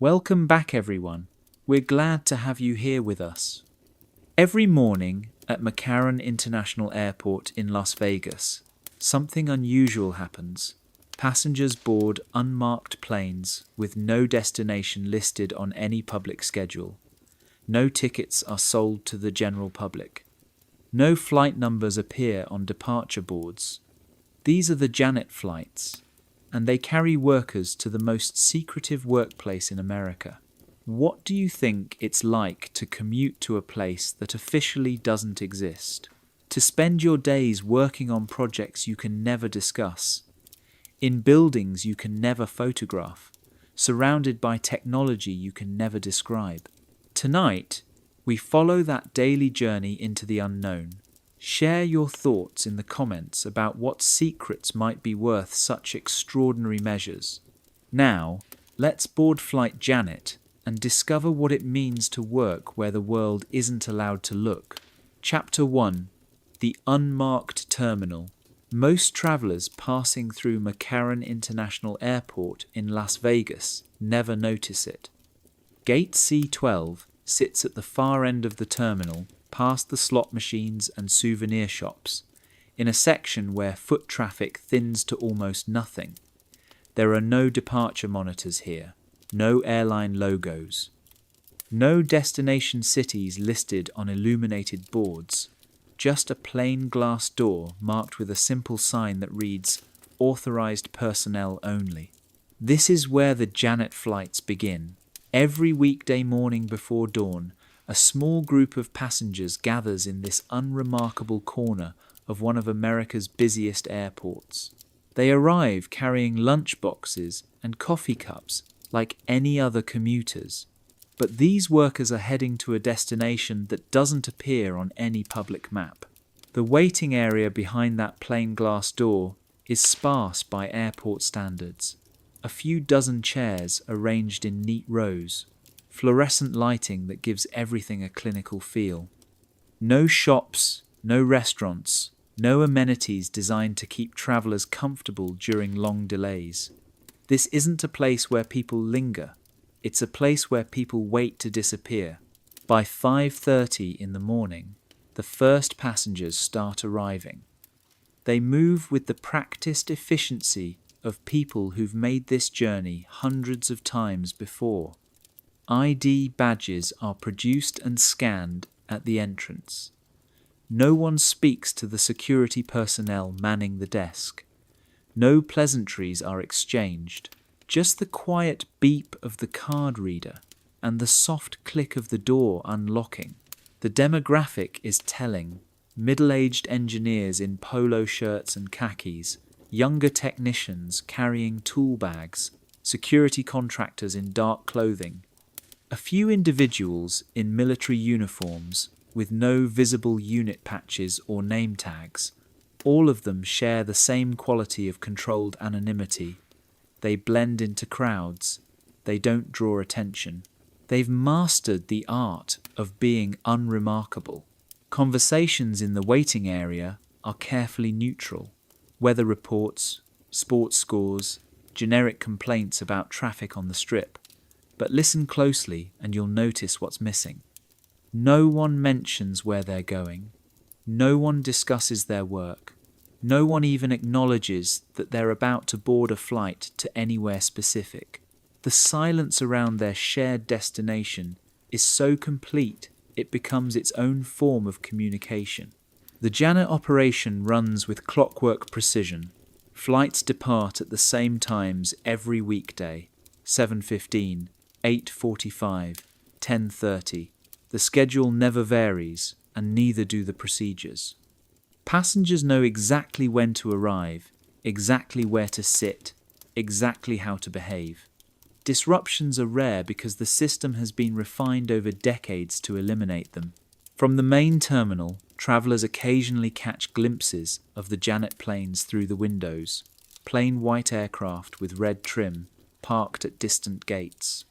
Welcome back, everyone. We're glad to have you here with us. Every morning at McCarran International Airport in Las Vegas, something unusual happens. Passengers board unmarked planes with no destination listed on any public schedule. No tickets are sold to the general public. No flight numbers appear on departure boards. These are the Janet flights, and they carry workers to the most secretive workplace in America. What do you think it's like to commute to a place that officially doesn't exist? To spend your days working on projects you can never discuss, in buildings you can never photograph, surrounded by technology you can never describe. Tonight, we follow that daily journey into the unknown. Share your thoughts in the comments about what secrets might be worth such extraordinary measures. Now, let's board Flight Janet and discover what it means to work where the world isn't allowed to look. Chapter 1: The Unmarked Terminal. Most travelers passing through McCarran International Airport in Las Vegas never notice it. Gate C12 sits at the far end of the terminal, past the slot machines and souvenir shops, in a section where foot traffic thins to almost nothing. There are no departure monitors here, no airline logos, no destination cities listed on illuminated boards, just a plain glass door marked with a simple sign that reads, "Authorized personnel only." This is where the Janet flights begin. Every weekday morning before dawn, a small group of passengers gathers in this unremarkable corner of one of America's busiest airports. They arrive carrying lunch boxes and coffee cups like any other commuters. But these workers are heading to a destination that doesn't appear on any public map. The waiting area behind that plain glass door is sparse by airport standards. A few dozen chairs arranged in neat rows, fluorescent lighting that gives everything a clinical feel. No shops, no restaurants, no amenities designed to keep travelers comfortable during long delays. This isn't a place where people linger. It's a place where people wait to disappear. By 5:30 in the morning, the first passengers start arriving. They move with the practiced efficiency of people who've made this journey hundreds of times before. ID badges are produced and scanned at the entrance. No one speaks to the security personnel manning the desk. No pleasantries are exchanged. Just the quiet beep of the card reader and the soft click of the door unlocking. The demographic is telling. Middle-aged engineers in polo shirts and khakis, younger technicians carrying tool bags, security contractors in dark clothing. A few individuals in military uniforms with no visible unit patches or name tags. All of them share the same quality of controlled anonymity. They blend into crowds. They don't draw attention. They've mastered the art of being unremarkable. Conversations in the waiting area are carefully neutral. Weather reports, sports scores, generic complaints about traffic on the strip. But listen closely and you'll notice what's missing. No one mentions where they're going. No one discusses their work. No one even acknowledges that they're about to board a flight to anywhere specific. The silence around their shared destination is so complete it becomes its own form of communication. The Janet operation runs with clockwork precision. Flights depart at the same times every weekday: 7:15, 8:45, 10:30. The schedule never varies, and neither do the procedures. Passengers know exactly when to arrive, exactly where to sit, exactly how to behave. Disruptions are rare because the system has been refined over decades to eliminate them. From the main terminal, travelers occasionally catch glimpses of the Janet planes through the windows, plain white aircraft with red trim, parked at distant gates.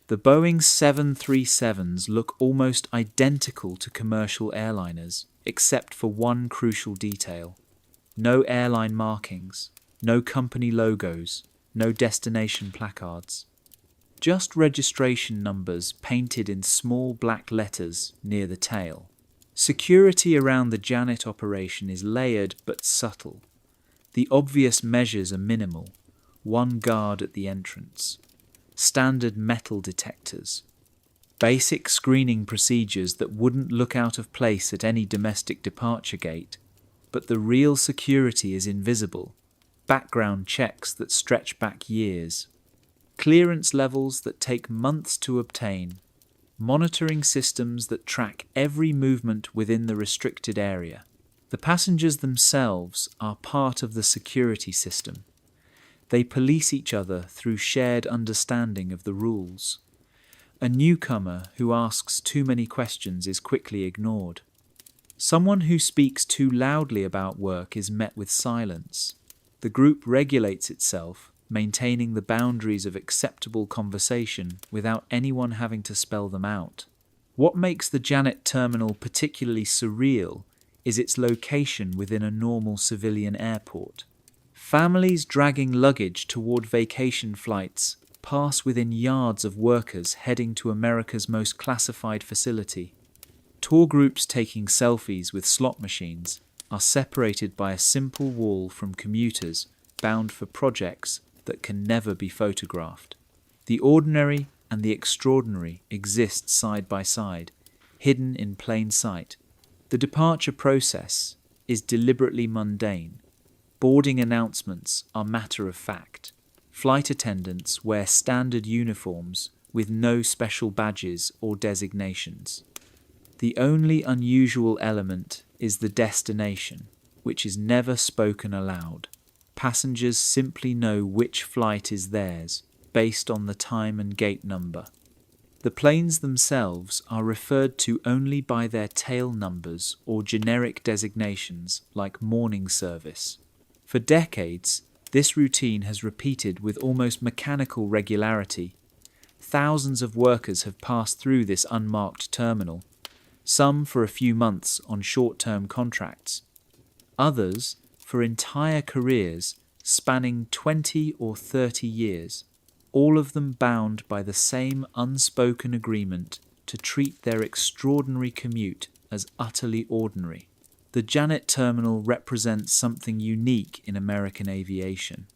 The Boeing 737s look almost identical to commercial airliners, except for one crucial detail: no airline markings, no company logos, no destination placards. just registration numbers painted in small black letters near the tail. Security around the Janet operation is layered but subtle. The obvious measures are minimal: one guard at the entrance, standard metal detectors, basic screening procedures that wouldn't look out of place at any domestic departure gate, but the real security is invisible. Background checks that stretch back years, clearance levels that take months to obtain, monitoring systems that track every movement within the restricted area. The passengers themselves are part of the security system. They police each other through shared understanding of the rules. A newcomer who asks too many questions is quickly ignored. Someone who speaks too loudly about work is met with silence. The group regulates itself, maintaining the boundaries of acceptable conversation without anyone having to spell them out. What makes the Janet terminal particularly surreal is its location within a normal civilian airport. Families dragging luggage toward vacation flights pass within yards of workers heading to America's most classified facility. Tour groups taking selfies with slot machines are separated by a simple wall from commuters bound for projects that can never be photographed. The ordinary and the extraordinary exist side by side, hidden in plain sight. The departure process is deliberately mundane. Boarding announcements are matter of fact. Flight attendants wear standard uniforms with no special badges or designations. The only unusual element is the destination, which is never spoken aloud. Passengers simply know which flight is theirs, based on the time and gate number. The planes themselves are referred to only by their tail numbers or generic designations like morning service. For decades, this routine has repeated with almost mechanical regularity. Thousands of workers have passed through this unmarked terminal, some for a few months on short-term contracts, others for entire careers spanning 20 or 30 years, all of them bound by the same unspoken agreement to treat their extraordinary commute as utterly ordinary. The Janet Terminal represents something unique in American aviation,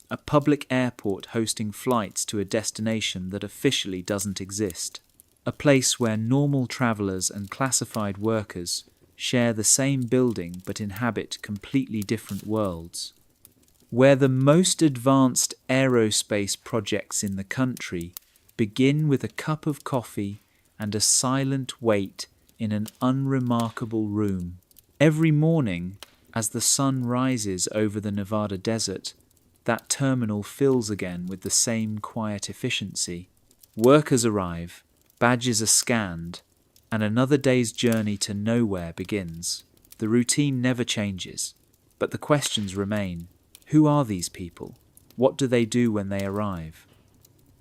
a public airport hosting flights to a destination that officially doesn't exist, a place where normal travelers and classified workers share the same building but inhabit completely different worlds, where the most advanced aerospace projects in the country begin with a cup of coffee and a silent wait in an unremarkable room. Every morning, as the sun rises over the Nevada desert, that terminal fills again with the same quiet efficiency. Workers arrive, badges are scanned, and another day's journey to nowhere begins. The routine never changes, but the questions remain. Who are these people? What do they do when they arrive?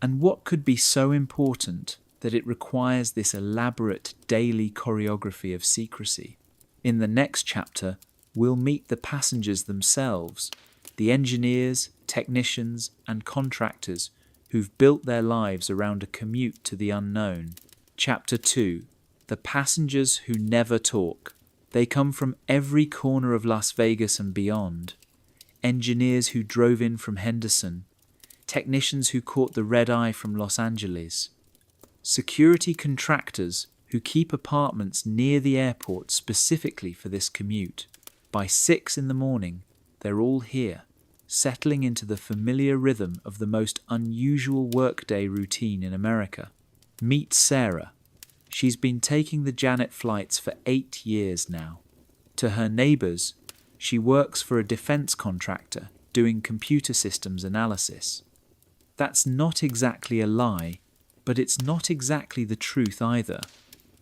And what could be so important that it requires this elaborate daily choreography of secrecy? In the next chapter, we'll meet the passengers themselves, the engineers, technicians, and contractors who've built their lives around a commute to the unknown. Chapter 2. The passengers who never talk. They come from every corner of Las Vegas and beyond. Engineers who drove in from Henderson, technicians who caught the red eye from Los Angeles, security contractors who keep apartments near the airport specifically for this commute. By 6 in the morning, they're all here, settling into the familiar rhythm of the most unusual workday routine in America. Meet Sarah. She's been taking the Janet flights for 8 years now. To her neighbors, she works for a defense contractor doing computer systems analysis. That's not exactly a lie, but it's not exactly the truth either.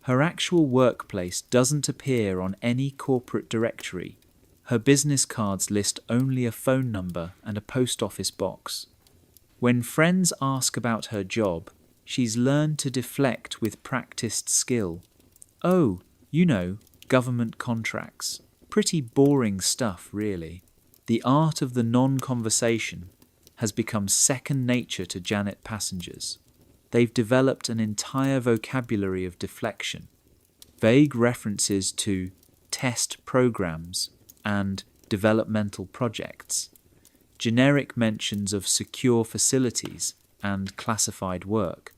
Her actual workplace doesn't appear on any corporate directory. Her business cards list only a phone number and a post office box. When friends ask about her job, she's learned to deflect with practiced skill. Oh, you know, government contracts. Pretty boring stuff, really. The art of the non-conversation has become second nature to Janet passengers. they've developed an entire vocabulary of deflection. Vague references to test programs and developmental projects, generic mentions of secure facilities and classified work.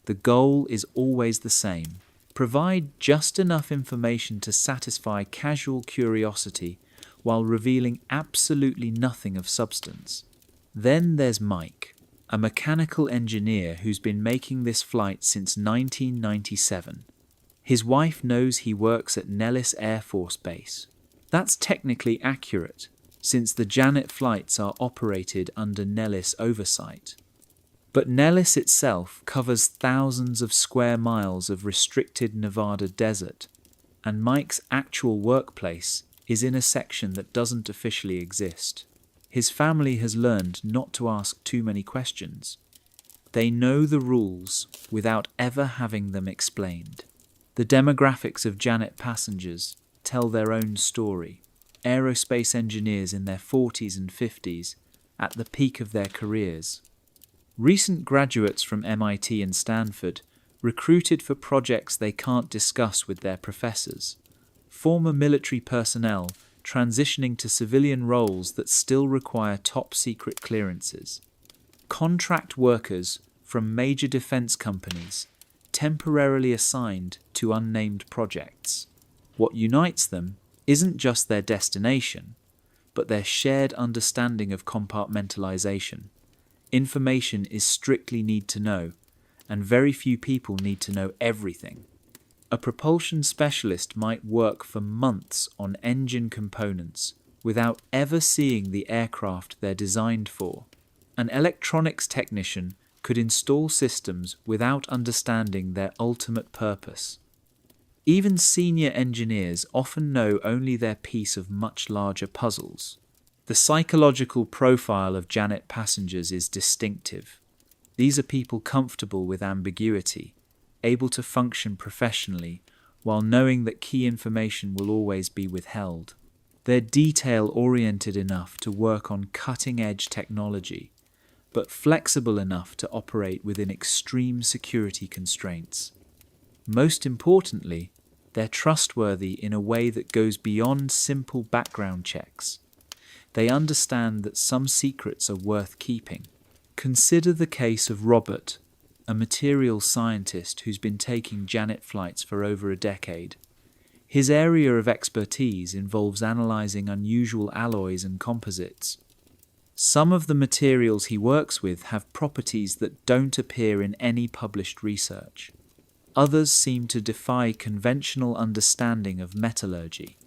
The goal is always the same: provide just enough information to satisfy casual curiosity while revealing absolutely nothing of substance. Then there's Mike, a mechanical engineer who's been making this flight since 1997. His wife knows he works at Nellis Air Force Base. That's technically accurate, since the Janet flights are operated under Nellis oversight. But Nellis itself covers thousands of square miles of restricted Nevada desert, and Mike's actual workplace is in a section that doesn't officially exist. His family has learned not to ask too many questions. They know the rules without ever having them explained. The demographics of Janet passengers tell their own story. Aerospace engineers in their 40s and 50s, at the peak of their careers. Recent graduates from MIT and Stanford, recruited for projects they can't discuss with their professors. Former military personnel transitioning to civilian roles that still require top-secret clearances. Contract workers from major defense companies, temporarily assigned to unnamed projects. What unites them isn't just their destination, but their shared understanding of compartmentalization. Information is strictly need to know, and very few people need to know everything. A propulsion specialist might work for months on engine components without ever seeing the aircraft they're designed for. An electronics technician could install systems without understanding their ultimate purpose. Even senior engineers often know only their piece of much larger puzzles. The psychological profile of Janet passengers is distinctive. These are people comfortable with ambiguity, able to function professionally while knowing that key information will always be withheld. They're detail-oriented enough to work on cutting-edge technology, but flexible enough to operate within extreme security constraints. Most importantly, they're trustworthy in a way that goes beyond simple background checks. They understand that some secrets are worth keeping. Consider the case of Robert, a materials scientist who's been taking Janet flights for over a decade. His area of expertise involves analyzing unusual alloys and composites. Some of the materials he works with have properties that don't appear in any published research. Others seem to defy conventional understanding of metallurgy.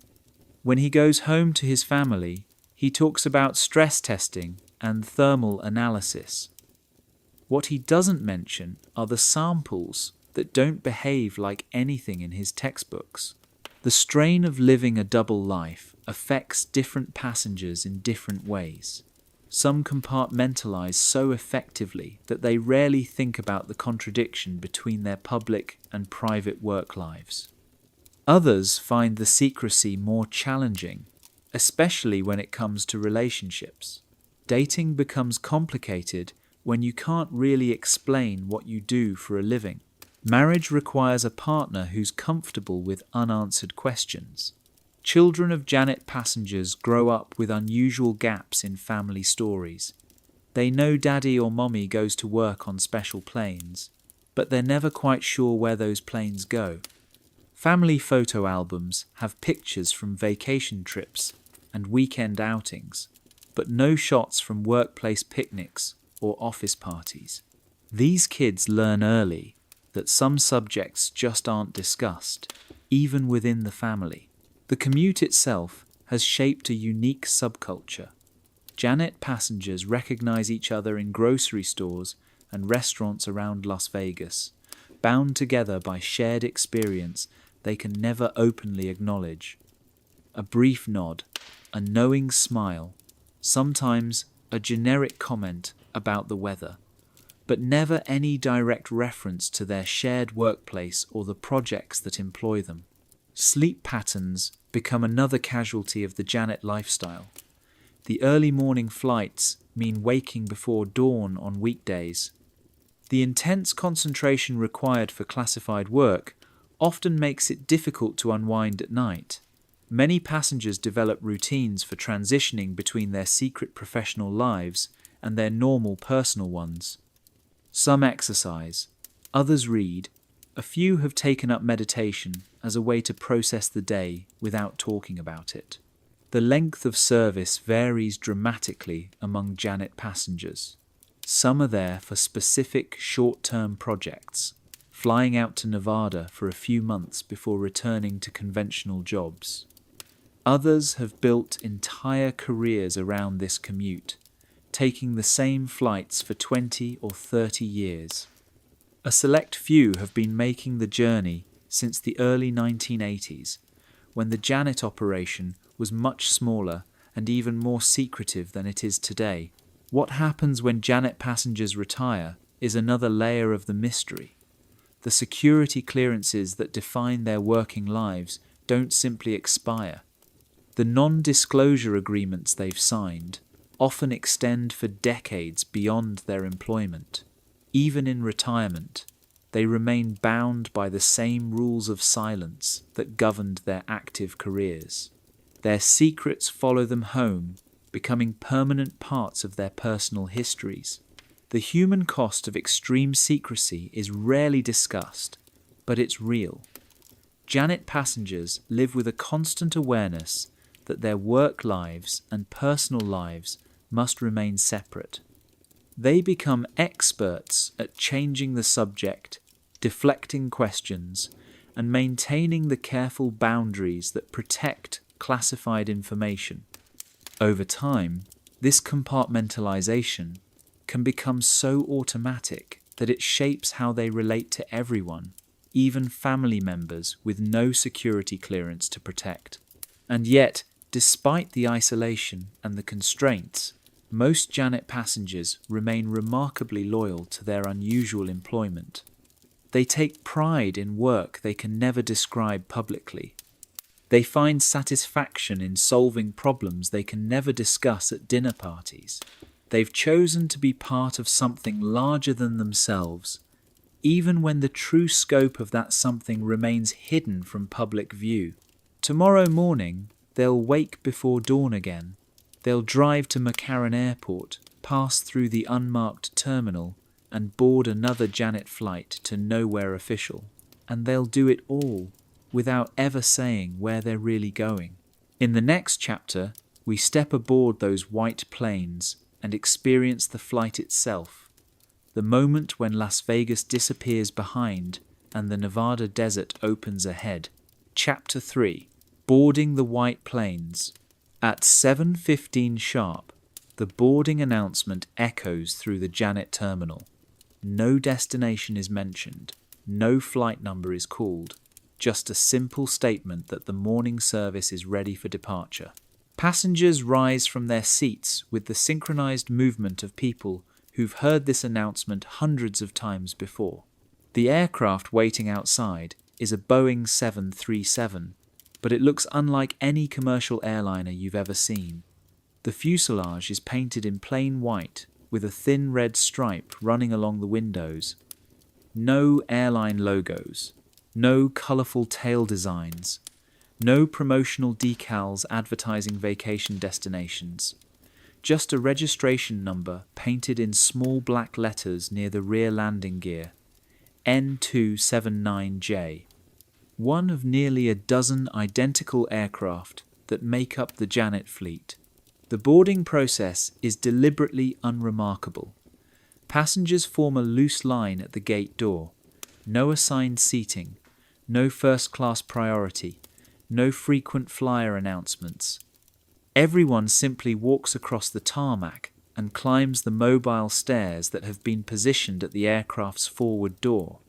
When he goes home to his family, he talks about stress testing and thermal analysis. What he doesn't mention are the samples that don't behave like anything in his textbooks. The strain of living a double life affects different passengers in different ways. Some compartmentalize so effectively that they rarely think about the contradiction between their public and private work lives. Others find the secrecy more challenging, especially when it comes to relationships. Dating becomes complicated when you can't really explain what you do for a living. Marriage requires a partner who's comfortable with unanswered questions. Children of Janet passengers grow up with unusual gaps in family stories. They know daddy or mommy goes to work on special planes, but they're never quite sure where those planes go. Family photo albums have pictures from vacation trips and weekend outings, but no shots from workplace picnics or office parties. These kids learn early that some subjects just aren't discussed, even within the family. The commute itself has shaped a unique subculture. Janet passengers recognize each other in grocery stores and restaurants around Las Vegas, bound together by shared experience they can never openly acknowledge. A brief nod, a knowing smile, sometimes a generic comment about the weather, but never any direct reference to their shared workplace or the projects that employ them. Sleep patterns become another casualty of the Janet lifestyle. The early morning flights mean waking before dawn on weekdays. The intense concentration required for classified work often makes it difficult to unwind at night. Many passengers develop routines for transitioning between their secret professional lives and their normal personal ones. Some exercise, others read, a few have taken up meditation as a way to process the day without talking about it. The length of service varies dramatically among Janet passengers. Some are there for specific short-term projects, flying out to Nevada for a few months before returning to conventional jobs. Others have built entire careers around this commute, taking the same flights for 20 or 30 years. A select few have been making the journey since the early 1980s, when the Janet operation was much smaller and even more secretive than it is today. What happens when Janet passengers retire is another layer of the mystery. The security clearances that define their working lives don't simply expire. The non-disclosure agreements they've signed often extend for decades beyond their employment. Even in retirement, they remain bound by the same rules of silence that governed their active careers. Their secrets follow them home, becoming permanent parts of their personal histories. The human cost of extreme secrecy is rarely discussed, but it's real. Janet passengers live with a constant awareness that their work lives and personal lives must remain separate. They become experts at changing the subject, deflecting questions, and maintaining the careful boundaries that protect classified information. Over time, this compartmentalization can become so automatic that it shapes how they relate to everyone, even family members with no security clearance to protect. And yet, despite the isolation and the constraints, most Janet passengers remain remarkably loyal to their unusual employment. They take pride in work they can never describe publicly. They find satisfaction in solving problems they can never discuss at dinner parties. They've chosen to be part of something larger than themselves, even when the true scope of that something remains hidden from public view. Tomorrow morning, they'll wake before dawn again. They'll drive to McCarran Airport, pass through the unmarked terminal, and board another Janet flight to nowhere official. And they'll do it all without ever saying where they're really going. In the next chapter, we step aboard those white planes and experience the flight itself, the moment when Las Vegas disappears behind and the Nevada desert opens ahead. Chapter 3. Boarding the White Planes. At 7:15 sharp, the boarding announcement echoes through the Janet terminal. No destination is mentioned, no flight number is called, just a simple statement that the morning service is ready for departure. Passengers rise from their seats with the synchronized movement of people who've heard this announcement hundreds of times before. The aircraft waiting outside is a Boeing 737, but it looks unlike any commercial airliner you've ever seen. The fuselage is painted in plain white with a thin red stripe running along the windows. No airline logos, no colourful tail designs, no promotional decals advertising vacation destinations. Just a registration number painted in small black letters near the rear landing gear, N279J. One of nearly a dozen identical aircraft that make up the Janet fleet. The boarding process is deliberately unremarkable. Passengers form a loose line at the gate door. No assigned seating, no first-class priority, no frequent flyer announcements. Everyone simply walks across the tarmac and climbs the mobile stairs that have been positioned at the aircraft's forward door.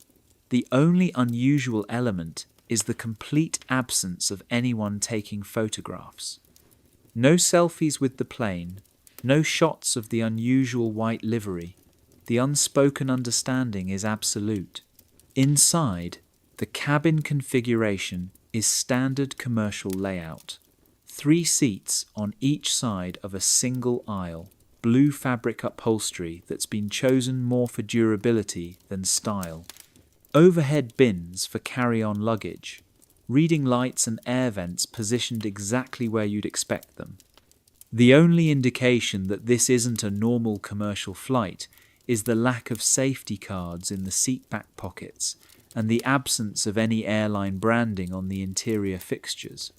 The only unusual element is the complete absence of anyone taking photographs. No selfies with the plane, no shots of the unusual white livery. The unspoken understanding is absolute. Inside, the cabin configuration is standard commercial layout. 3 seats on each side of a single aisle, blue fabric upholstery that's been chosen more for durability than style. Overhead bins for carry-on luggage. Reading lights and air vents positioned exactly where you'd expect them. The only indication that this isn't a normal commercial flight is the lack of safety cards in the seatback pockets and the absence of any airline branding on the interior fixtures.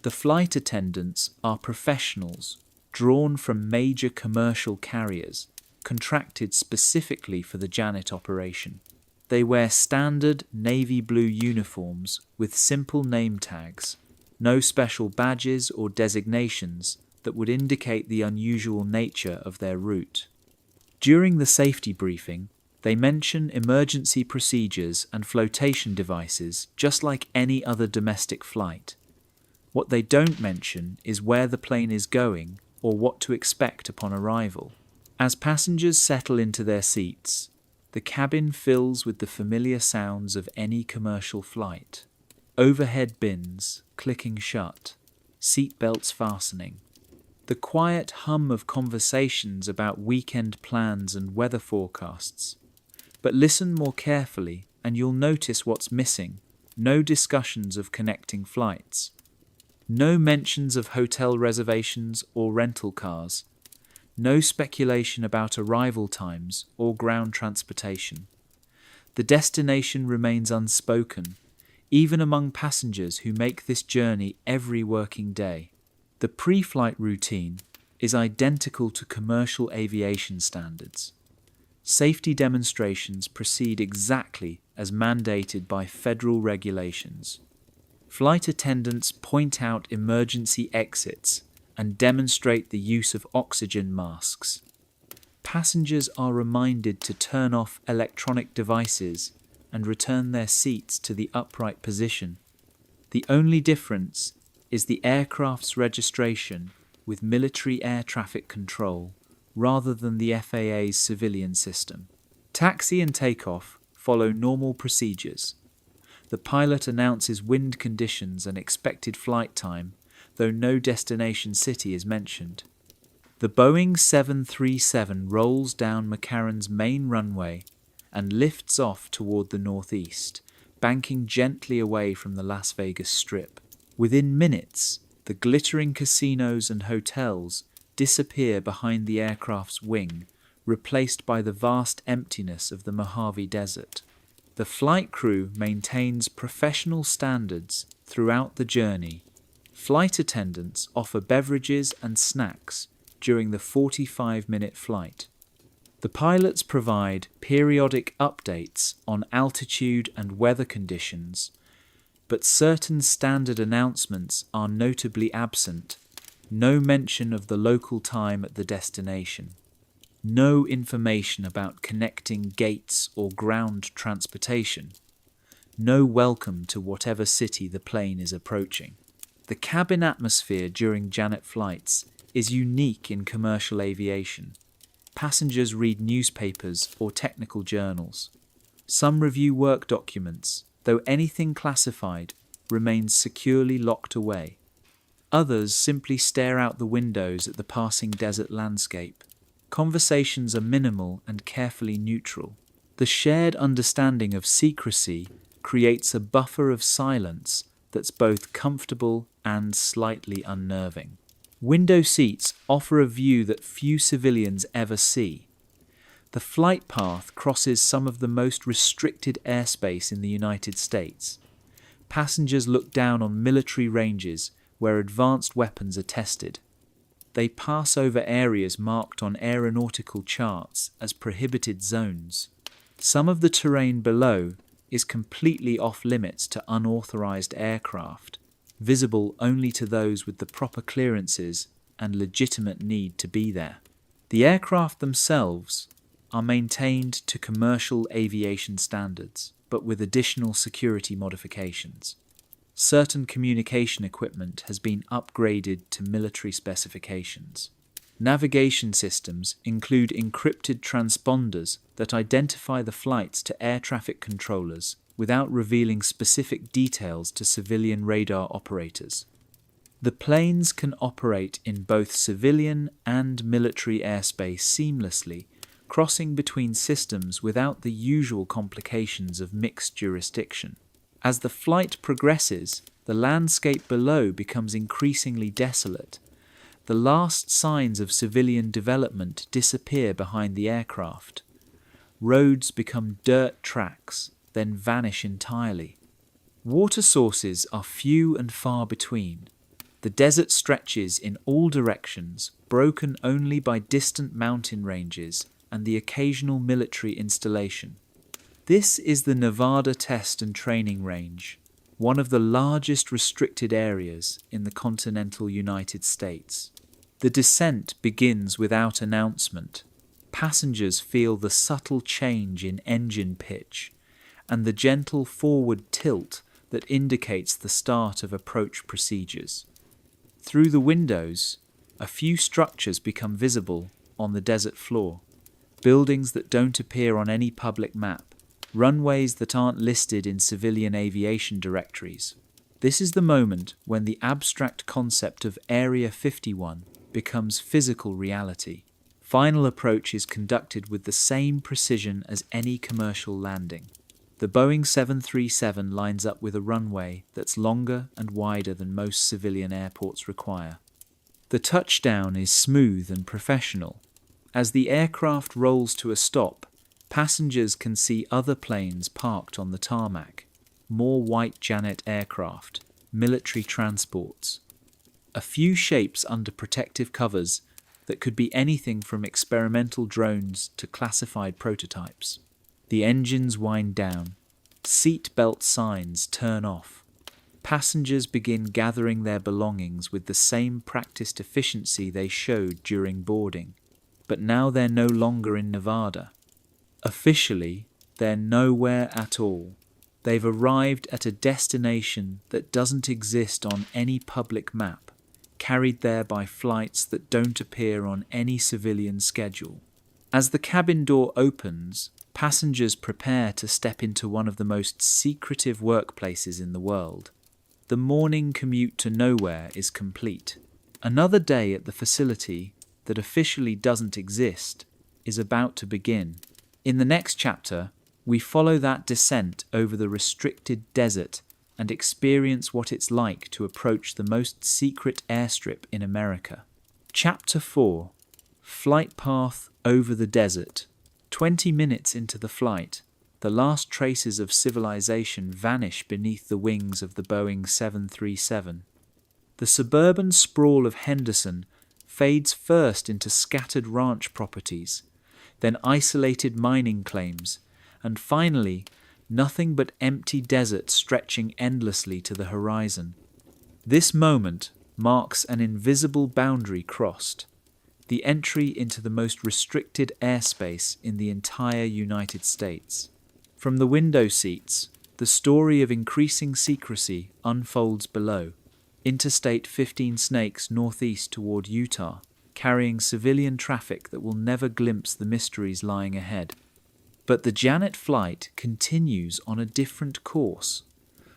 The flight attendants are professionals drawn from major commercial carriers, contracted specifically for the Janet operation. They wear standard navy blue uniforms with simple name tags, no special badges or designations that would indicate the unusual nature of their route. During the safety briefing, they mention emergency procedures and flotation devices just like any other domestic flight. What they don't mention is where the plane is going or what to expect upon arrival. As passengers settle into their seats, the cabin fills with the familiar sounds of any commercial flight. Overhead bins clicking shut, seatbelts fastening. The quiet hum of conversations about weekend plans and weather forecasts. But listen more carefully and you'll notice what's missing. No discussions of connecting flights. No mentions of hotel reservations or rental cars. No speculation about arrival times or ground transportation. The destination remains unspoken, even among passengers who make this journey every working day. The pre-flight routine is identical to commercial aviation standards. Safety demonstrations proceed exactly as mandated by federal regulations. Flight attendants point out emergency exits and demonstrate the use of oxygen masks. Passengers are reminded to turn off electronic devices and return their seats to the upright position. The only difference is the aircraft's registration with military air traffic control rather than the FAA's civilian system. Taxi and takeoff follow normal procedures. The pilot announces wind conditions and expected flight time, though no destination city is mentioned. The Boeing 737 rolls down McCarran's main runway and lifts off toward the northeast, banking gently away from the Las Vegas Strip. Within minutes, the glittering casinos and hotels disappear behind the aircraft's wing, replaced by the vast emptiness of the Mojave Desert. The flight crew maintains professional standards throughout the journey. Flight attendants offer beverages and snacks during the 45-minute flight. The pilots provide periodic updates on altitude and weather conditions, but certain standard announcements are notably absent. No mention of the local time at the destination. No information about connecting gates or ground transportation. No welcome to whatever city the plane is approaching. The cabin atmosphere during Janet flights is unique in commercial aviation. Passengers read newspapers or technical journals. Some review work documents, though anything classified remains securely locked away. Others simply stare out the windows at the passing desert landscape. Conversations are minimal and carefully neutral. The shared understanding of secrecy creates a buffer of silence that's both comfortable and slightly unnerving. Window seats offer a view that few civilians ever see. The flight path crosses some of the most restricted airspace in the United States. Passengers look down on military ranges where advanced weapons are tested. They pass over areas marked on aeronautical charts as prohibited zones. Some of the terrain below is completely off-limits to unauthorized aircraft, visible only to those with the proper clearances and legitimate need to be there. The aircraft themselves are maintained to commercial aviation standards, but with additional security modifications. Certain communication equipment has been upgraded to military specifications. Navigation systems include encrypted transponders that identify the flights to air traffic controllers without revealing specific details to civilian radar operators. The planes can operate in both civilian and military airspace seamlessly, crossing between systems without the usual complications of mixed jurisdiction. As the flight progresses, the landscape below becomes increasingly desolate. The last signs of civilian development disappear behind the aircraft. Roads become dirt tracks, then vanish entirely. Water sources are few and far between. The desert stretches in all directions, broken only by distant mountain ranges and the occasional military installation. This is the Nevada Test and Training Range, one of the largest restricted areas in the continental United States. The descent begins without announcement. Passengers feel the subtle change in engine pitch and the gentle forward tilt that indicates the start of approach procedures. Through the windows, a few structures become visible on the desert floor. Buildings that don't appear on any public map, runways that aren't listed in civilian aviation directories. This is the moment when the abstract concept of Area 51 becomes physical reality. Final approach is conducted with the same precision as any commercial landing. The Boeing 737 lines up with a runway that's longer and wider than most civilian airports require. The touchdown is smooth and professional. As the aircraft rolls to a stop, passengers can see other planes parked on the tarmac, more white Janet aircraft, military transports. A few shapes under protective covers that could be anything from experimental drones to classified prototypes. The engines wind down. Seat belt signs turn off. Passengers begin gathering their belongings with the same practiced efficiency they showed during boarding. But now they're no longer in Nevada. Officially, they're nowhere at all. They've arrived at a destination that doesn't exist on any public map, carried there by flights that don't appear on any civilian schedule. As the cabin door opens, passengers prepare to step into one of the most secretive workplaces in the world. The morning commute to nowhere is complete. Another day at the facility that officially doesn't exist is about to begin. In the next chapter, we follow that descent over the restricted desert and experience what it's like to approach the most secret airstrip in America. Chapter 4: Flight Path Over the Desert. 20 minutes into the flight, the last traces of civilization vanish beneath the wings of the Boeing 737. The suburban sprawl of Henderson fades first into scattered ranch properties, then isolated mining claims, and finally, nothing but empty desert stretching endlessly to the horizon. This moment marks an invisible boundary crossed, the entry into the most restricted airspace in the entire United States. From the window seats, the story of increasing secrecy unfolds below. Interstate 15 snakes northeast toward Utah, carrying civilian traffic that will never glimpse the mysteries lying ahead. But the Janet flight continues on a different course,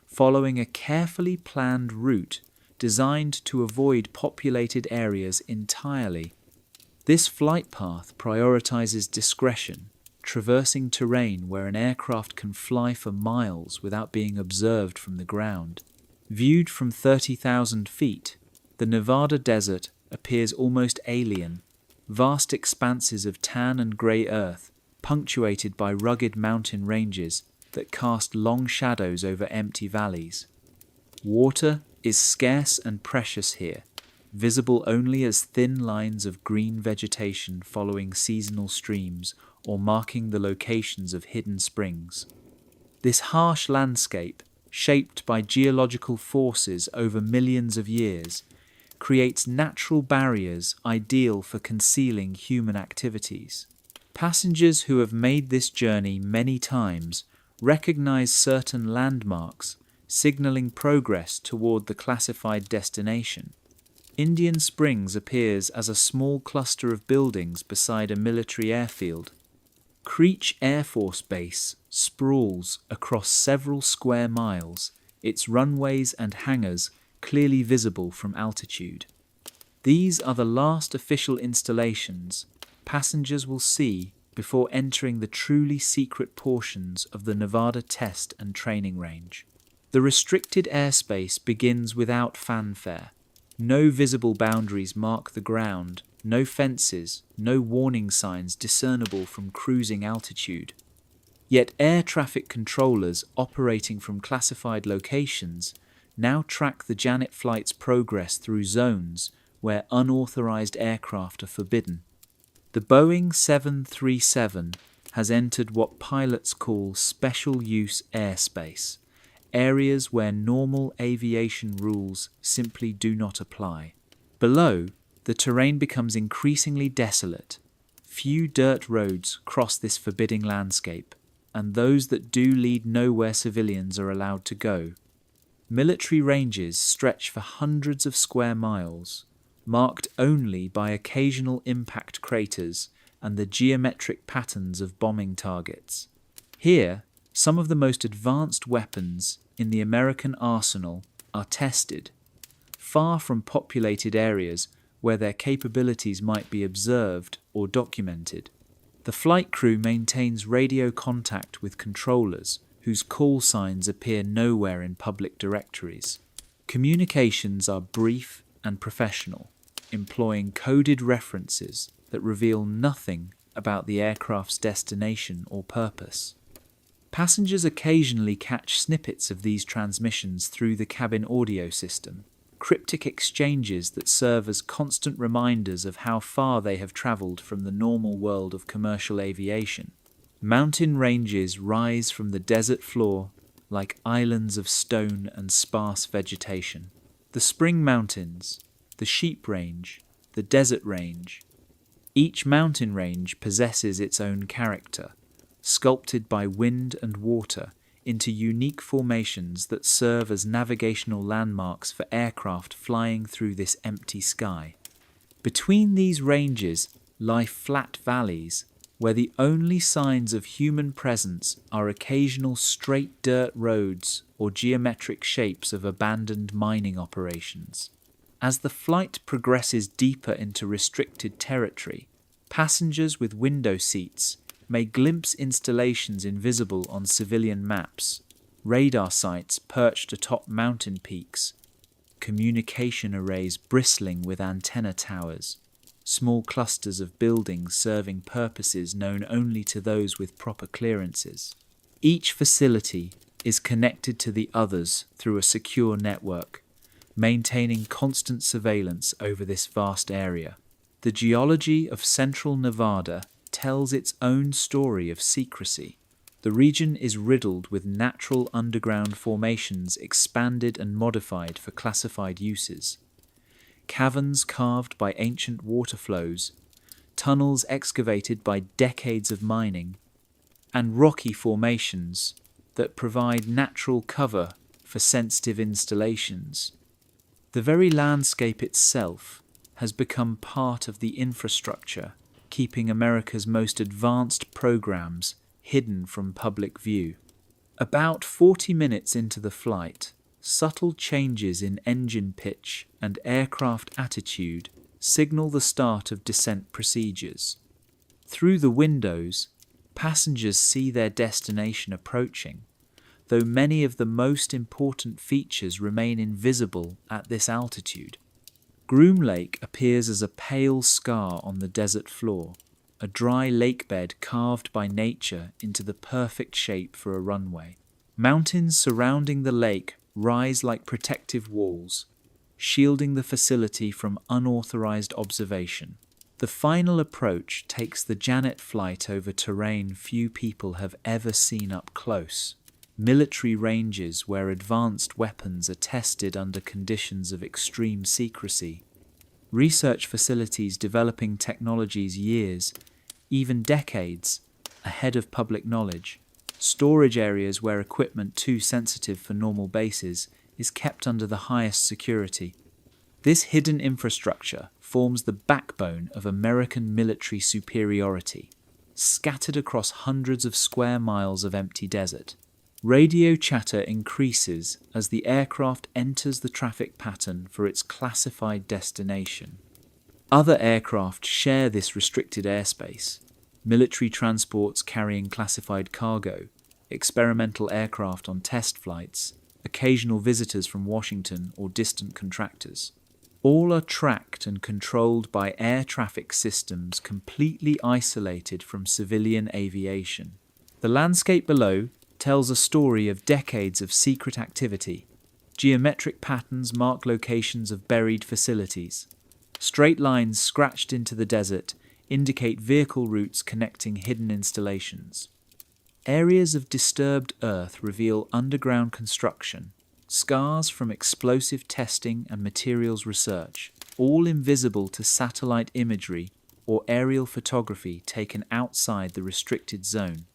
following a carefully planned route designed to avoid populated areas entirely. This flight path prioritizes discretion, traversing terrain where an aircraft can fly for miles without being observed from the ground. Viewed from 30,000 feet, the Nevada desert appears almost alien, vast expanses of tan and grey earth, punctuated by rugged mountain ranges that cast long shadows over empty valleys. Water is scarce and precious here, visible only as thin lines of green vegetation following seasonal streams or marking the locations of hidden springs. This harsh landscape, shaped by geological forces over millions of years, creates natural barriers ideal for concealing human activities. Passengers who have made this journey many times recognize certain landmarks, signaling progress toward the classified destination. Indian Springs appears as a small cluster of buildings beside a military airfield. Creech Air Force Base sprawls across several square miles, its runways and hangars clearly visible from altitude. These are the last official installations passengers will see before entering the truly secret portions of the Nevada Test and Training Range. The restricted airspace begins without fanfare. No visible boundaries mark the ground, no fences, no warning signs discernible from cruising altitude. Yet air traffic controllers operating from classified locations now track the Janet flight's progress through zones where unauthorized aircraft are forbidden. The Boeing 737 has entered what pilots call special use airspace, areas where normal aviation rules simply do not apply. Below, the terrain becomes increasingly desolate. Few dirt roads cross this forbidding landscape, and those that do lead nowhere civilians are allowed to go. Military ranges stretch for hundreds of square miles, marked only by occasional impact craters and the geometric patterns of bombing targets. Here, some of the most advanced weapons in the American arsenal are tested, far from populated areas where their capabilities might be observed or documented. The flight crew maintains radio contact with controllers whose call signs appear nowhere in public directories. Communications are brief and professional, employing coded references that reveal nothing about the aircraft's destination or purpose. Passengers occasionally catch snippets of these transmissions through the cabin audio system, cryptic exchanges that serve as constant reminders of how far they have travelled from the normal world of commercial aviation. Mountain ranges rise from the desert floor like islands of stone and sparse vegetation. The Spring Mountains, the Sheep Range, the Desert Range. Each mountain range possesses its own character, sculpted by wind and water into unique formations that serve as navigational landmarks for aircraft flying through this empty sky. Between these ranges lie flat valleys, where the only signs of human presence are occasional straight dirt roads or geometric shapes of abandoned mining operations. As the flight progresses deeper into restricted territory, passengers with window seats may glimpse installations invisible on civilian maps, radar sites perched atop mountain peaks, communication arrays bristling with antenna towers, small clusters of buildings serving purposes known only to those with proper clearances. Each facility is connected to the others through a secure network, maintaining constant surveillance over this vast area. The geology of central Nevada tells its own story of secrecy. The region is riddled with natural underground formations expanded and modified for classified uses. Caverns carved by ancient water flows, tunnels excavated by decades of mining, and rocky formations that provide natural cover for sensitive installations. The very landscape itself has become part of the infrastructure, keeping America's most advanced programs hidden from public view. About 40 minutes into the flight, subtle changes in engine pitch and aircraft attitude signal the start of descent procedures. Through the windows, passengers see their destination approaching, though many of the most important features remain invisible at this altitude. Groom Lake appears as a pale scar on the desert floor, a dry lakebed carved by nature into the perfect shape for a runway. Mountains surrounding the lake rise like protective walls, shielding the facility from unauthorized observation. The final approach takes the Janet flight over terrain few people have ever seen up close. Military ranges where advanced weapons are tested under conditions of extreme secrecy. Research facilities developing technologies years, even decades, ahead of public knowledge. Storage areas where equipment too sensitive for normal bases is kept under the highest security. This hidden infrastructure forms the backbone of American military superiority, scattered across hundreds of square miles of empty desert. Radio chatter increases as the aircraft enters the traffic pattern for its classified destination. Other aircraft share this restricted airspace: military transports carrying classified cargo, experimental aircraft on test flights, occasional visitors from Washington or distant contractors. All are tracked and controlled by air traffic systems completely isolated from civilian aviation. The landscape below tells a story of decades of secret activity. Geometric patterns mark locations of buried facilities. Straight lines scratched into the desert indicate vehicle routes connecting hidden installations. Areas of disturbed earth reveal underground construction, scars from explosive testing and materials research, all invisible to satellite imagery or aerial photography taken outside the restricted zone.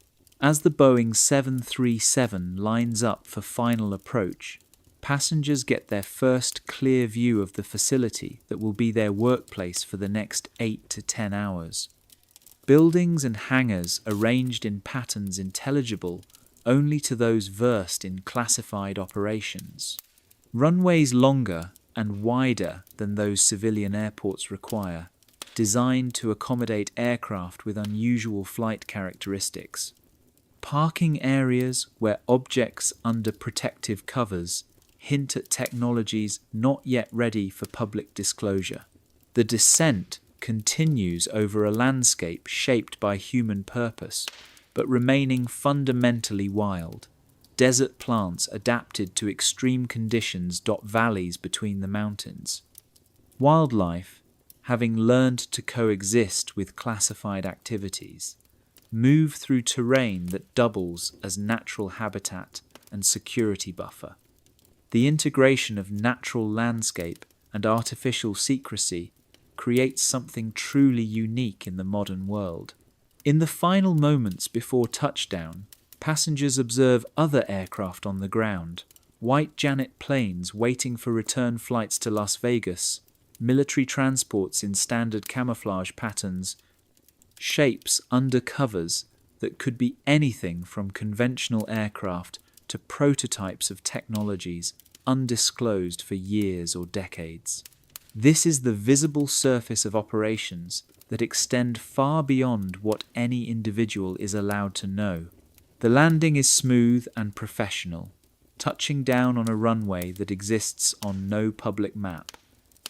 As the Boeing 737 lines up for final approach, passengers get their first clear view of the facility that will be their workplace for the next 8 to 10 hours. Buildings and hangars arranged in patterns intelligible only to those versed in classified operations. Runways longer and wider than those civilian airports require, designed to accommodate aircraft with unusual flight characteristics. Parking areas where objects under protective covers hint at technologies not yet ready for public disclosure. The descent continues over a landscape shaped by human purpose, but remaining fundamentally wild. Desert plants adapted to extreme conditions dot valleys between the mountains. Wildlife, having learned to coexist with classified activities, move through terrain that doubles as natural habitat and security buffer. The integration of natural landscape and artificial secrecy creates something truly unique in the modern world. In the final moments before touchdown, passengers observe other aircraft on the ground: white Janet planes waiting for return flights to Las Vegas, military transports in standard camouflage patterns, shapes under covers that could be anything from conventional aircraft to prototypes of technologies undisclosed for years or decades. This is the visible surface of operations that extend far beyond what any individual is allowed to know. The landing is smooth and professional, touching down on a runway that exists on no public map.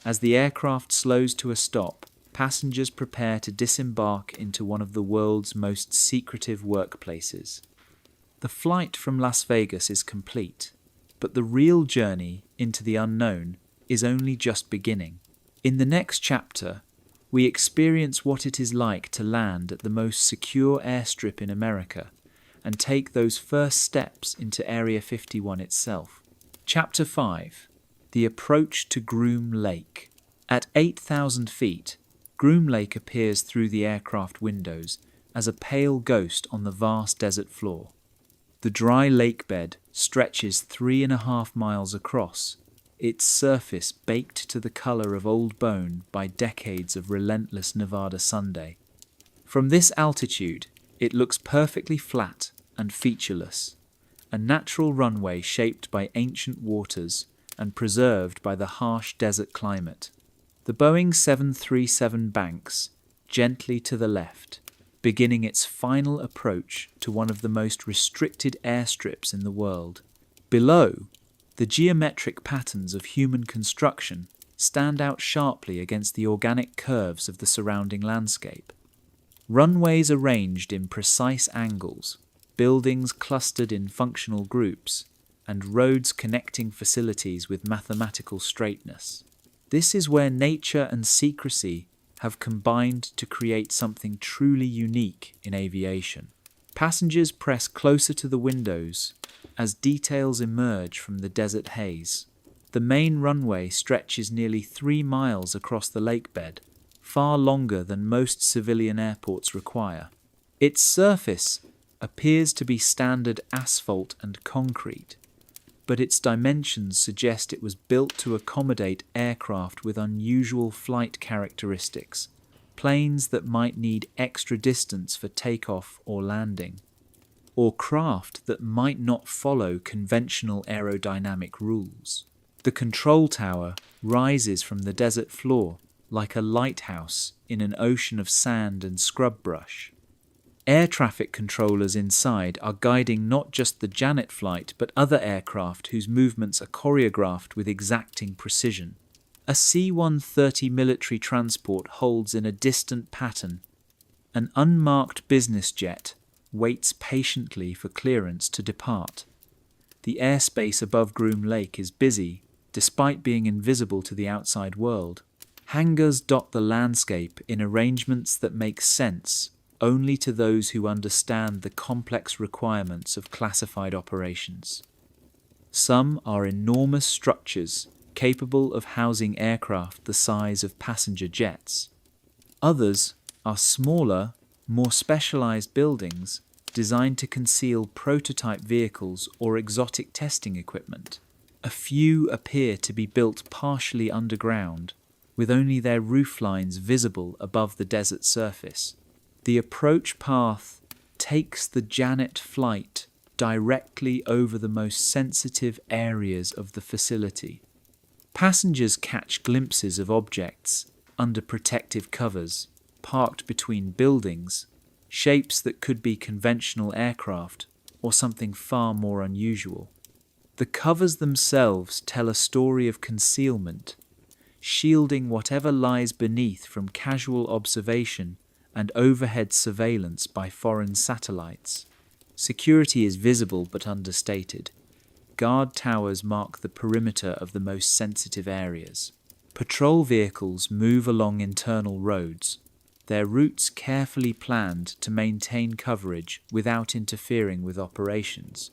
As the aircraft slows to a stop, passengers prepare to disembark into one of the world's most secretive workplaces. The flight from Las Vegas is complete, but the real journey into the unknown is only just beginning. In the next chapter, we experience what it is like to land at the most secure airstrip in America and take those first steps into Area 51 itself. Chapter 5: The Approach to Groom Lake. At 8,000 feet, Groom Lake appears through the aircraft windows as a pale ghost on the vast desert floor. The dry lake bed stretches 3.5 miles across, its surface baked to the color of old bone by decades of relentless Nevada Sunday. From this altitude, it looks perfectly flat and featureless, a natural runway shaped by ancient waters and preserved by the harsh desert climate. The Boeing 737 banks gently to the left, beginning its final approach to one of the most restricted airstrips in the world. Below, the geometric patterns of human construction stand out sharply against the organic curves of the surrounding landscape. Runways arranged in precise angles, buildings clustered in functional groups, and roads connecting facilities with mathematical straightness. This is where nature and secrecy have combined to create something truly unique in aviation. Passengers press closer to the windows as details emerge from the desert haze. The main runway stretches nearly 3 miles across the lake bed, far longer than most civilian airports require. Its surface appears to be standard asphalt and concrete, but its dimensions suggest it was built to accommodate aircraft with unusual flight characteristics, planes that might need extra distance for takeoff or landing. or craft that might not follow conventional aerodynamic rules. The control tower rises from the desert floor like a lighthouse in an ocean of sand and scrub brush. Air traffic controllers inside are guiding not just the Janet flight but other aircraft whose movements are choreographed with exacting precision. A C-130 military transport holds in a distant pattern. An unmarked business jet waits patiently for clearance to depart. The airspace above Groom Lake is busy, despite being invisible to the outside world. Hangars dot the landscape in arrangements that make sense only to those who understand the complex requirements of classified operations. Some are enormous structures capable of housing aircraft the size of passenger jets. Others are smaller, more specialized buildings designed to conceal prototype vehicles or exotic testing equipment. A few appear to be built partially underground, with only their rooflines visible above the desert surface. The approach path takes the Janet flight directly over the most sensitive areas of the facility. Passengers catch glimpses of objects under protective covers, parked between buildings, shapes that could be conventional aircraft or something far more unusual. The covers themselves tell a story of concealment, shielding whatever lies beneath from casual observation and overhead surveillance by foreign satellites. Security is visible but understated. Guard towers mark the perimeter of the most sensitive areas. Patrol vehicles move along internal roads, their routes carefully planned to maintain coverage without interfering with operations.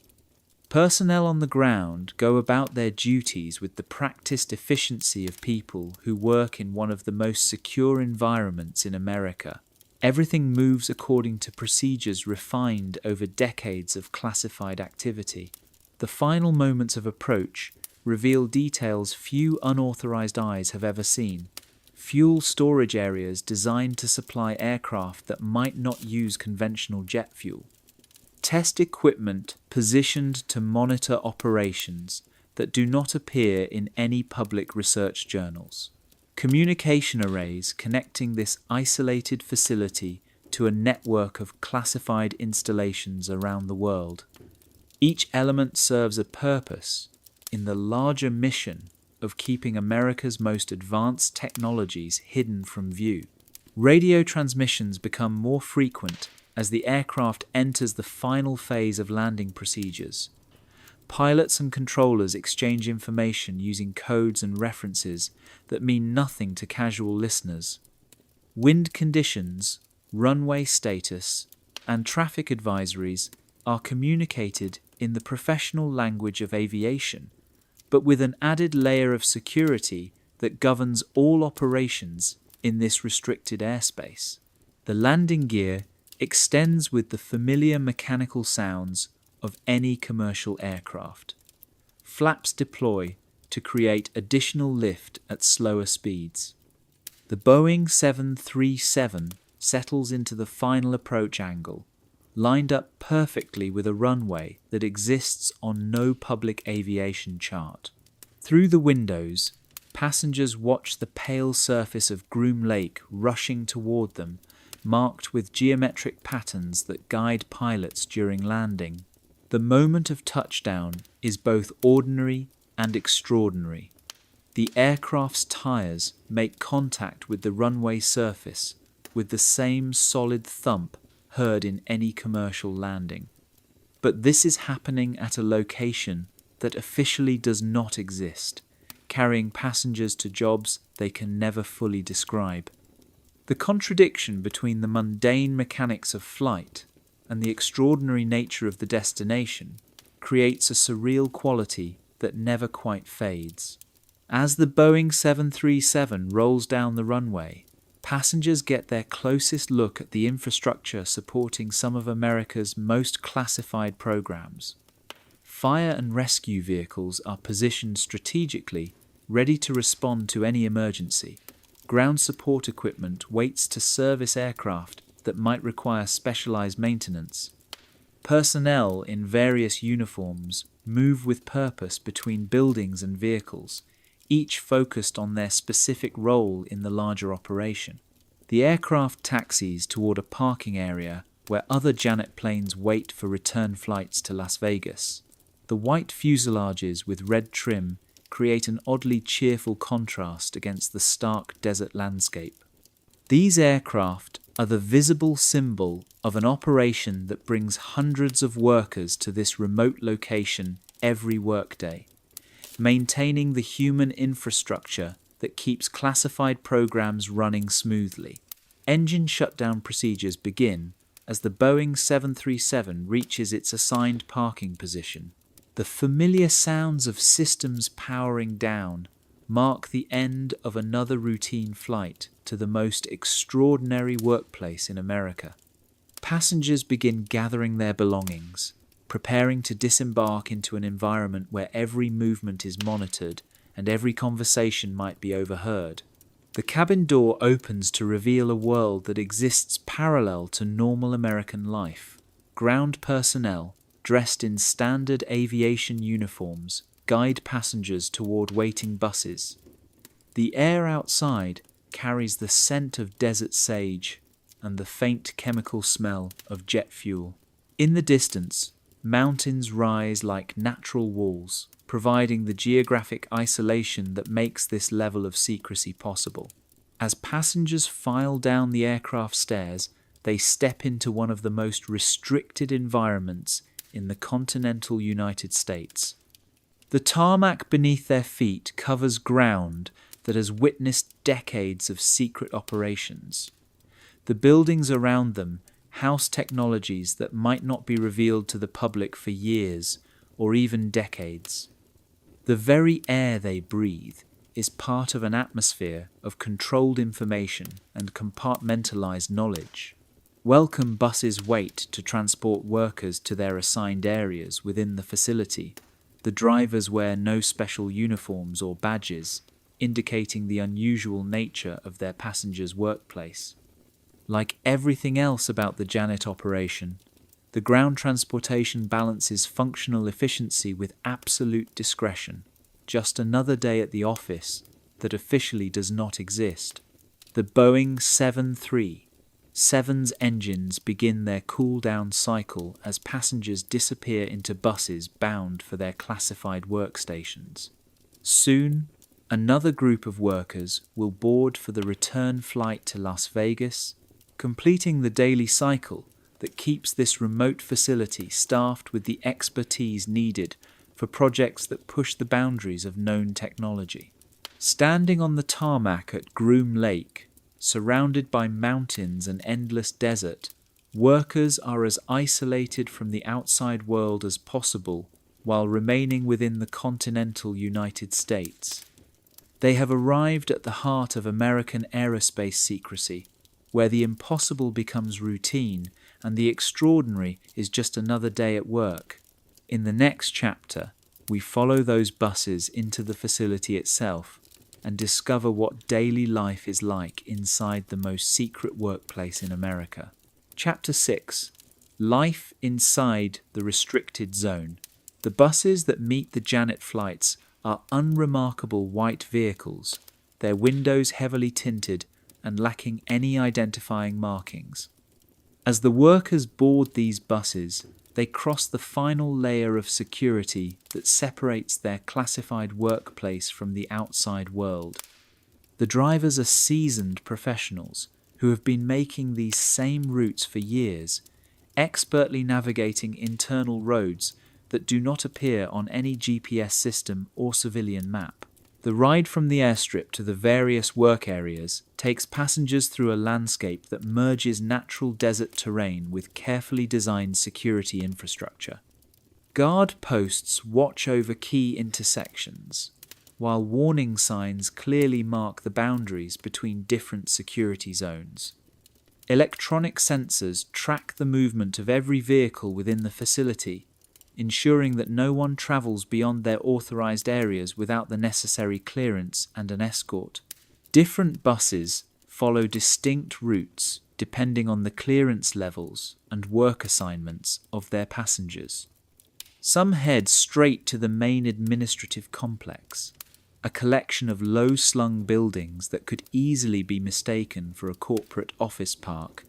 Personnel on the ground go about their duties with the practiced efficiency of people who work in one of the most secure environments in America. Everything moves according to procedures refined over decades of classified activity. The final moments of approach reveal details few unauthorized eyes have ever seen. Fuel storage areas designed to supply aircraft that might not use conventional jet fuel. Test equipment positioned to monitor operations that do not appear in any public research journals. Communication arrays connecting this isolated facility to a network of classified installations around the world. Each element serves a purpose in the larger mission of keeping America's most advanced technologies hidden from view. Radio transmissions become more frequent as the aircraft enters the final phase of landing procedures. Pilots and controllers exchange information using codes and references that mean nothing to casual listeners. Wind conditions, runway status, and traffic advisories are communicated in the professional language of aviation, but with an added layer of security that governs all operations in this restricted airspace. The landing gear extends with the familiar mechanical sounds of any commercial aircraft. Flaps deploy to create additional lift at slower speeds. The Boeing 737 settles into the final approach angle, lined up perfectly with a runway that exists on no public aviation chart. Through the windows, passengers watch the pale surface of Groom Lake rushing toward them, marked with geometric patterns that guide pilots during landing. The moment of touchdown is both ordinary and extraordinary. The aircraft's tires make contact with the runway surface with the same solid thump heard in any commercial landing. But this is happening at a location that officially does not exist, carrying passengers to jobs they can never fully describe. The contradiction between the mundane mechanics of flight and the extraordinary nature of the destination creates a surreal quality that never quite fades. As the Boeing 737 rolls down the runway, passengers get their closest look at the infrastructure supporting some of America's most classified programs. Fire and rescue vehicles are positioned strategically, ready to respond to any emergency. Ground support equipment waits to service aircraft that might require specialized maintenance. Personnel in various uniforms move with purpose between buildings and vehicles, each focused on their specific role in the larger operation. The aircraft taxis toward a parking area where other Janet planes wait for return flights to Las Vegas. The white fuselages with red trim create an oddly cheerful contrast against the stark desert landscape. These aircraft are the visible symbol of an operation that brings hundreds of workers to this remote location every workday, maintaining the human infrastructure that keeps classified programs running smoothly. Engine shutdown procedures begin as the Boeing 737 reaches its assigned parking position. The familiar sounds of systems powering down mark the end of another routine flight to the most extraordinary workplace in America. Passengers begin gathering their belongings, preparing to disembark into an environment where every movement is monitored and every conversation might be overheard. The cabin door opens to reveal a world that exists parallel to normal American life. Ground personnel, dressed in standard aviation uniforms, guide passengers toward waiting buses. The air outside carries the scent of desert sage and the faint chemical smell of jet fuel. In the distance, mountains rise like natural walls, providing the geographic isolation that makes this level of secrecy possible. As passengers file down the aircraft stairs, they step into one of the most restricted environments in the continental United States. The tarmac beneath their feet covers ground that has witnessed decades of secret operations. The buildings around them house technologies that might not be revealed to the public for years or even decades. The very air they breathe is part of an atmosphere of controlled information and compartmentalized knowledge. Welcome buses wait to transport workers to their assigned areas within the facility. The drivers wear no special uniforms or badges, indicating the unusual nature of their passengers' workplace. Like everything else about the Janet operation, the ground transportation balances functional efficiency with absolute discretion. Just another day at the office that officially does not exist. The Boeing 737's engines begin their cool-down cycle as passengers disappear into buses bound for their classified workstations. Soon, another group of workers will board for the return flight to Las Vegas, completing the daily cycle that keeps this remote facility staffed with the expertise needed for projects that push the boundaries of known technology. Standing on the tarmac at Groom Lake, surrounded by mountains and endless desert, workers are as isolated from the outside world as possible while remaining within the continental United States. They have arrived at the heart of American aerospace secrecy, where the impossible becomes routine and the extraordinary is just another day at work. In the next chapter, we follow those buses into the facility itself and discover what daily life is like inside the most secret workplace in America. Chapter 6. Life inside the restricted zone. The buses that meet the Janet flights are unremarkable white vehicles, their windows heavily tinted and lacking any identifying markings. As the workers board these buses, they cross the final layer of security that separates their classified workplace from the outside world. The drivers are seasoned professionals who have been making these same routes for years, expertly navigating internal roads that do not appear on any GPS system or civilian map. The ride from the airstrip to the various work areas takes passengers through a landscape that merges natural desert terrain with carefully designed security infrastructure. Guard posts watch over key intersections, while warning signs clearly mark the boundaries between different security zones. Electronic sensors track the movement of every vehicle within the facility, ensuring that no one travels beyond their authorized areas without the necessary clearance and an escort. Different buses follow distinct routes, depending on the clearance levels and work assignments of their passengers. Some head straight to the main administrative complex, a collection of low-slung buildings that could easily be mistaken for a corporate office park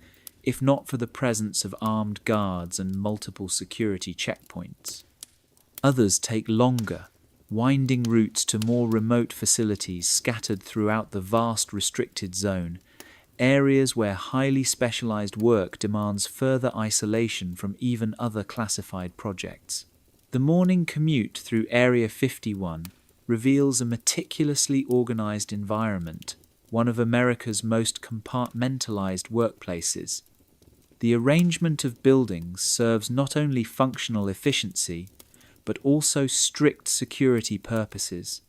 if not for the presence of armed guards and multiple security checkpoints. Others take longer, winding routes to more remote facilities scattered throughout the vast restricted zone, areas where highly specialized work demands further isolation from even other classified projects. The morning commute through Area 51 reveals a meticulously organized environment, one of America's most compartmentalized workplaces. The arrangement of buildings serves not only functional efficiency, but also strict security purposes,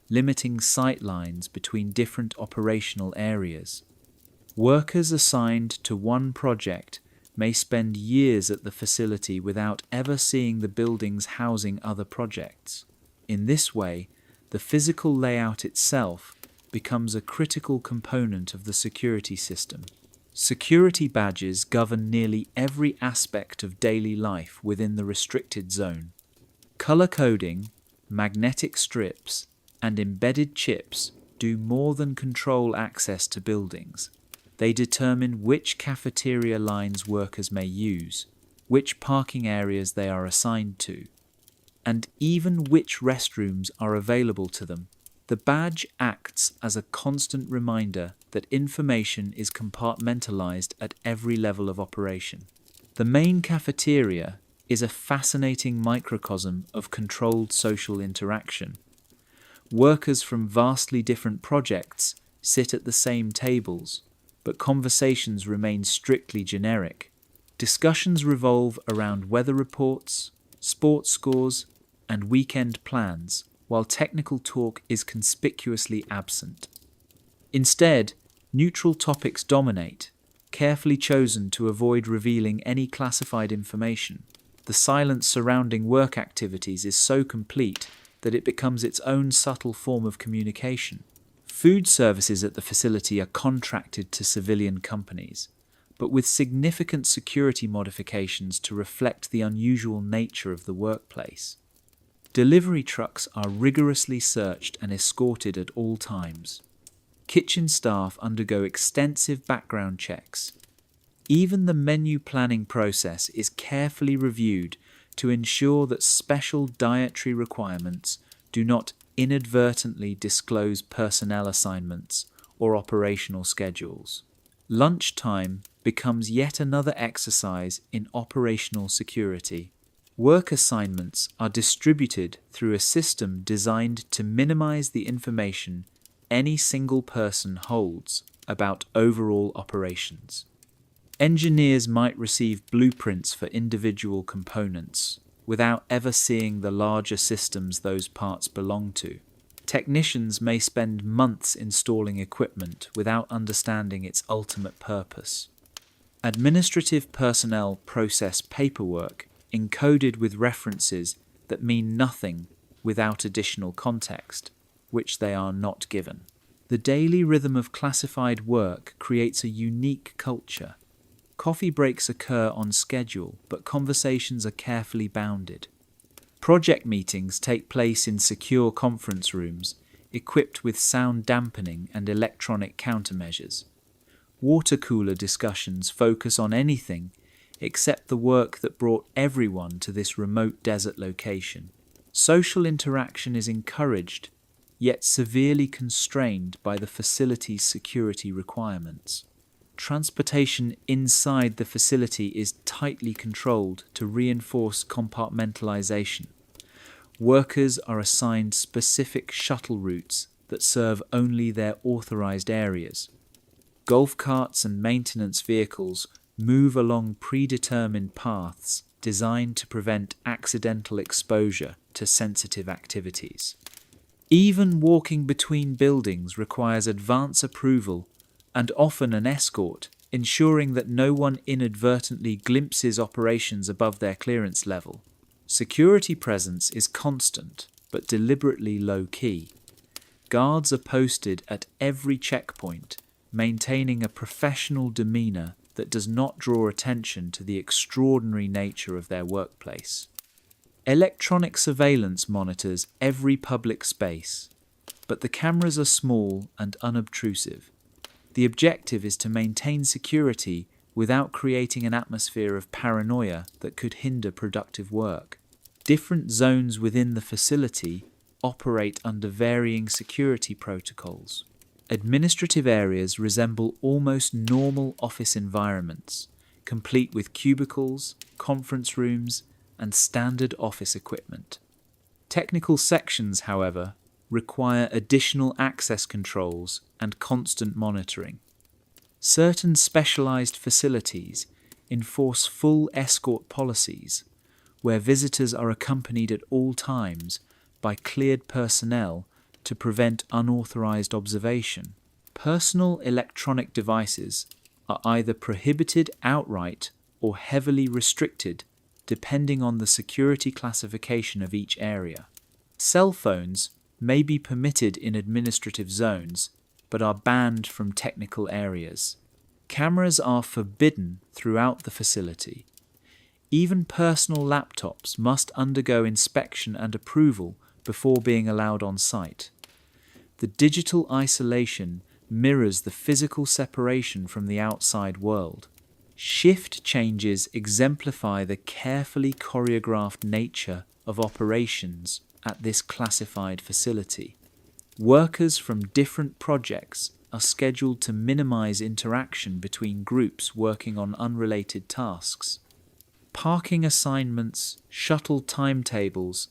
limiting sight lines between different operational areas. Workers assigned to one project may spend years at the facility without ever seeing the buildings housing other projects. In this way, the physical layout itself becomes a critical component of the security system. Security badges govern nearly every aspect of daily life within the restricted zone. Color coding, magnetic strips, and embedded chips do more than control access to buildings. They determine which cafeteria lines workers may use, which parking areas they are assigned to, and even which restrooms are available to them. The badge acts as a constant reminder that information is compartmentalized at every level of operation. The main cafeteria is a fascinating microcosm of controlled social interaction. Workers from vastly different projects sit at the same tables, but conversations remain strictly generic. Discussions revolve around weather reports, sports scores, and weekend plans, while technical talk is conspicuously absent. Instead, neutral topics dominate, carefully chosen to avoid revealing any classified information. The silence surrounding work activities is so complete that it becomes its own subtle form of communication. Food services at the facility are contracted to civilian companies, but with significant security modifications to reflect the unusual nature of the workplace. Delivery trucks are rigorously searched and escorted at all times. Kitchen staff undergo extensive background checks. Even the menu planning process is carefully reviewed to ensure that special dietary requirements do not inadvertently disclose personnel assignments or operational schedules. Lunchtime becomes yet another exercise in operational security. Work assignments are distributed through a system designed to minimize the information any single person holds about overall operations. Engineers might receive blueprints for individual components without ever seeing the larger systems those parts belong to. Technicians may spend months installing equipment without understanding its ultimate purpose. Administrative personnel process paperwork encoded with references that mean nothing without additional context, which they are not given. The daily rhythm of classified work creates a unique culture. Coffee breaks occur on schedule, but conversations are carefully bounded. Project meetings take place in secure conference rooms, equipped with sound dampening and electronic countermeasures. Water cooler discussions focus on anything except the work that brought everyone to this remote desert location. Social interaction is encouraged, yet severely constrained by the facility's security requirements. Transportation inside the facility is tightly controlled to reinforce compartmentalization. Workers are assigned specific shuttle routes that serve only their authorized areas. Golf carts and maintenance vehicles move along predetermined paths designed to prevent accidental exposure to sensitive activities. Even walking between buildings requires advance approval and often an escort, ensuring that no one inadvertently glimpses operations above their clearance level. Security presence is constant, but deliberately low-key. Guards are posted at every checkpoint, maintaining a professional demeanor that does not draw attention to the extraordinary nature of their workplace. Electronic surveillance monitors every public space, but the cameras are small and unobtrusive. The objective is to maintain security without creating an atmosphere of paranoia that could hinder productive work. Different zones within the facility operate under varying security protocols. Administrative areas resemble almost normal office environments, complete with cubicles, conference rooms, and standard office equipment. Technical sections, however, require additional access controls and constant monitoring. Certain specialized facilities enforce full escort policies, where visitors are accompanied at all times by cleared personnel to prevent unauthorized observation. Personal electronic devices are either prohibited outright or heavily restricted depending on the security classification of each area. Cell phones may be permitted in administrative zones, but are banned from technical areas. Cameras are forbidden throughout the facility. Even personal laptops must undergo inspection and approval before being allowed on site. The digital isolation mirrors the physical separation from the outside world. Shift changes exemplify the carefully choreographed nature of operations at this classified facility. Workers from different projects are scheduled to minimize interaction between groups working on unrelated tasks. Parking assignments, shuttle timetables,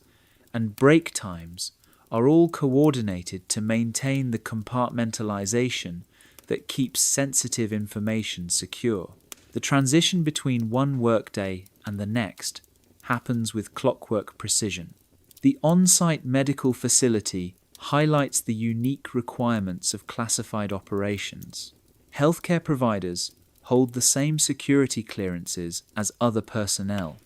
and break times are all coordinated to maintain the compartmentalization that keeps sensitive information secure. The transition between one workday and the next happens with clockwork precision. The on-site medical facility highlights the unique requirements of classified operations. Healthcare providers hold the same security clearances as other personnel.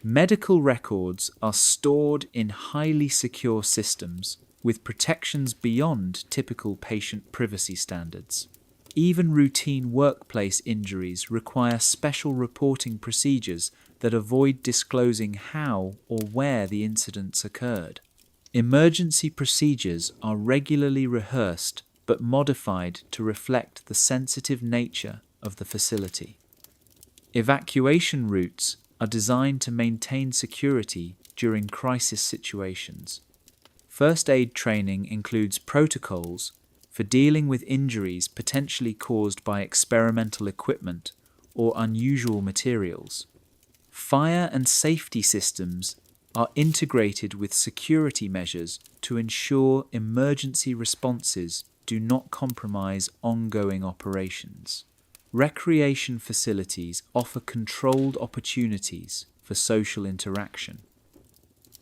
Medical records are stored in highly secure systems with protections beyond typical patient privacy standards. Even routine workplace injuries require special reporting procedures that avoid disclosing how or where the incidents occurred. Emergency procedures are regularly rehearsed but modified to reflect the sensitive nature of the facility. Evacuation routes are designed to maintain security during crisis situations. First aid training includes protocols for dealing with injuries potentially caused by experimental equipment or unusual materials. Fire and safety systems are integrated with security measures to ensure emergency responses do not compromise ongoing operations. Recreation facilities offer controlled opportunities for social interaction.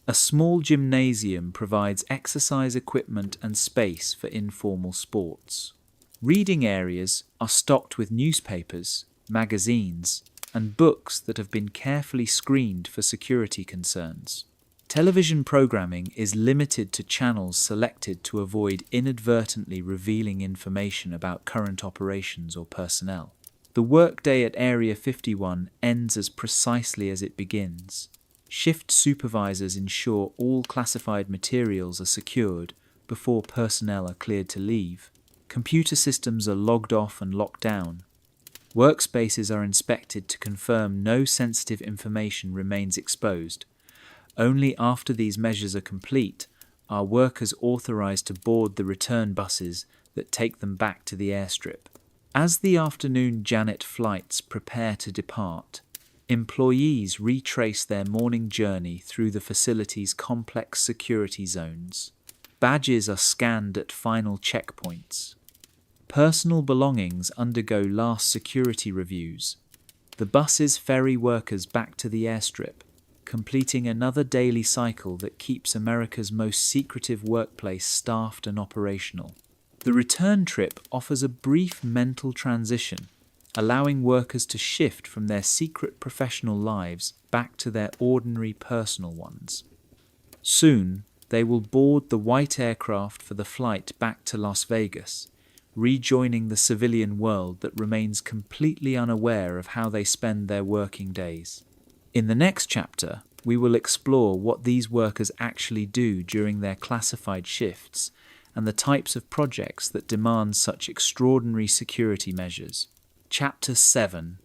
A small gymnasium provides exercise equipment and space for informal sports. Reading areas are stocked with newspapers, magazines, and books that have been carefully screened for security concerns. Television programming is limited to channels selected to avoid inadvertently revealing information about current operations or personnel. The workday at Area 51 ends as precisely as it begins. Shift supervisors ensure all classified materials are secured before personnel are cleared to leave. Computer systems are logged off and locked down. Workspaces are inspected to confirm no sensitive information remains exposed. Only after these measures are complete are workers authorized to board the return buses that take them back to the airstrip. As the afternoon Janet flights prepare to depart, employees retrace their morning journey through the facility's complex security zones. Badges are scanned at final checkpoints. Personal belongings undergo last security reviews. The buses ferry workers back to the airstrip, completing another daily cycle that keeps America's most secretive workplace staffed and operational. The return trip offers a brief mental transition, allowing workers to shift from their secret professional lives back to their ordinary personal ones. Soon, they will board the white aircraft for the flight back to Las Vegas, rejoining the civilian world that remains completely unaware of how they spend their working days. In the next chapter, we will explore what these workers actually do during their classified shifts and the types of projects that demand such extraordinary security measures. Chapter 7.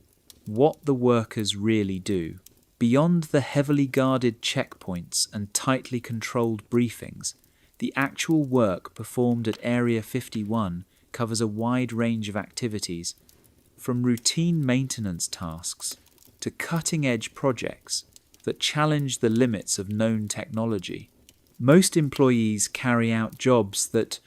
What the workers really do. Beyond the heavily guarded checkpoints and tightly controlled briefings, the actual work performed at Area 51 covers a wide range of activities, from routine maintenance tasks to cutting-edge projects that challenge the limits of known technology. Most employees carry out jobs that,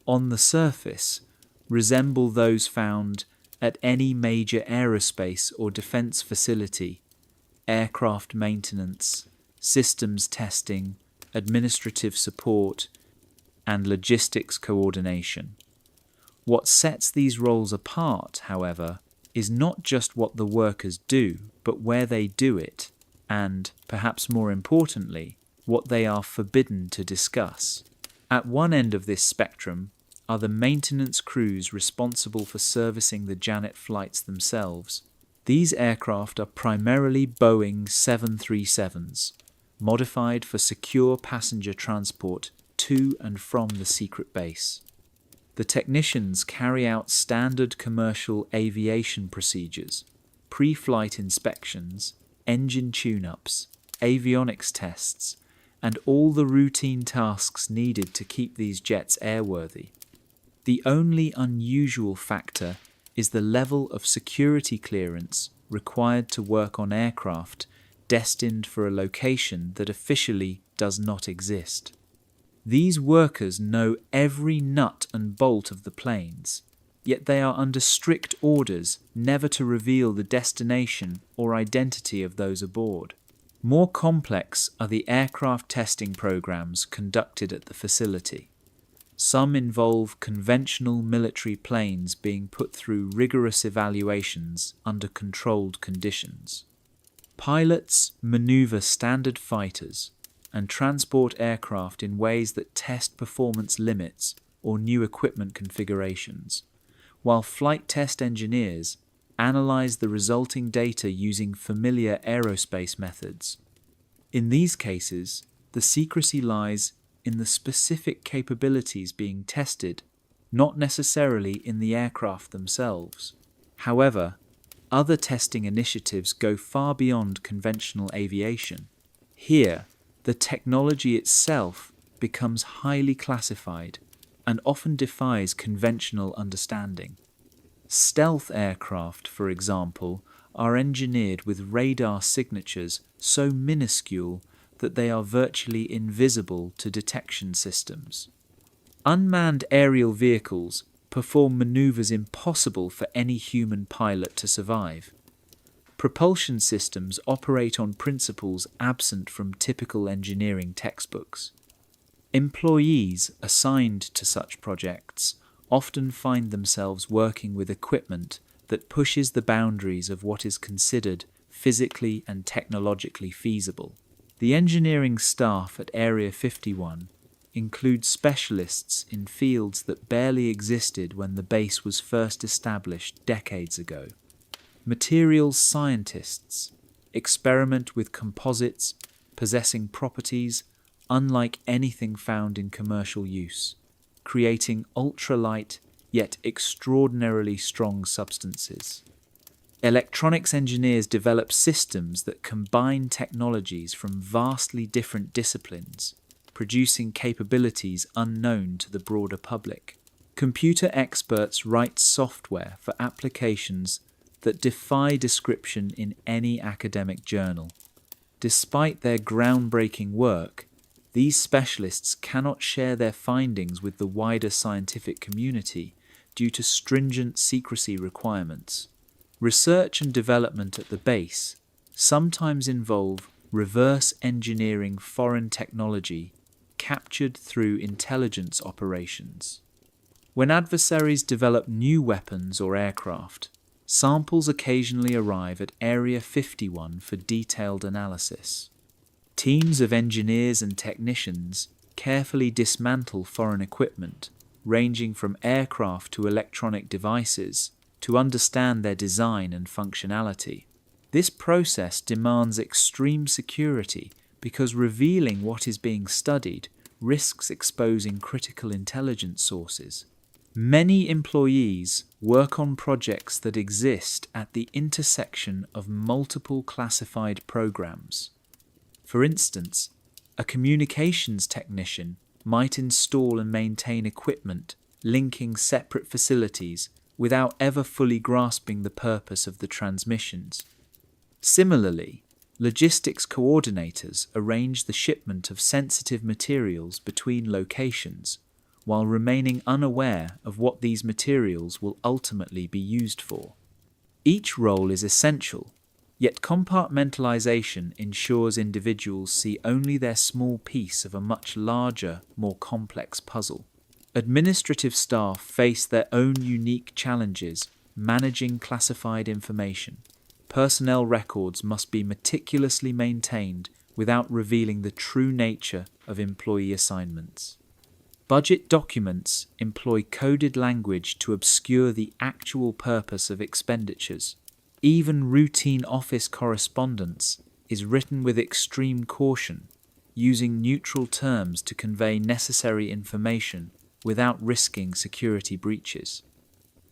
on the surface, resemble those found at any major aerospace or defense facility: aircraft maintenance, systems testing, administrative support, and logistics coordination. What sets these roles apart, however, is not just what the workers do, but where they do it, and, perhaps more importantly, what they are forbidden to discuss. At one end of this spectrum are the maintenance crews responsible for servicing the Janet flights themselves. These aircraft are primarily Boeing 737s, modified for secure passenger transport to and from the secret base. The technicians carry out standard commercial aviation procedures, pre-flight inspections, engine tune-ups, avionics tests, and all the routine tasks needed to keep these jets airworthy. The only unusual factor is the level of security clearance required to work on aircraft destined for a location that officially does not exist. These workers know every nut and bolt of the planes, yet they are under strict orders never to reveal the destination or identity of those aboard. More complex are the aircraft testing programs conducted at the facility. Some involve conventional military planes being put through rigorous evaluations under controlled conditions. Pilots maneuver standard fighters and transport aircraft in ways that test performance limits or new equipment configurations, while flight test engineers analyze the resulting data using familiar aerospace methods. In these cases, the secrecy lies in the specific capabilities being tested, not necessarily in the aircraft themselves. However, other testing initiatives go far beyond conventional aviation. Here, the technology itself becomes highly classified and often defies conventional understanding. Stealth aircraft, for example, are engineered with radar signatures so minuscule that they are virtually invisible to detection systems. Unmanned aerial vehicles perform maneuvers impossible for any human pilot to survive. Propulsion systems operate on principles absent from typical engineering textbooks. Employees assigned to such projects often find themselves working with equipment that pushes the boundaries of what is considered physically and technologically feasible. The engineering staff at Area 51 includes specialists in fields that barely existed when the base was first established decades ago. Materials scientists experiment with composites possessing properties unlike anything found in commercial use, creating ultralight yet extraordinarily strong substances. Electronics engineers develop systems that combine technologies from vastly different disciplines, producing capabilities unknown to the broader public. Computer experts write software for applications that defy description in any academic journal. Despite their groundbreaking work, these specialists cannot share their findings with the wider scientific community due to stringent secrecy requirements. Research and development at the base sometimes involve reverse engineering foreign technology captured through intelligence operations. When adversaries develop new weapons or aircraft, samples occasionally arrive at Area 51 for detailed analysis. Teams of engineers and technicians carefully dismantle foreign equipment ranging from aircraft to electronic devices, to understand their design and functionality. This process demands extreme security because revealing what is being studied risks exposing critical intelligence sources. Many employees work on projects that exist at the intersection of multiple classified programs. For instance, a communications technician might install and maintain equipment linking separate facilities without ever fully grasping the purpose of the transmissions. Similarly, logistics coordinators arrange the shipment of sensitive materials between locations while remaining unaware of what these materials will ultimately be used for. Each role is essential, yet compartmentalization ensures individuals see only their small piece of a much larger, more complex puzzle. Administrative staff face their own unique challenges managing classified information. Personnel records must be meticulously maintained without revealing the true nature of employee assignments. Budget documents employ coded language to obscure the actual purpose of expenditures. Even routine office correspondence is written with extreme caution, using neutral terms to convey necessary information without risking security breaches.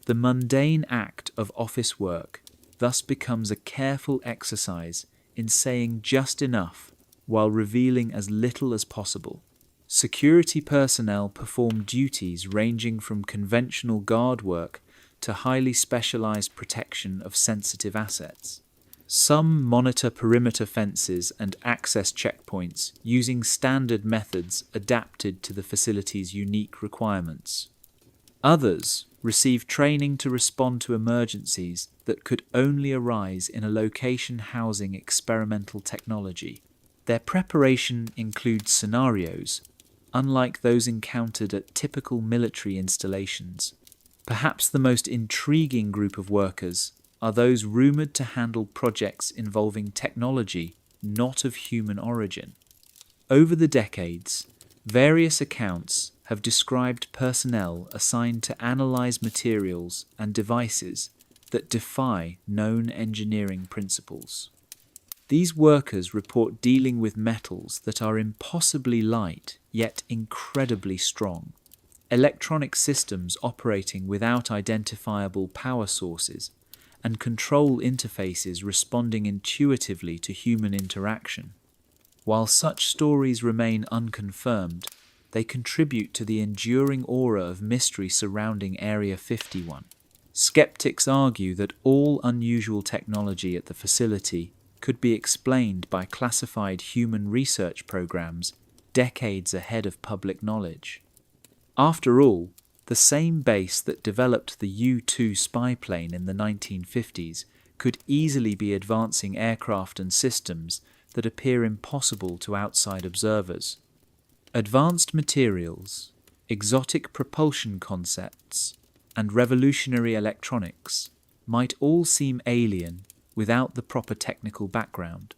The mundane act of office work thus becomes a careful exercise in saying just enough while revealing as little as possible. Security personnel perform duties ranging from conventional guard work to highly specialized protection of sensitive assets. Some monitor perimeter fences and access checkpoints using standard methods adapted to the facility's unique requirements. Others receive training to respond to emergencies that could only arise in a location housing experimental technology. Their preparation includes scenarios unlike those encountered at typical military installations. Perhaps the most intriguing group of workers are those rumoured to handle projects involving technology not of human origin. Over the decades, various accounts have described personnel assigned to analyse materials and devices that defy known engineering principles. These workers report dealing with metals that are impossibly light yet incredibly strong, electronic systems operating without identifiable power sources, and control interfaces responding intuitively to human interaction. While such stories remain unconfirmed, they contribute to the enduring aura of mystery surrounding Area 51. Skeptics argue that all unusual technology at the facility could be explained by classified human research programs decades ahead of public knowledge. After all, the same base that developed the U-2 spy plane in the 1950s could easily be advancing aircraft and systems that appear impossible to outside observers. Advanced materials, exotic propulsion concepts, and revolutionary electronics might all seem alien without the proper technical background.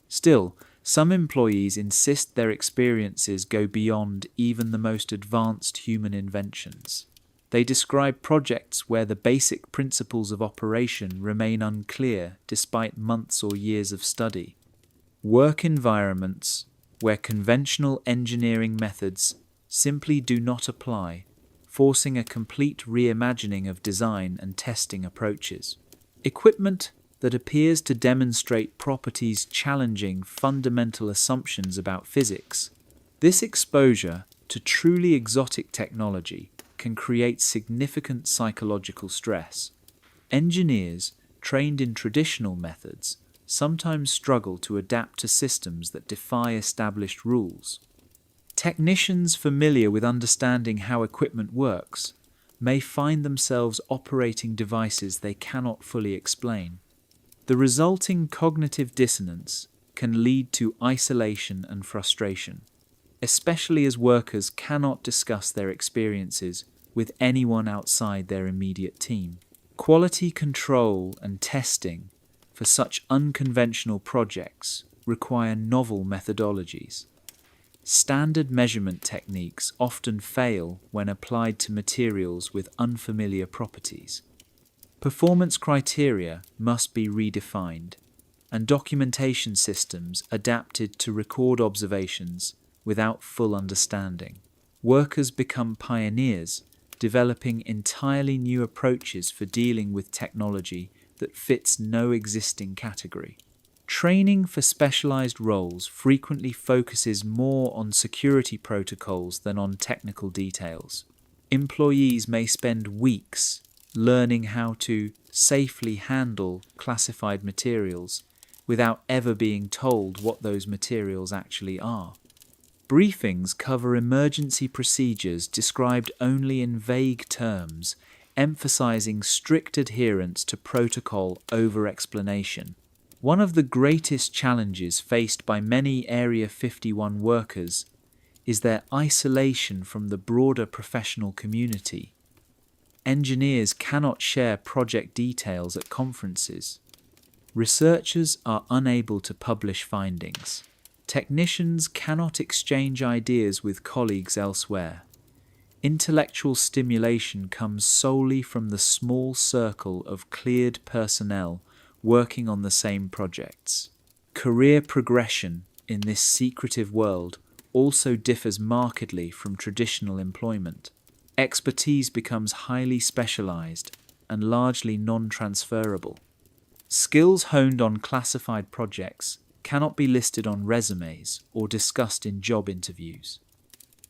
Still, some employees insist their experiences go beyond even the most advanced human inventions. They describe projects where the basic principles of operation remain unclear despite months or years of study. Work environments where conventional engineering methods simply do not apply, forcing a complete reimagining of design and testing approaches. Equipment that appears to demonstrate properties challenging fundamental assumptions about physics. This exposure to truly exotic technology can create significant psychological stress. Engineers trained in traditional methods sometimes struggle to adapt to systems that defy established rules. Technicians familiar with understanding how equipment works may find themselves operating devices they cannot fully explain. The resulting cognitive dissonance can lead to isolation and frustration, especially as workers cannot discuss their experiences with anyone outside their immediate team. Quality control and testing for such unconventional projects require novel methodologies. Standard measurement techniques often fail when applied to materials with unfamiliar properties. Performance criteria must be redefined, and documentation systems adapted to record observations without full understanding. Workers become pioneers, developing entirely new approaches for dealing with technology that fits no existing category. Training for specialized roles frequently focuses more on security protocols than on technical details. Employees may spend weeks learning how to safely handle classified materials without ever being told what those materials actually are. Briefings cover emergency procedures described only in vague terms, emphasizing strict adherence to protocol over explanation. One of the greatest challenges faced by many Area 51 workers is their isolation from the broader professional community. Engineers cannot share project details at conferences. Researchers are unable to publish findings. Technicians cannot exchange ideas with colleagues elsewhere. Intellectual stimulation comes solely from the small circle of cleared personnel working on the same projects. Career progression in this secretive world also differs markedly from traditional employment. Expertise becomes highly specialized and largely non-transferable. Skills honed on classified projects cannot be listed on resumes or discussed in job interviews.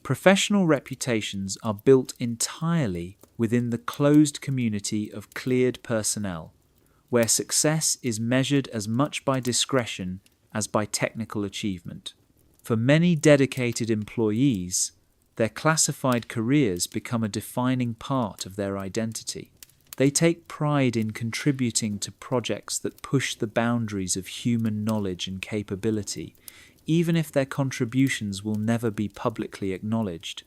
Professional reputations are built entirely within the closed community of cleared personnel, where success is measured as much by discretion as by technical achievement. For many dedicated employees, their classified careers become a defining part of their identity. They take pride in contributing to projects that push the boundaries of human knowledge and capability, even if their contributions will never be publicly acknowledged.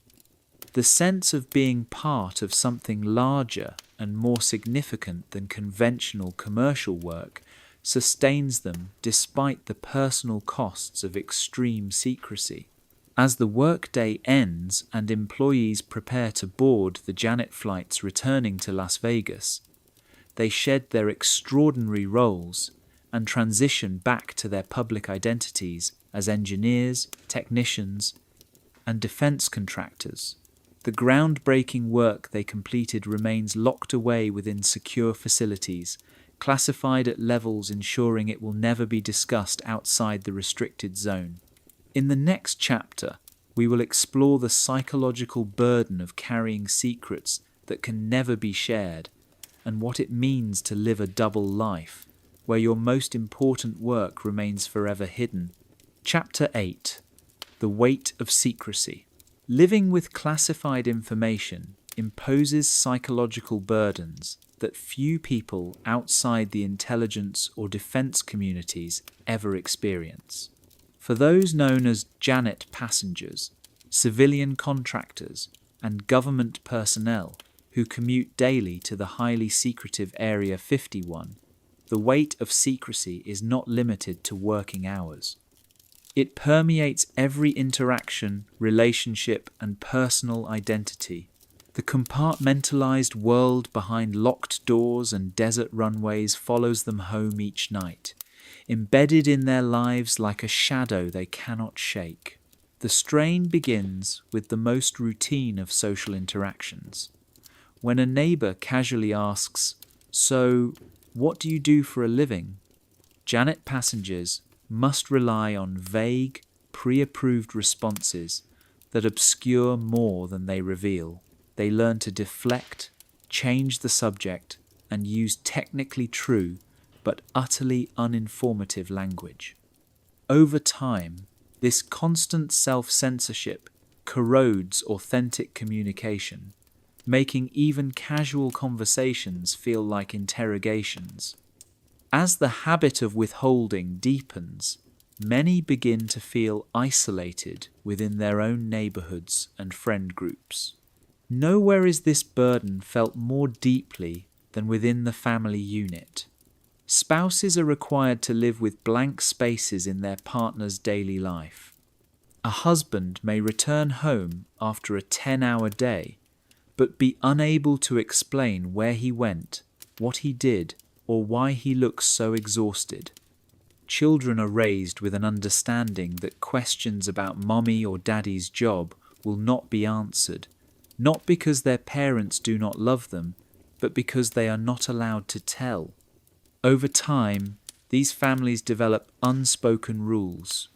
The sense of being part of something larger and more significant than conventional commercial work sustains them despite the personal costs of extreme secrecy. As the workday ends and employees prepare to board the Janet flights returning to Las Vegas, they shed their extraordinary roles and transition back to their public identities as engineers, technicians, and defense contractors. The groundbreaking work they completed remains locked away within secure facilities, classified at levels ensuring it will never be discussed outside the restricted zone. In the next chapter, we will explore the psychological burden of carrying secrets that can never be shared and what it means to live a double life, where your most important work remains forever hidden. Chapter 8: The Weight of Secrecy. Living with classified information imposes psychological burdens that few people outside the intelligence or defense communities ever experience. For those known as Janet passengers, civilian contractors, and government personnel who commute daily to the highly secretive Area 51, the weight of secrecy is not limited to working hours. It permeates every interaction, relationship, and personal identity. The compartmentalized world behind locked doors and desert runways follows them home each night, embedded in their lives like a shadow they cannot shake. The strain begins with the most routine of social interactions. When a neighbor casually asks, "So, what do you do for a living?" Janet passengers must rely on vague, pre-approved responses that obscure more than they reveal. They learn to deflect, change the subject, and use technically true but utterly uninformative language. Over time, this constant self-censorship corrodes authentic communication, making even casual conversations feel like interrogations. As the habit of withholding deepens, many begin to feel isolated within their own neighborhoods and friend groups. Nowhere is this burden felt more deeply than within the family unit. Spouses are required to live with blank spaces in their partner's daily life. A husband may return home after a 10-hour day, but be unable to explain where he went, what he did, or why he looks so exhausted. Children are raised with an understanding that questions about mommy or daddy's job will not be answered, not because their parents do not love them, but because they are not allowed to tell. Over time, these families develop unspoken rules.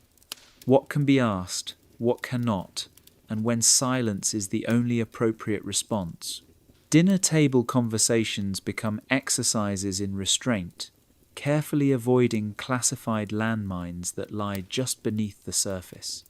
What can be asked, what cannot, and when silence is the only appropriate response. Dinner table conversations become exercises in restraint, carefully avoiding classified landmines that lie just beneath the surface.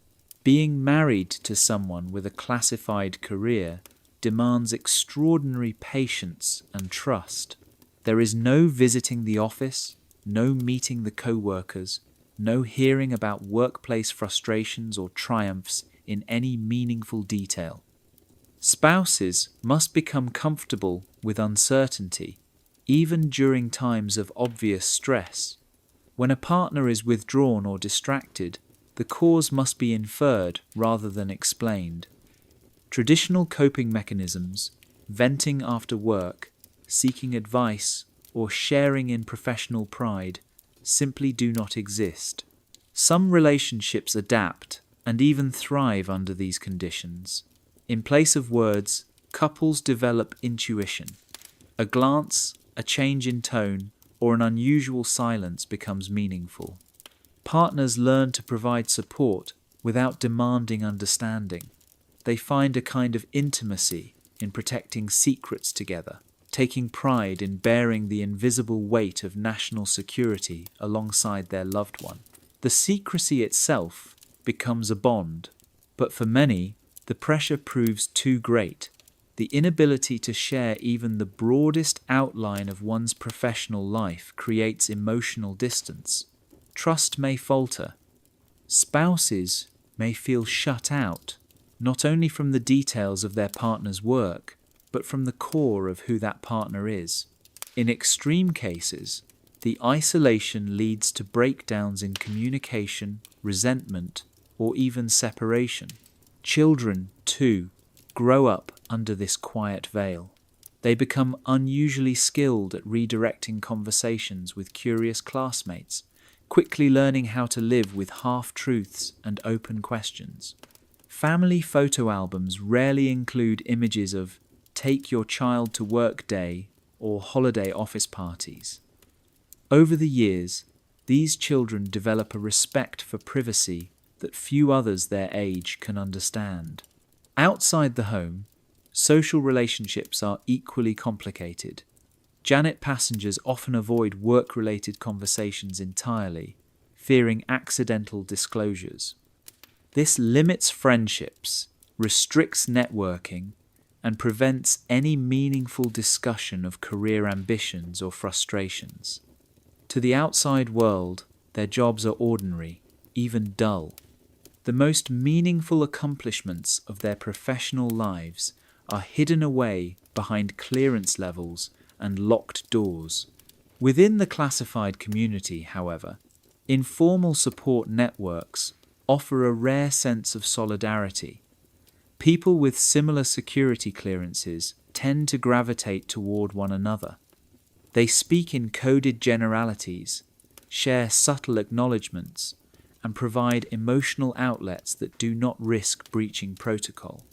Being married to someone with a classified career demands extraordinary patience and trust. There is no visiting the office, no meeting the co-workers, no hearing about workplace frustrations or triumphs in any meaningful detail. Spouses must become comfortable with uncertainty, even during times of obvious stress. When a partner is withdrawn or distracted, the cause must be inferred rather than explained. Traditional coping mechanisms, venting after work, seeking advice, or sharing in professional pride, simply do not exist. Some relationships adapt and even thrive under these conditions. In place of words, couples develop intuition. A glance, a change in tone, or an unusual silence becomes meaningful. Partners learn to provide support without demanding understanding. They find a kind of intimacy in protecting secrets together, taking pride in bearing the invisible weight of national security alongside their loved one. The secrecy itself becomes a bond, but for many, the pressure proves too great. The inability to share even the broadest outline of one's professional life creates emotional distance. Trust may falter. Spouses may feel shut out, not only from the details of their partner's work, but from the core of who that partner is. In extreme cases, the isolation leads to breakdowns in communication, resentment, or even separation. Children, too, grow up under this quiet veil. They become unusually skilled at redirecting conversations with curious classmates, quickly learning how to live with half-truths and open questions. Family photo albums rarely include images of take your child to work day or holiday office parties. Over the years, these children develop a respect for privacy that few others their age can understand. Outside the home, social relationships are equally complicated. Janet passengers often avoid work-related conversations entirely, fearing accidental disclosures. This limits friendships, restricts networking, and prevents any meaningful discussion of career ambitions or frustrations. To the outside world, their jobs are ordinary, even dull. The most meaningful accomplishments of their professional lives are hidden away behind clearance levels and locked doors. Within the classified community, however, informal support networks offer a rare sense of solidarity. People with similar security clearances tend to gravitate toward one another. They speak in coded generalities, share subtle acknowledgements, and provide emotional outlets that do not risk breaching protocol.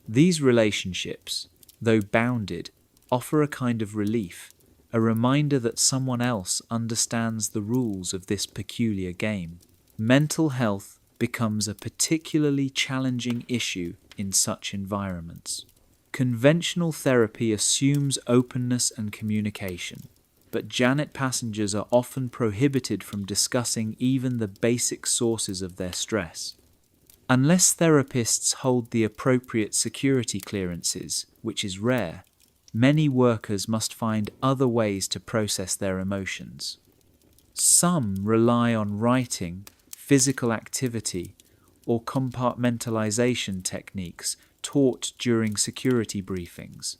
These relationships, though bounded, offer a kind of relief, a reminder that someone else understands the rules of this peculiar game. Mental health becomes a particularly challenging issue in such environments. Conventional therapy assumes openness and communication, but Janet passengers are often prohibited from discussing even the basic sources of their stress. Unless therapists hold the appropriate security clearances, which is rare, many workers must find other ways to process their emotions. Some rely on writing, physical activity, or compartmentalization techniques taught during security briefings.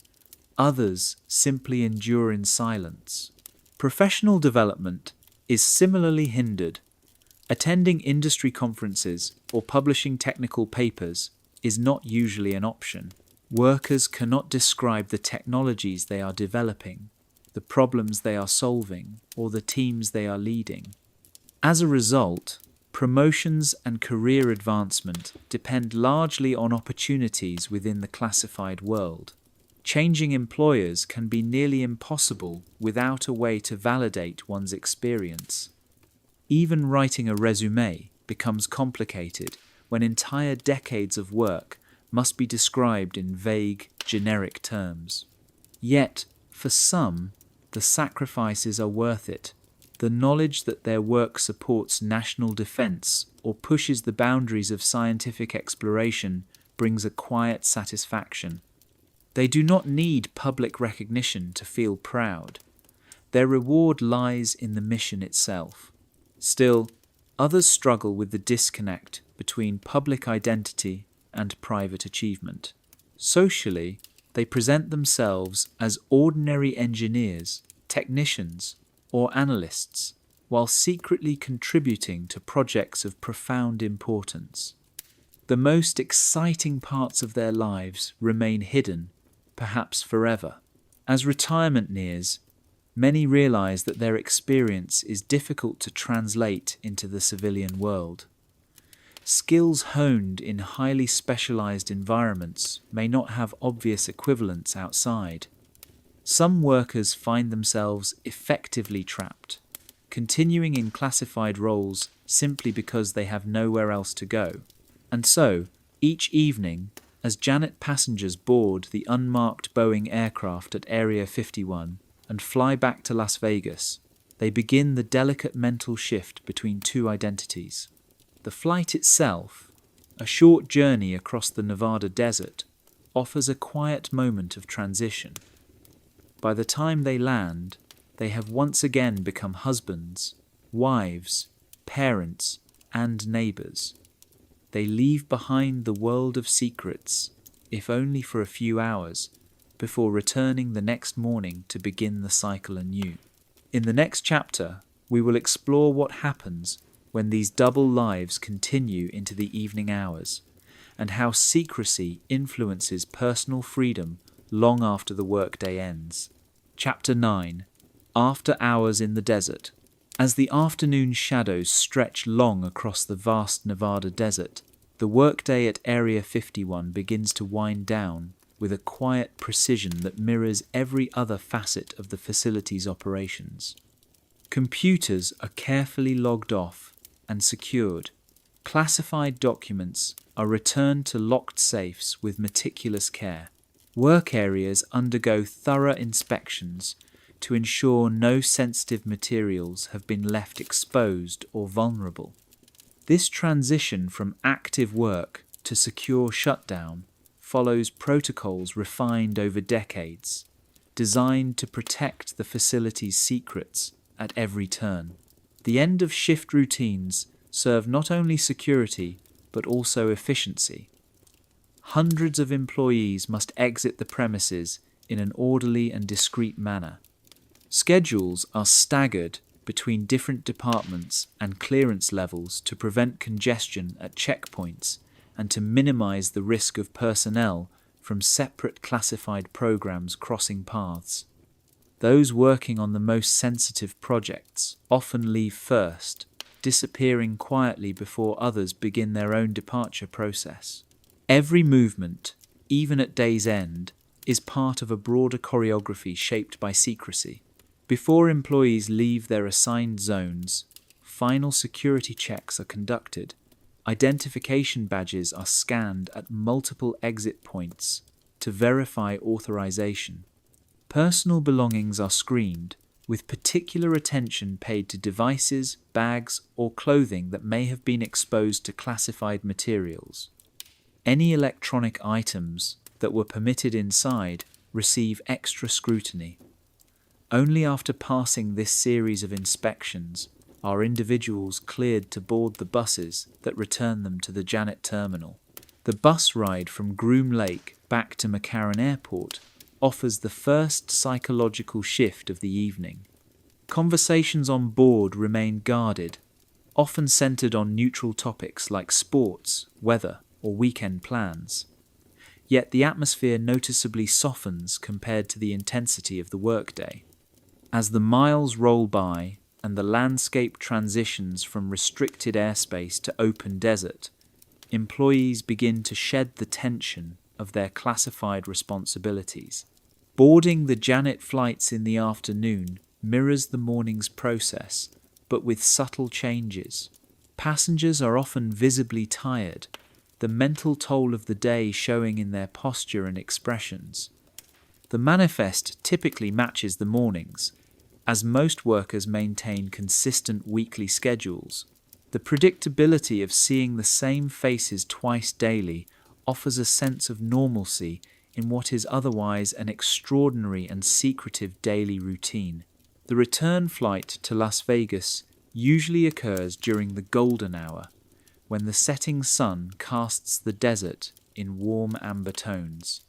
Others simply endure in silence. Professional development is similarly hindered. Attending industry conferences or publishing technical papers is not usually an option. Workers cannot describe the technologies they are developing, the problems they are solving, or the teams they are leading. As a result, promotions and career advancement depend largely on opportunities within the classified world. Changing employers can be nearly impossible without a way to validate one's experience. Even writing a resume becomes complicated when entire decades of work must be described in vague, generic terms. Yet, for some, the sacrifices are worth it. The knowledge that their work supports national defense or pushes the boundaries of scientific exploration brings a quiet satisfaction. They do not need public recognition to feel proud. Their reward lies in the mission itself. Still, others struggle with the disconnect between public identity and private achievement. Socially, they present themselves as ordinary engineers, technicians, or analysts, while secretly contributing to projects of profound importance. The most exciting parts of their lives remain hidden, perhaps forever. As retirement nears, many realize that their experience is difficult to translate into the civilian world. Skills honed in highly specialized environments may not have obvious equivalents outside. Some workers find themselves effectively trapped, continuing in classified roles simply because they have nowhere else to go. And so, each evening, as Janet passengers board the unmarked Boeing aircraft at Area 51 and fly back to Las Vegas, they begin the delicate mental shift between two identities. The flight itself, a short journey across the Nevada desert, offers a quiet moment of transition. By the time they land, they have once again become husbands, wives, parents, and neighbors. They leave behind the world of secrets, if only for a few hours, before returning the next morning to begin the cycle anew. In the next chapter, we will explore what happens when these double lives continue into the evening hours, and how secrecy influences personal freedom long after the workday ends. Chapter 9. After Hours in the Desert. As the afternoon shadows stretch long across the vast Nevada desert, the workday at Area 51 begins to wind down with a quiet precision that mirrors every other facet of the facility's operations. Computers are carefully logged off and secured. Classified documents are returned to locked safes with meticulous care. Work areas undergo thorough inspections to ensure no sensitive materials have been left exposed or vulnerable. This transition from active work to secure shutdown follows protocols refined over decades, designed to protect the facility's secrets at every turn. The end-of-shift routines serve not only security but also efficiency. Hundreds of employees must exit the premises in an orderly and discreet manner. Schedules are staggered between different departments and clearance levels to prevent congestion at checkpoints and to minimize the risk of personnel from separate classified programs crossing paths. Those working on the most sensitive projects often leave first, disappearing quietly before others begin their own departure process. Every movement, even at day's end, is part of a broader choreography shaped by secrecy. Before employees leave their assigned zones, final security checks are conducted. Identification badges are scanned at multiple exit points to verify authorization. Personal belongings are screened, with particular attention paid to devices, bags, or clothing that may have been exposed to classified materials. Any electronic items that were permitted inside receive extra scrutiny. Only after passing this series of inspections are individuals cleared to board the buses that return them to the Janet terminal. The bus ride from Groom Lake back to McCarran Airport offers the first psychological shift of the evening. Conversations on board remain guarded, often centered on neutral topics like sports, weather, or weekend plans. Yet the atmosphere noticeably softens compared to the intensity of the workday. As the miles roll by and the landscape transitions from restricted airspace to open desert, employees begin to shed the tension of their classified responsibilities. Boarding the Janet flights in the afternoon mirrors the morning's process, but with subtle changes. Passengers are often visibly tired, the mental toll of the day showing in their posture and expressions. The manifest typically matches the morning's, as most workers maintain consistent weekly schedules. The predictability of seeing the same faces twice daily offers a sense of normalcy in what is otherwise an extraordinary and secretive daily routine. The return flight to Las Vegas usually occurs during the golden hour, when the setting sun casts the desert in warm amber tones.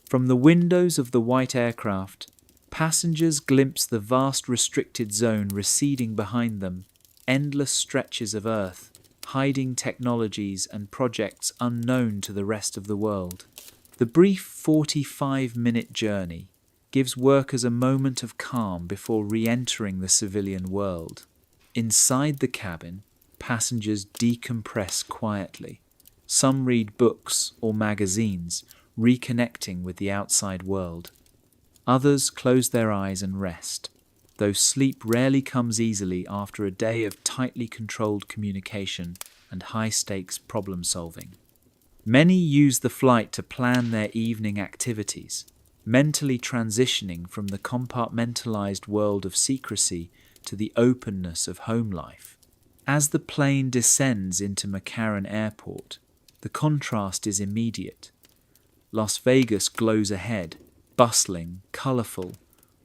From the windows of the white aircraft, passengers glimpse the vast restricted zone receding behind them, endless stretches of earth, hiding technologies and projects unknown to the rest of the world. The brief 45-minute journey gives workers a moment of calm before re-entering the civilian world. Inside the cabin, passengers decompress quietly. Some read books or magazines, reconnecting with the outside world. Others close their eyes and rest, though sleep rarely comes easily after a day of tightly controlled communication and high-stakes problem-solving. Many use the flight to plan their evening activities, mentally transitioning from the compartmentalized world of secrecy to the openness of home life. As the plane descends into McCarran Airport, the contrast is immediate. Las Vegas glows ahead, bustling, colorful,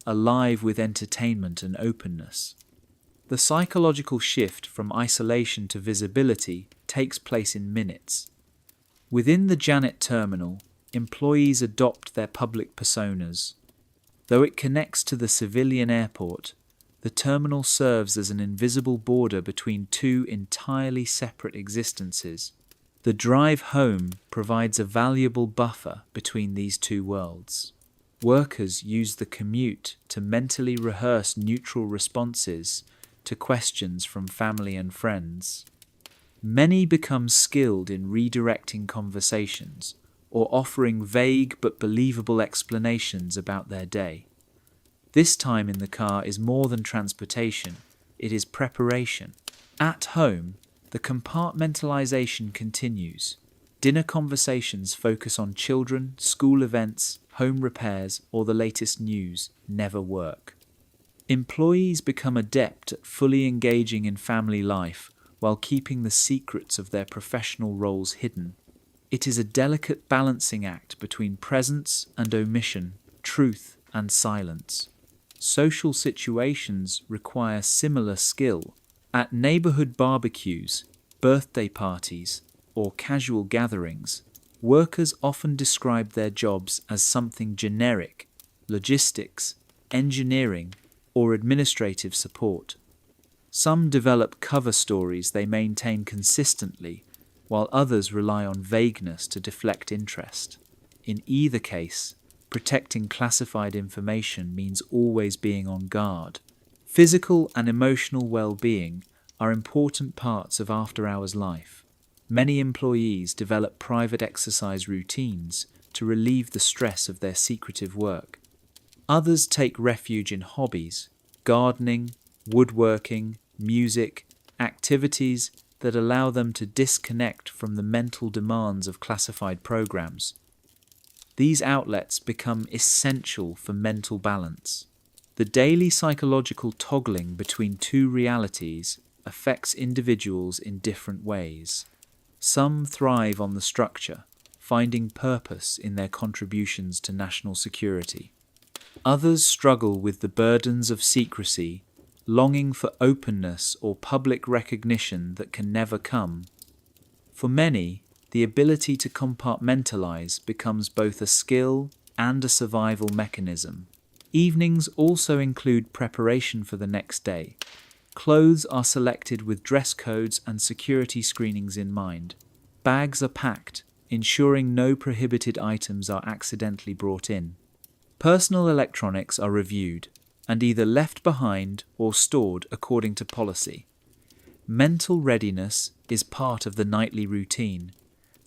alive with entertainment and openness. The psychological shift from isolation to visibility takes place in minutes. Within the Janet terminal, employees adopt their public personas. Though it connects to the civilian airport, the terminal serves as an invisible border between two entirely separate existences. The drive home provides a valuable buffer between these two worlds. Workers use the commute to mentally rehearse neutral responses to questions from family and friends. Many become skilled in redirecting conversations or offering vague but believable explanations about their day. This time in the car is more than transportation, it is preparation. At home, the compartmentalization continues. Dinner conversations focus on children, school events, home repairs, or the latest news never work. Employees become adept at fully engaging in family life while keeping the secrets of their professional roles hidden. It is a delicate balancing act between presence and omission, truth and silence. Social situations require similar skill. At neighborhood barbecues, birthday parties, or casual gatherings, workers often describe their jobs as something generic: logistics, engineering, or administrative support. Some develop cover stories they maintain consistently, while others rely on vagueness to deflect interest. In either case, protecting classified information means always being on guard. Physical and emotional well-being are important parts of after-hours life. Many employees develop private exercise routines to relieve the stress of their secretive work. Others take refuge in hobbies, gardening, woodworking, music, activities that allow them to disconnect from the mental demands of classified programs. These outlets become essential for mental balance. The daily psychological toggling between two realities affects individuals in different ways. Some thrive on the structure, finding purpose in their contributions to national security. Others struggle with the burdens of secrecy, longing for openness or public recognition that can never come. For many, the ability to compartmentalize becomes both a skill and a survival mechanism. Evenings also include preparation for the next day. Clothes are selected with dress codes and security screenings in mind. Bags are packed, ensuring no prohibited items are accidentally brought in. Personal electronics are reviewed and either left behind or stored according to policy. Mental readiness is part of the nightly routine.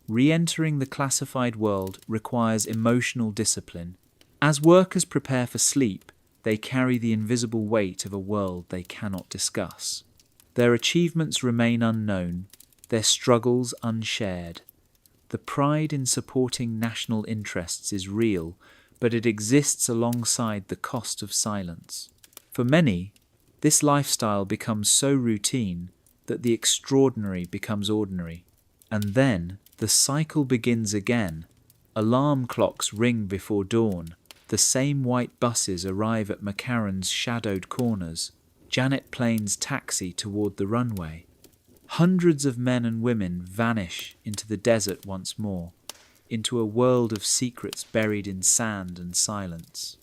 Re-entering the classified world requires emotional discipline. As workers prepare for sleep, they carry the invisible weight of a world they cannot discuss. Their achievements remain unknown, their struggles unshared. The pride in supporting national interests is real, but it exists alongside the cost of silence. For many, this lifestyle becomes so routine that the extraordinary becomes ordinary. And then the cycle begins again. Alarm clocks ring before dawn. The same white buses arrive at McCarran's shadowed corners. Janet planes taxi toward the runway. Hundreds of men and women vanish into the desert once more, into a world of secrets buried in sand and silence.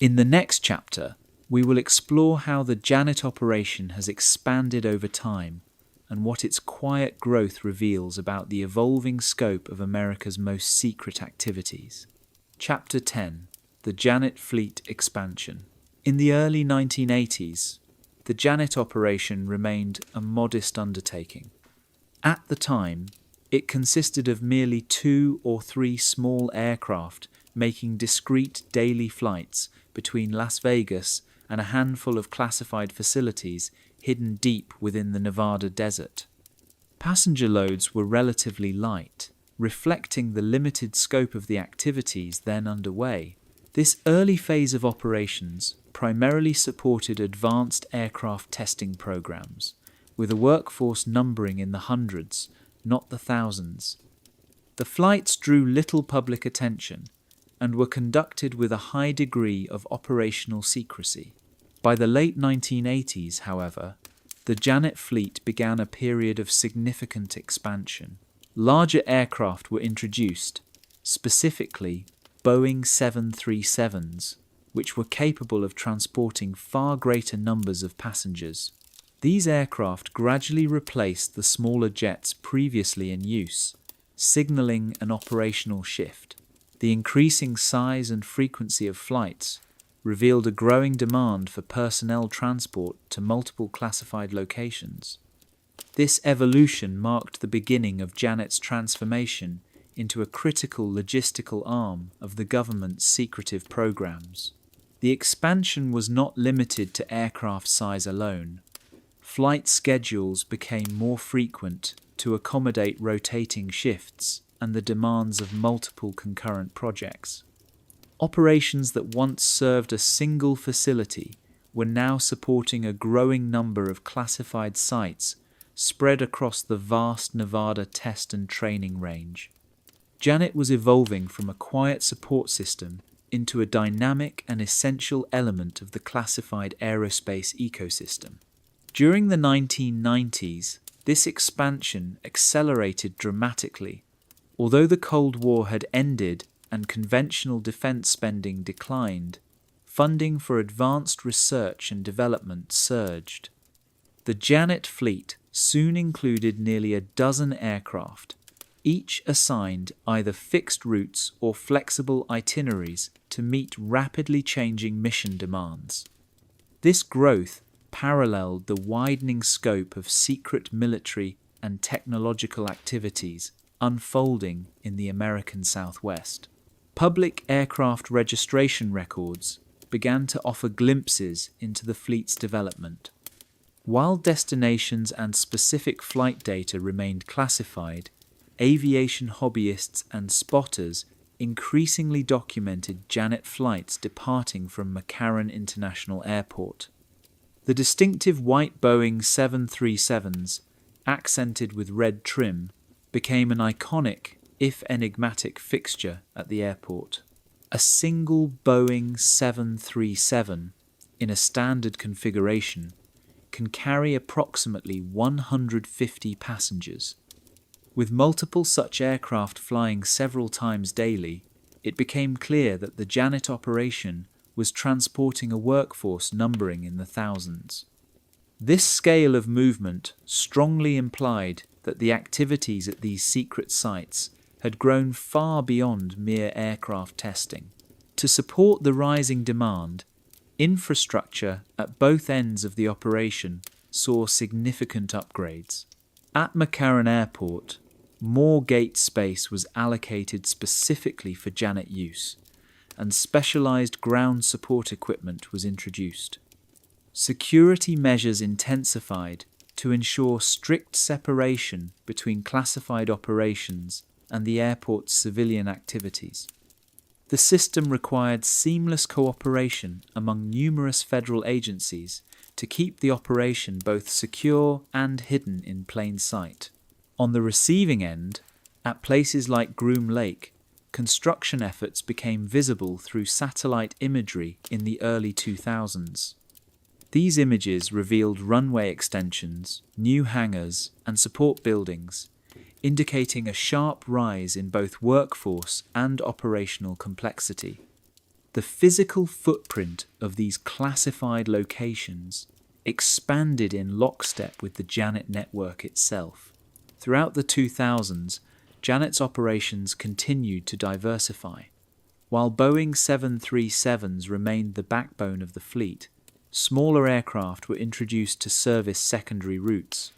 In the next chapter, we will explore how the Janet operation has expanded over time and what its quiet growth reveals about the evolving scope of America's most secret activities. Chapter 10. The Janet Fleet Expansion. In the early 1980s, the Janet operation remained a modest undertaking. At the time, it consisted of merely 2 or 3 small aircraft making discrete daily flights between Las Vegas and a handful of classified facilities hidden deep within the Nevada desert. Passenger loads were relatively light, reflecting the limited scope of the activities then underway. This early phase of operations primarily supported advanced aircraft testing programs, with a workforce numbering in the hundreds, not the thousands. The flights drew little public attention and were conducted with a high degree of operational secrecy. By the late 1980s, however, the Janet fleet began a period of significant expansion. Larger aircraft were introduced, specifically Boeing 737s, which were capable of transporting far greater numbers of passengers. These aircraft gradually replaced the smaller jets previously in use, signaling an operational shift. The increasing size and frequency of flights revealed a growing demand for personnel transport to multiple classified locations. This evolution marked the beginning of Janet's transformation into a critical logistical arm of the government's secretive programs. The expansion was not limited to aircraft size alone. Flight schedules became more frequent to accommodate rotating shifts and the demands of multiple concurrent projects. Operations that once served a single facility were now supporting a growing number of classified sites spread across the vast Nevada test and training range. Janet was evolving from a quiet support system into a dynamic and essential element of the classified aerospace ecosystem. During the 1990s, this expansion accelerated dramatically. Although the Cold War had ended and conventional defense spending declined, funding for advanced research and development surged. The Janet fleet soon included nearly a dozen aircraft, each assigned either fixed routes or flexible itineraries to meet rapidly changing mission demands. This growth paralleled the widening scope of secret military and technological activities unfolding in the American Southwest. Public aircraft registration records began to offer glimpses into the fleet's development. While destinations and specific flight data remained classified, aviation hobbyists and spotters increasingly documented Janet flights departing from McCarran International Airport. The distinctive white Boeing 737s, accented with red trim, became an iconic, if enigmatic, fixture at the airport. A single Boeing 737, in a standard configuration, can carry approximately 150 passengers. With multiple such aircraft flying several times daily, it became clear that the Janet operation was transporting a workforce numbering in the thousands. This scale of movement strongly implied that the activities at these secret sites had grown far beyond mere aircraft testing. To support the rising demand, infrastructure at both ends of the operation saw significant upgrades. At McCarran Airport, more gate space was allocated specifically for Janet use, and specialized ground support equipment was introduced. Security measures intensified to ensure strict separation between classified operations and the airport's civilian activities. The system required seamless cooperation among numerous federal agencies to keep the operation both secure and hidden in plain sight. On the receiving end, at places like Groom Lake, construction efforts became visible through satellite imagery in the early 2000s. These images revealed runway extensions, new hangars, and support buildings, indicating a sharp rise in both workforce and operational complexity. The physical footprint of these classified locations expanded in lockstep with the Janet network itself. Throughout the 2000s, Janet's operations continued to diversify. While Boeing 737s remained the backbone of the fleet, smaller aircraft were introduced to service secondary routes.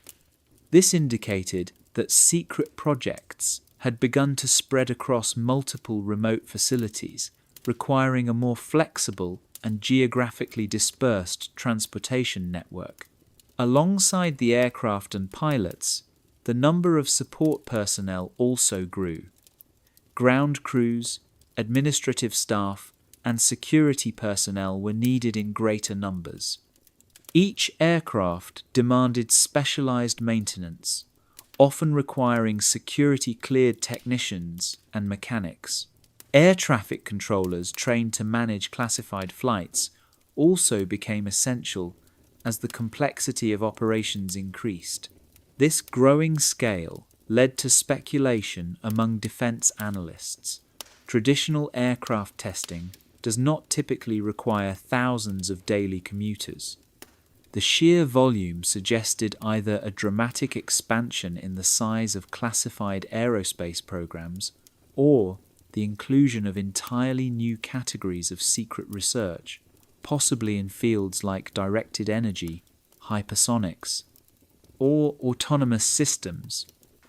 This indicated that secret projects had begun to spread across multiple remote facilities, requiring a more flexible and geographically dispersed transportation network. Alongside the aircraft and pilots, the number of support personnel also grew. Ground crews, administrative staff, and security personnel were needed in greater numbers. Each aircraft demanded specialized maintenance, often requiring security-cleared technicians and mechanics. Air traffic controllers trained to manage classified flights also became essential as the complexity of operations increased. This growing scale led to speculation among defense analysts. Traditional aircraft testing does not typically require thousands of daily commuters. The sheer volume suggested either a dramatic expansion in the size of classified aerospace programs or the inclusion of entirely new categories of secret research, possibly in fields like directed energy, hypersonics, or autonomous systems.